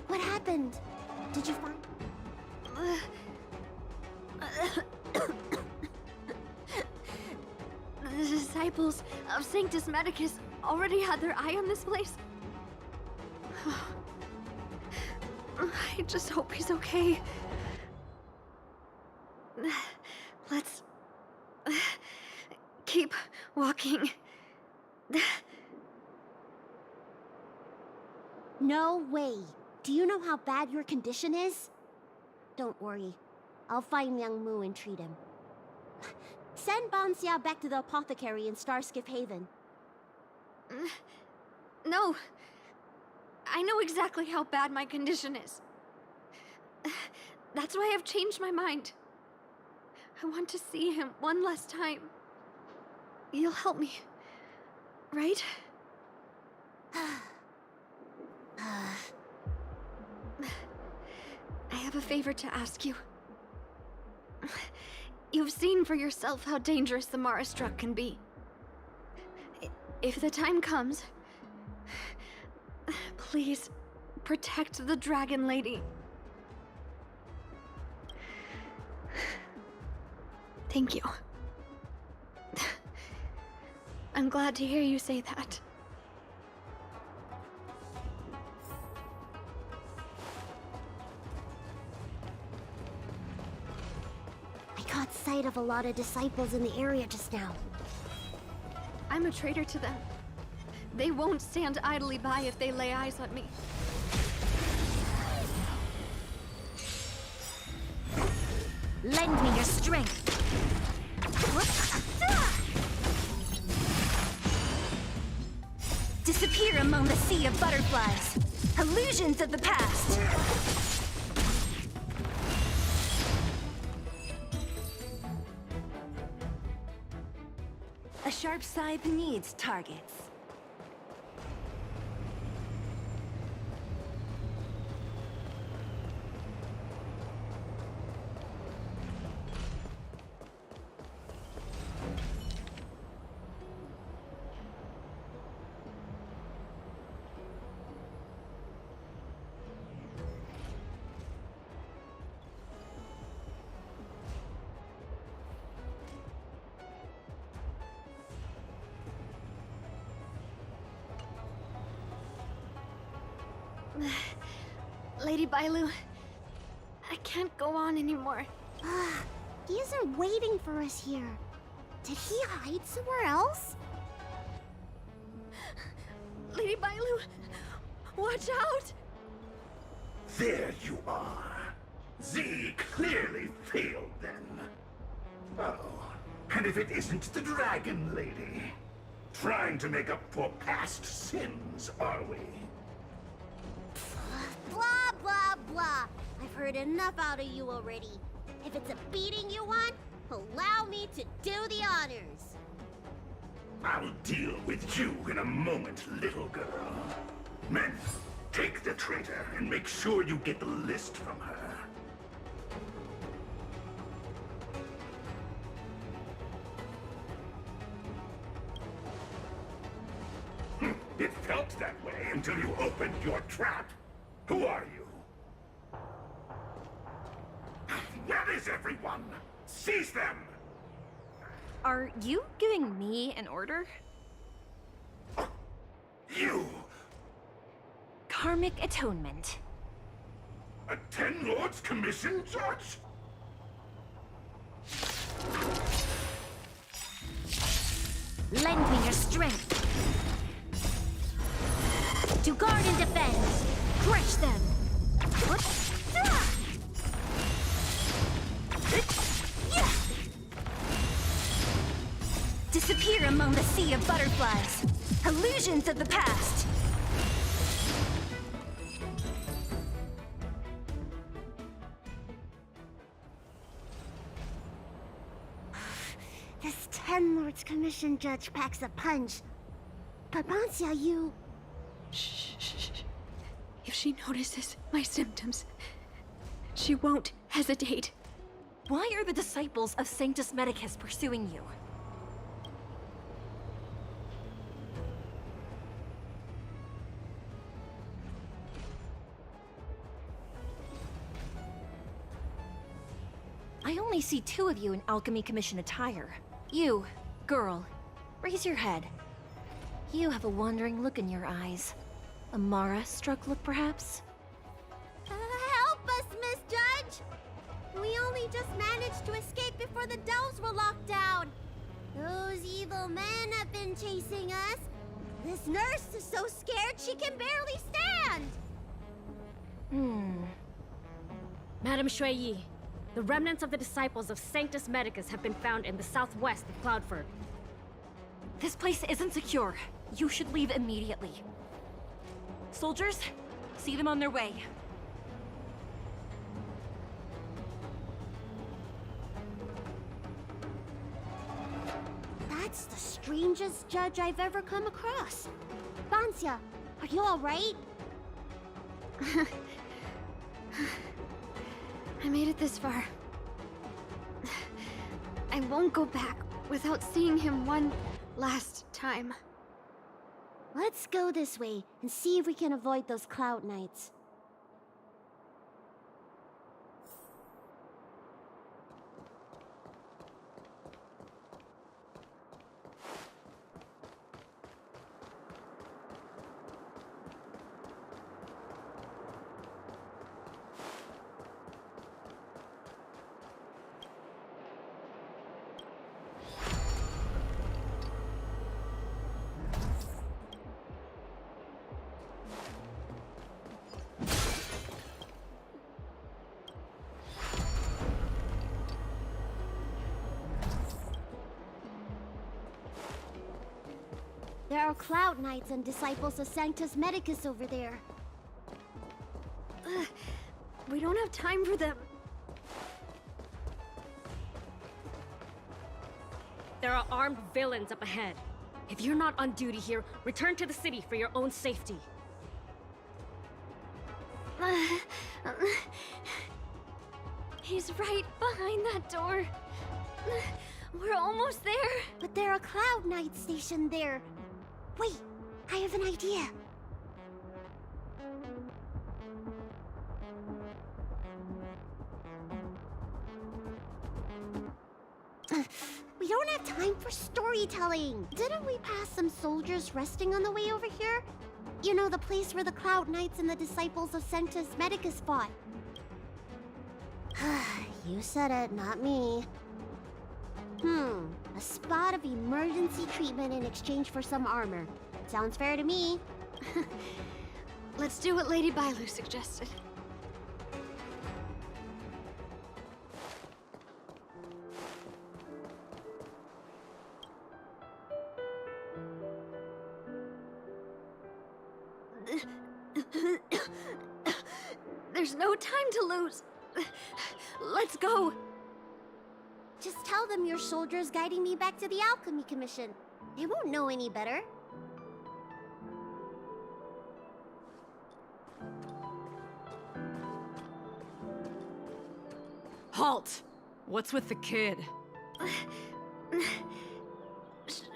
What happened? Did you find... The disciples of Sanctus Medicus already had their eye on this place. I just hope he's okay. Let's keep walking. No way. Do you know how bad your condition is? Don't worry. I'll find Young Mu and treat him. Send Banxia back to the apothecary in Starskiff Haven. No. I know exactly how bad my condition is. That's why I've changed my mind. I want to see him one last time. You'll help me, right? I have a favor to ask you. You've seen for yourself how dangerous the Marastruck can be. If the time comes, please protect the Dragon Lady. Thank you. I'm glad to hear you say that. I caught sight of a lot of disciples in the area just now. I'm a traitor to them. They won't stand idly by if they lay eyes on me. Lend me your strength. Disappear among the sea of butterflies. Illusions of the past. A sharp scythe needs targets. Lady Bailu, I can't go on anymore. He isn't waiting for us here. Did he hide somewhere else? Lady Bailu, watch out! There you are. Z clearly failed then. Oh, and if it isn't the Dragon Lady? Trying to make up for past sins, are we? Blah, blah, blah. I've heard enough out of you already. If it's a beating you want, allow me to do the honors. I'll deal with you in a moment, little girl. Men, take the traitor and make sure you get the list from her. It felt that way until you opened your trap. Who are you? Where is everyone? Seize them! Are you giving me an order? You! Karmic atonement. A Ten Lords Commission judge? Lend me your strength. To guard and defend. Crush them. Disappear among the sea of butterflies. Illusions of the past. This Ten Lords Commission judge packs a punch. But Bansya, you... Shh. If she notices my symptoms, she won't hesitate. Why are the disciples of Sanctus Medicus pursuing you? I only see 2 of you in Alchemy Commission attire. You, girl, raise your head. You have a wandering look in your eyes. A Mara-struck look, perhaps? Help us, Miss Judge! We only just managed to escape before the dells were locked down. Those evil men have been chasing us. This nurse is so scared she can barely stand. Madame Shuiyi, the remnants of the disciples of Sanctus Medicus have been found in the southwest of Cloudford. This place isn't secure. You should leave immediately. Soldiers, see them on their way. That's the strangest judge I've ever come across. Bansya, are you alright? I made it this far. I won't go back without seeing him one last time. Let's go this way and see if we can avoid those cloud knights. There are Cloud Knights and disciples of Sanctus Medicus over there. We don't have time for them. There are armed villains up ahead. If you're not on duty here, return to the city for your own safety. He's right behind that door. We're almost there. But there are Cloud Knights stationed there. Wait, I have an idea. We don't have time for storytelling. Didn't we pass some soldiers resting on the way over here? You know, the place where the Cloud Knights and the disciples of Sanctus Medicus fought. You said it, not me. A spot of emergency treatment in exchange for some armor. Sounds fair to me. Let's do what Lady Bailu suggested. There's no time to lose. Let's go. Just tell them your soldiers guiding me back to the Alchemy Commission. They won't know any better. Halt! What's with the kid?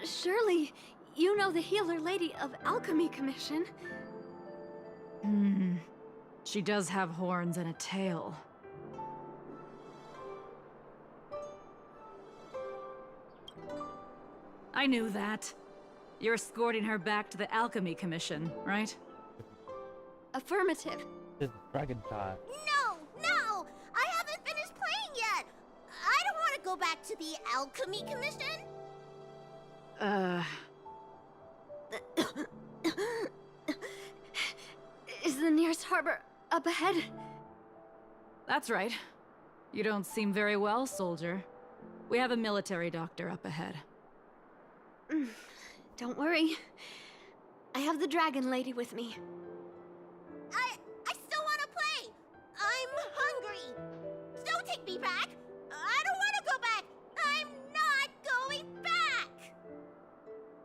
Surely, you know the healer lady of Alchemy Commission. She does have horns and a tail. I knew that. You're escorting her back to the Alchemy Commission, right? Affirmative. This dragon child. No! I haven't finished playing yet! I don't want to go back to the Alchemy Commission! Is the nearest harbor up ahead? That's right. You don't seem very well, soldier. We have a military doctor up ahead. Don't worry. I have the dragon lady with me. I still want to play! I'm hungry! Don't take me back! I don't want to go back! I'm not going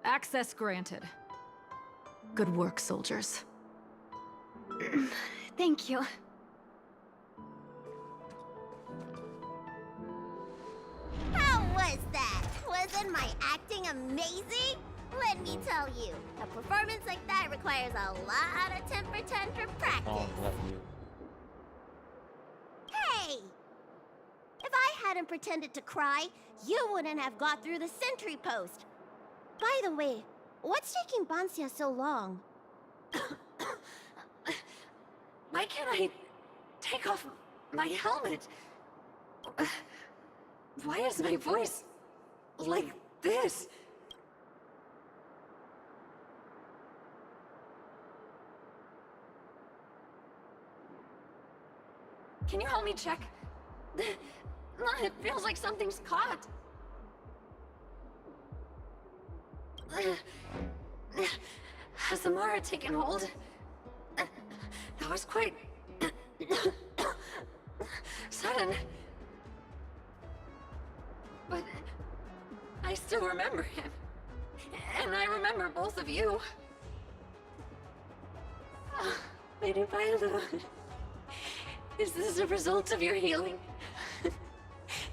Access granted. Good work, soldiers. Thank you. How was that? Wasn't my acting amazing? Let me tell you, a performance like that requires a lot of temper tantrum practice. Oh, love you. Hey! If I hadn't pretended to cry, you wouldn't have got through the sentry post. By the way, what's taking Bansia so long? Why can't I take off my helmet? Why is my voice like this? Can you help me check? It feels like something's caught. Has Amara taken hold? That was quite sudden. But I still remember him. And I remember both of you. Lady Viola, is this a result of your healing?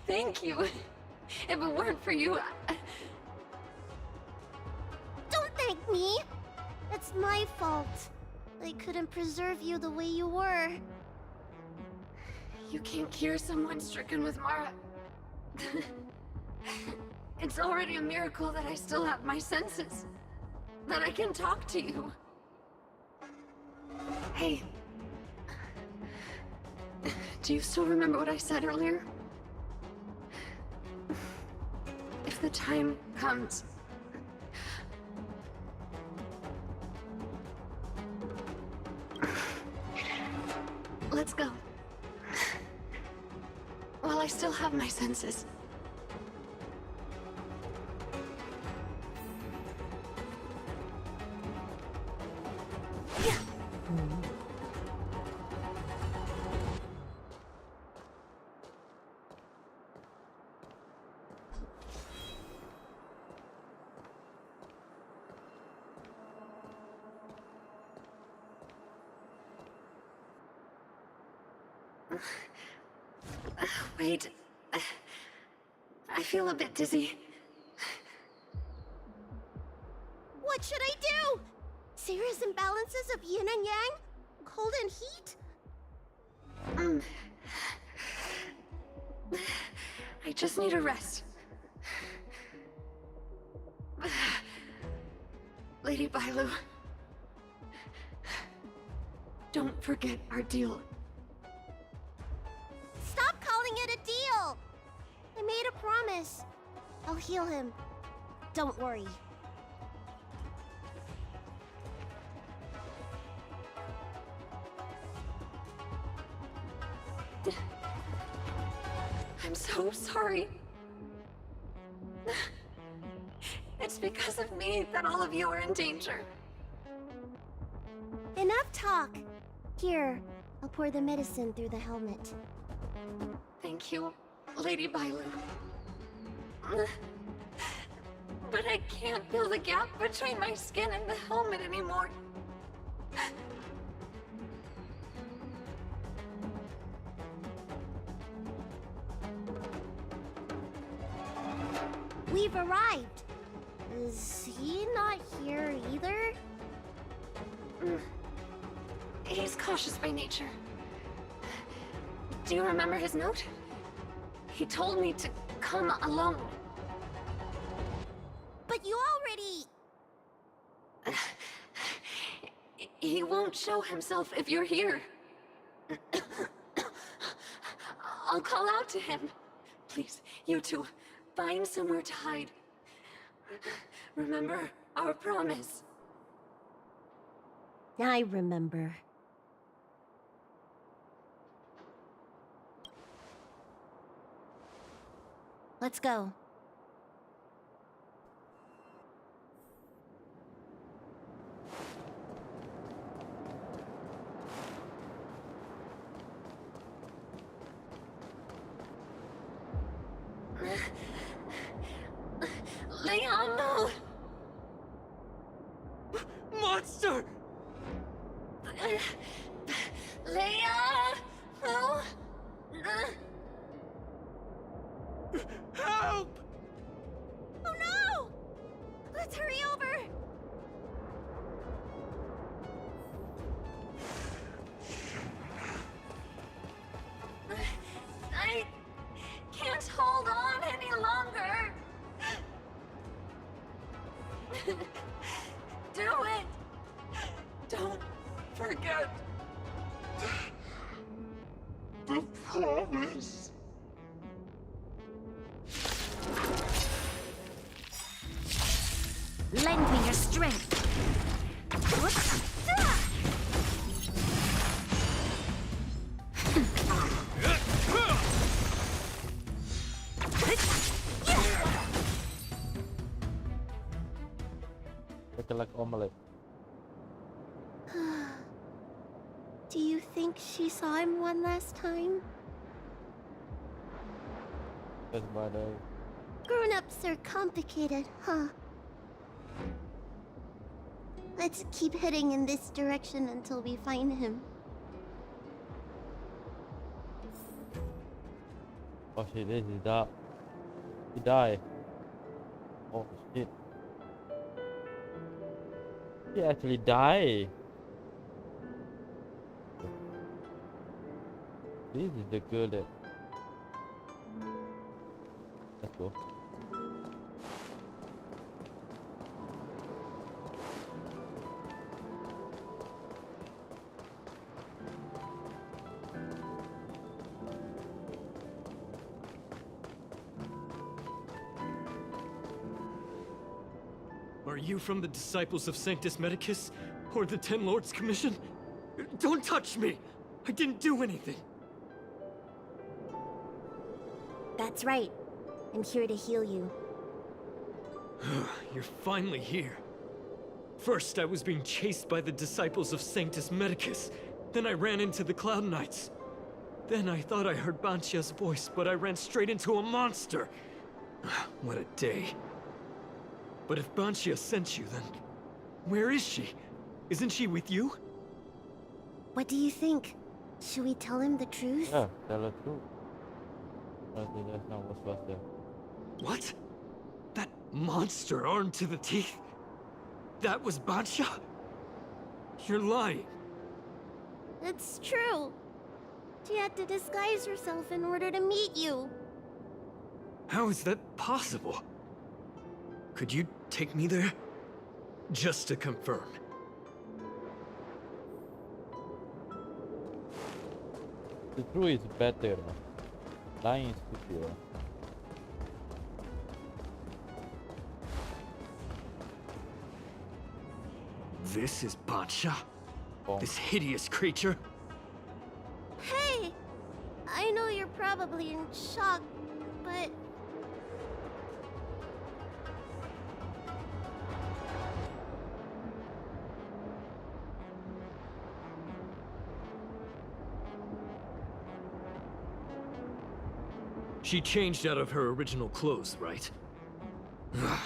Thank you. If it weren't for you, Don't thank me! It's my fault. I couldn't preserve you the way you were. You can't cure someone stricken with Mara. It's already a miracle that I still have my senses. That I can talk to you. Hey. Do you still remember what I said earlier? If the time comes... Let's go. While I still have my senses. Wait. I feel a bit dizzy. What should I do? Serious imbalances of yin and yang? Cold and heat? I just need a rest. Lady Bailu, don't forget our deal. Stop calling it a deal! I made a promise. I'll heal him. Don't worry. I'm so sorry. It's because of me that all of you are in danger. Enough talk. Here, I'll pour the medicine through the helmet. Thank you, Lady Bailu. But I can't feel the gap between my skin and the helmet anymore. We've arrived. Is he not here either? He's cautious by nature. Do you remember his note? He told me to come alone. But you already... He won't show himself if you're here. I'll call out to him. Please, you two, find somewhere to hide. Remember our promise. I remember. Let's go. Leon, no! the promise. Lend me your strength. Looking like omelette. Do you think she saw him one last time? Just by the Grown-ups are complicated, huh? Let's keep heading in this direction until we find him. oh shit, this is that. He died. Oh shit. He actually died. This is the girl that. Let's go. Are you from the Disciples of Sanctus Medicus? Or the Ten Lords Commission? Don't touch me! I didn't do anything! That's right. I'm here to heal you. You're finally here. First, I was being chased by the Disciples of Sanctus Medicus. Then I ran into the Cloud Knights. Then I thought I heard Banchia's voice, but I ran straight into a monster. What a day. But if Banchia sent you, then where is she? Isn't she with you? What do you think? Should we tell him the truth? Yeah, tell the truth. Honestly, that's not what's supposed to. What? That monster armed to the teeth? That was Banchia? You're lying. It's true. She had to disguise herself in order to meet you. How is that possible? Could you take me there? Just to confirm. The truth is better. Lying is superior. This is Banchia? This hideous creature? Hey! I know you're probably in shock, but... She changed out of her original clothes, right? Ugh.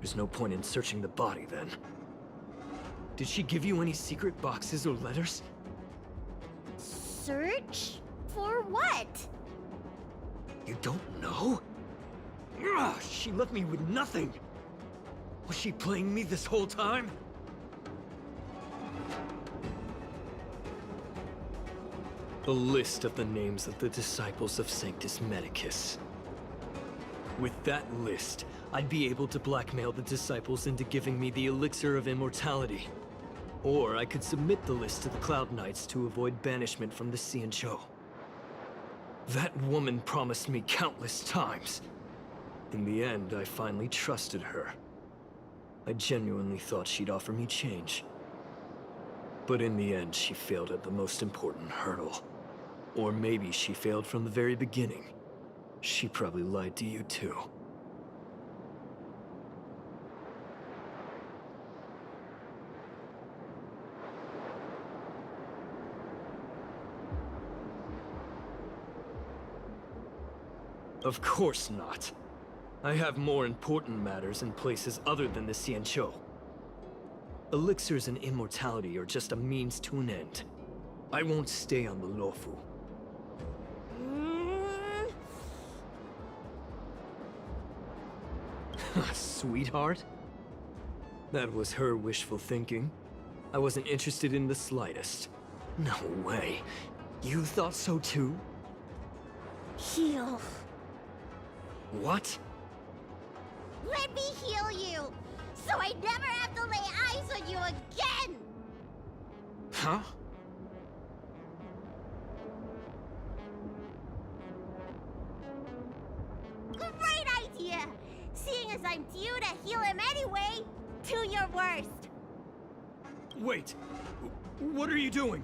There's no point in searching the body, then. Did she give you any secret boxes or letters? Search? For what? You don't know? Ugh, she left me with nothing! Was she playing me this whole time? A list of the names of the Disciples of Sanctus Medicus. With that list, I'd be able to blackmail the Disciples into giving me the Elixir of Immortality. Or I could submit the list to the Cloud Knights to avoid banishment from the Xianzhou. That woman promised me countless times. In the end, I finally trusted her. I genuinely thought she'd offer me change. But in the end, she failed at the most important hurdle. Or maybe she failed from the very beginning. She probably lied to you too. Of course not. I have more important matters in places other than the Xianzhou. Elixirs and immortality are just a means to an end. I won't stay on the Luofu. Sweetheart? That was her wishful thinking. I wasn't interested in the slightest. No way. You thought so too? Heal. What? Let me heal you, so I never have to lay eyes on you again! Huh? Yeah, seeing as I'm due to heal him anyway, do your worst. Wait! What are you doing?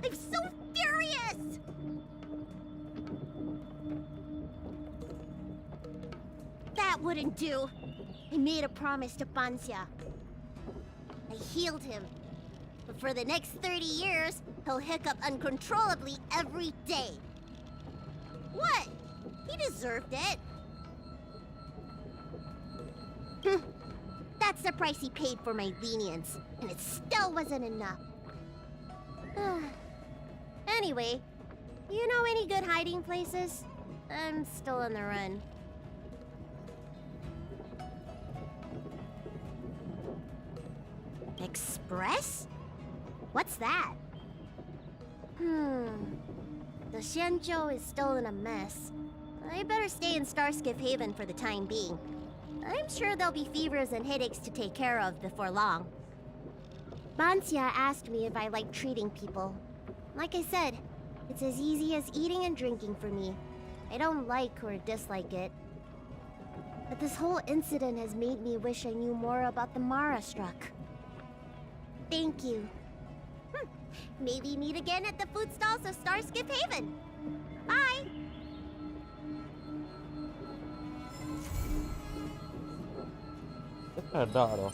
I'm so furious! That wouldn't do. I made a promise to Pancia. I healed him. But for the next 30 years, he'll hiccup uncontrollably every day. What? He deserved it. That's the price he paid for my lenience, and it still wasn't enough. Anyway, you know any good hiding places? I'm still on the run. Express? What's that? The Xianzhou is still in a mess. I better stay in Starskiff Haven for the time being. I'm sure there'll be fevers and headaches to take care of before long. Bancia asked me if I like treating people. Like I said, it's as easy as eating and drinking for me. I don't like or dislike it. But this whole incident has made me wish I knew more about the Mara Struck. Thank you. Maybe meet again at the food stalls of Starskiff Haven. Bye! Dado.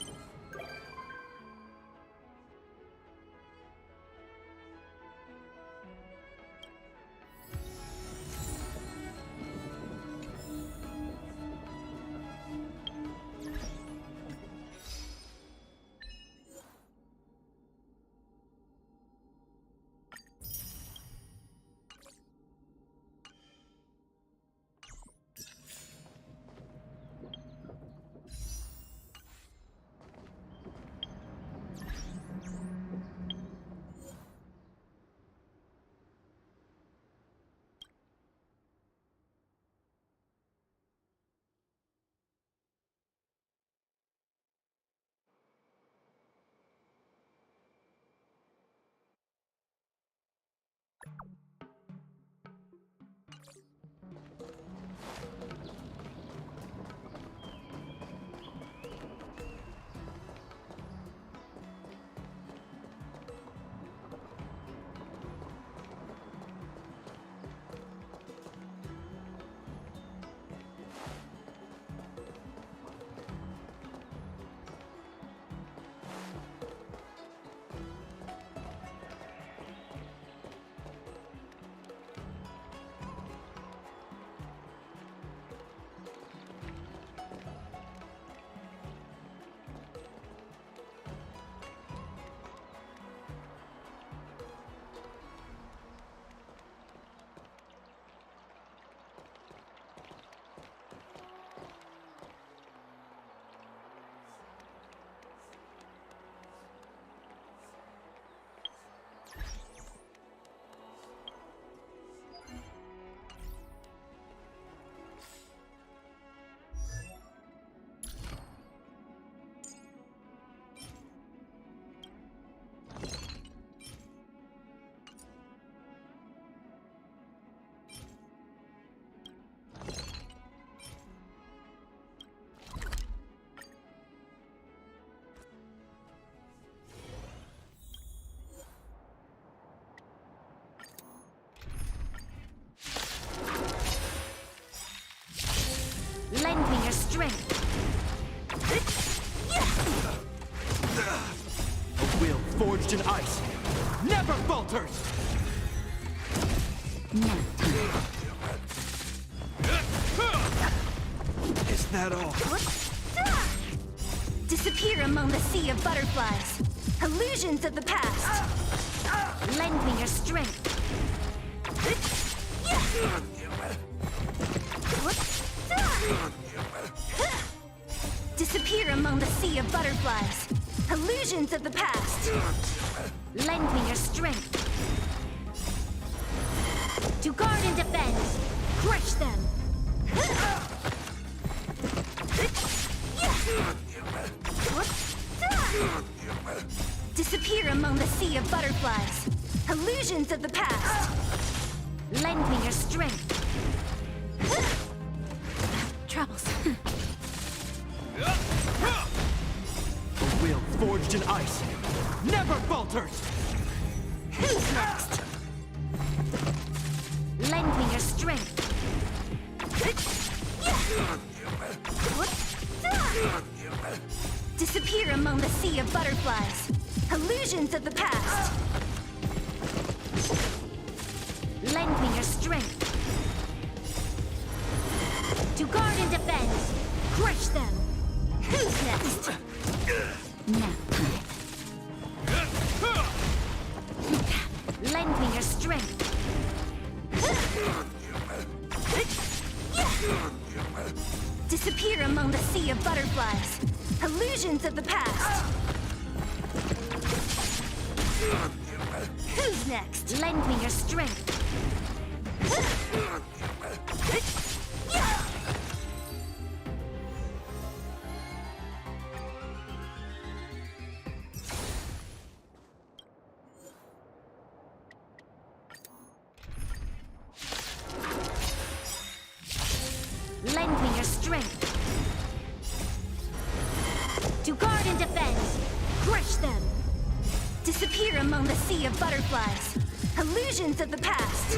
Lend me your strength. A will forged in ice never falters! Is that all? Dis Disappear among the sea of butterflies. Illusions of the past. Lend me your strength. Disappear among the sea of butterflies. Illusions of the past. Lend me your strength. To guard and defend. Crush them. Disappear among the sea of butterflies. Illusions of the past. Lend me your strength. Troubles. A will forged in ice never falters! Who's next? Lend me your strength. Disappear among the sea of butterflies. Illusions of the past. Lend me your strength. To guard and defend. Crush them. Who's next? Nap time. Lend me your strength. Disappear among the sea of butterflies. Illusions of the past. Who's next? Lend me your strength. Lend me your strength. To guard and defend. Crush them. Disappear among the sea of butterflies. Illusions of the past.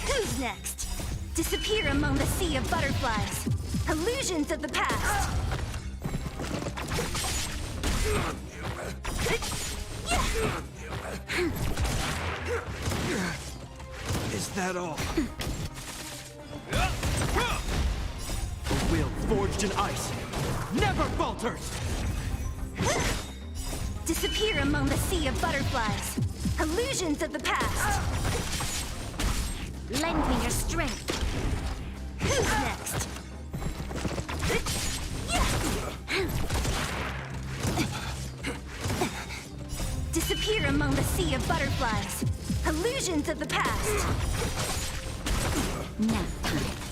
Who's next? Disappear among the sea of butterflies. Illusions of the past. Is that all? A will forged in ice never falters! Disappear among the sea of butterflies. Illusions of the past. Lend me your strength. Who's next? Disappear among the sea of butterflies. Illusions of the past. Nap time.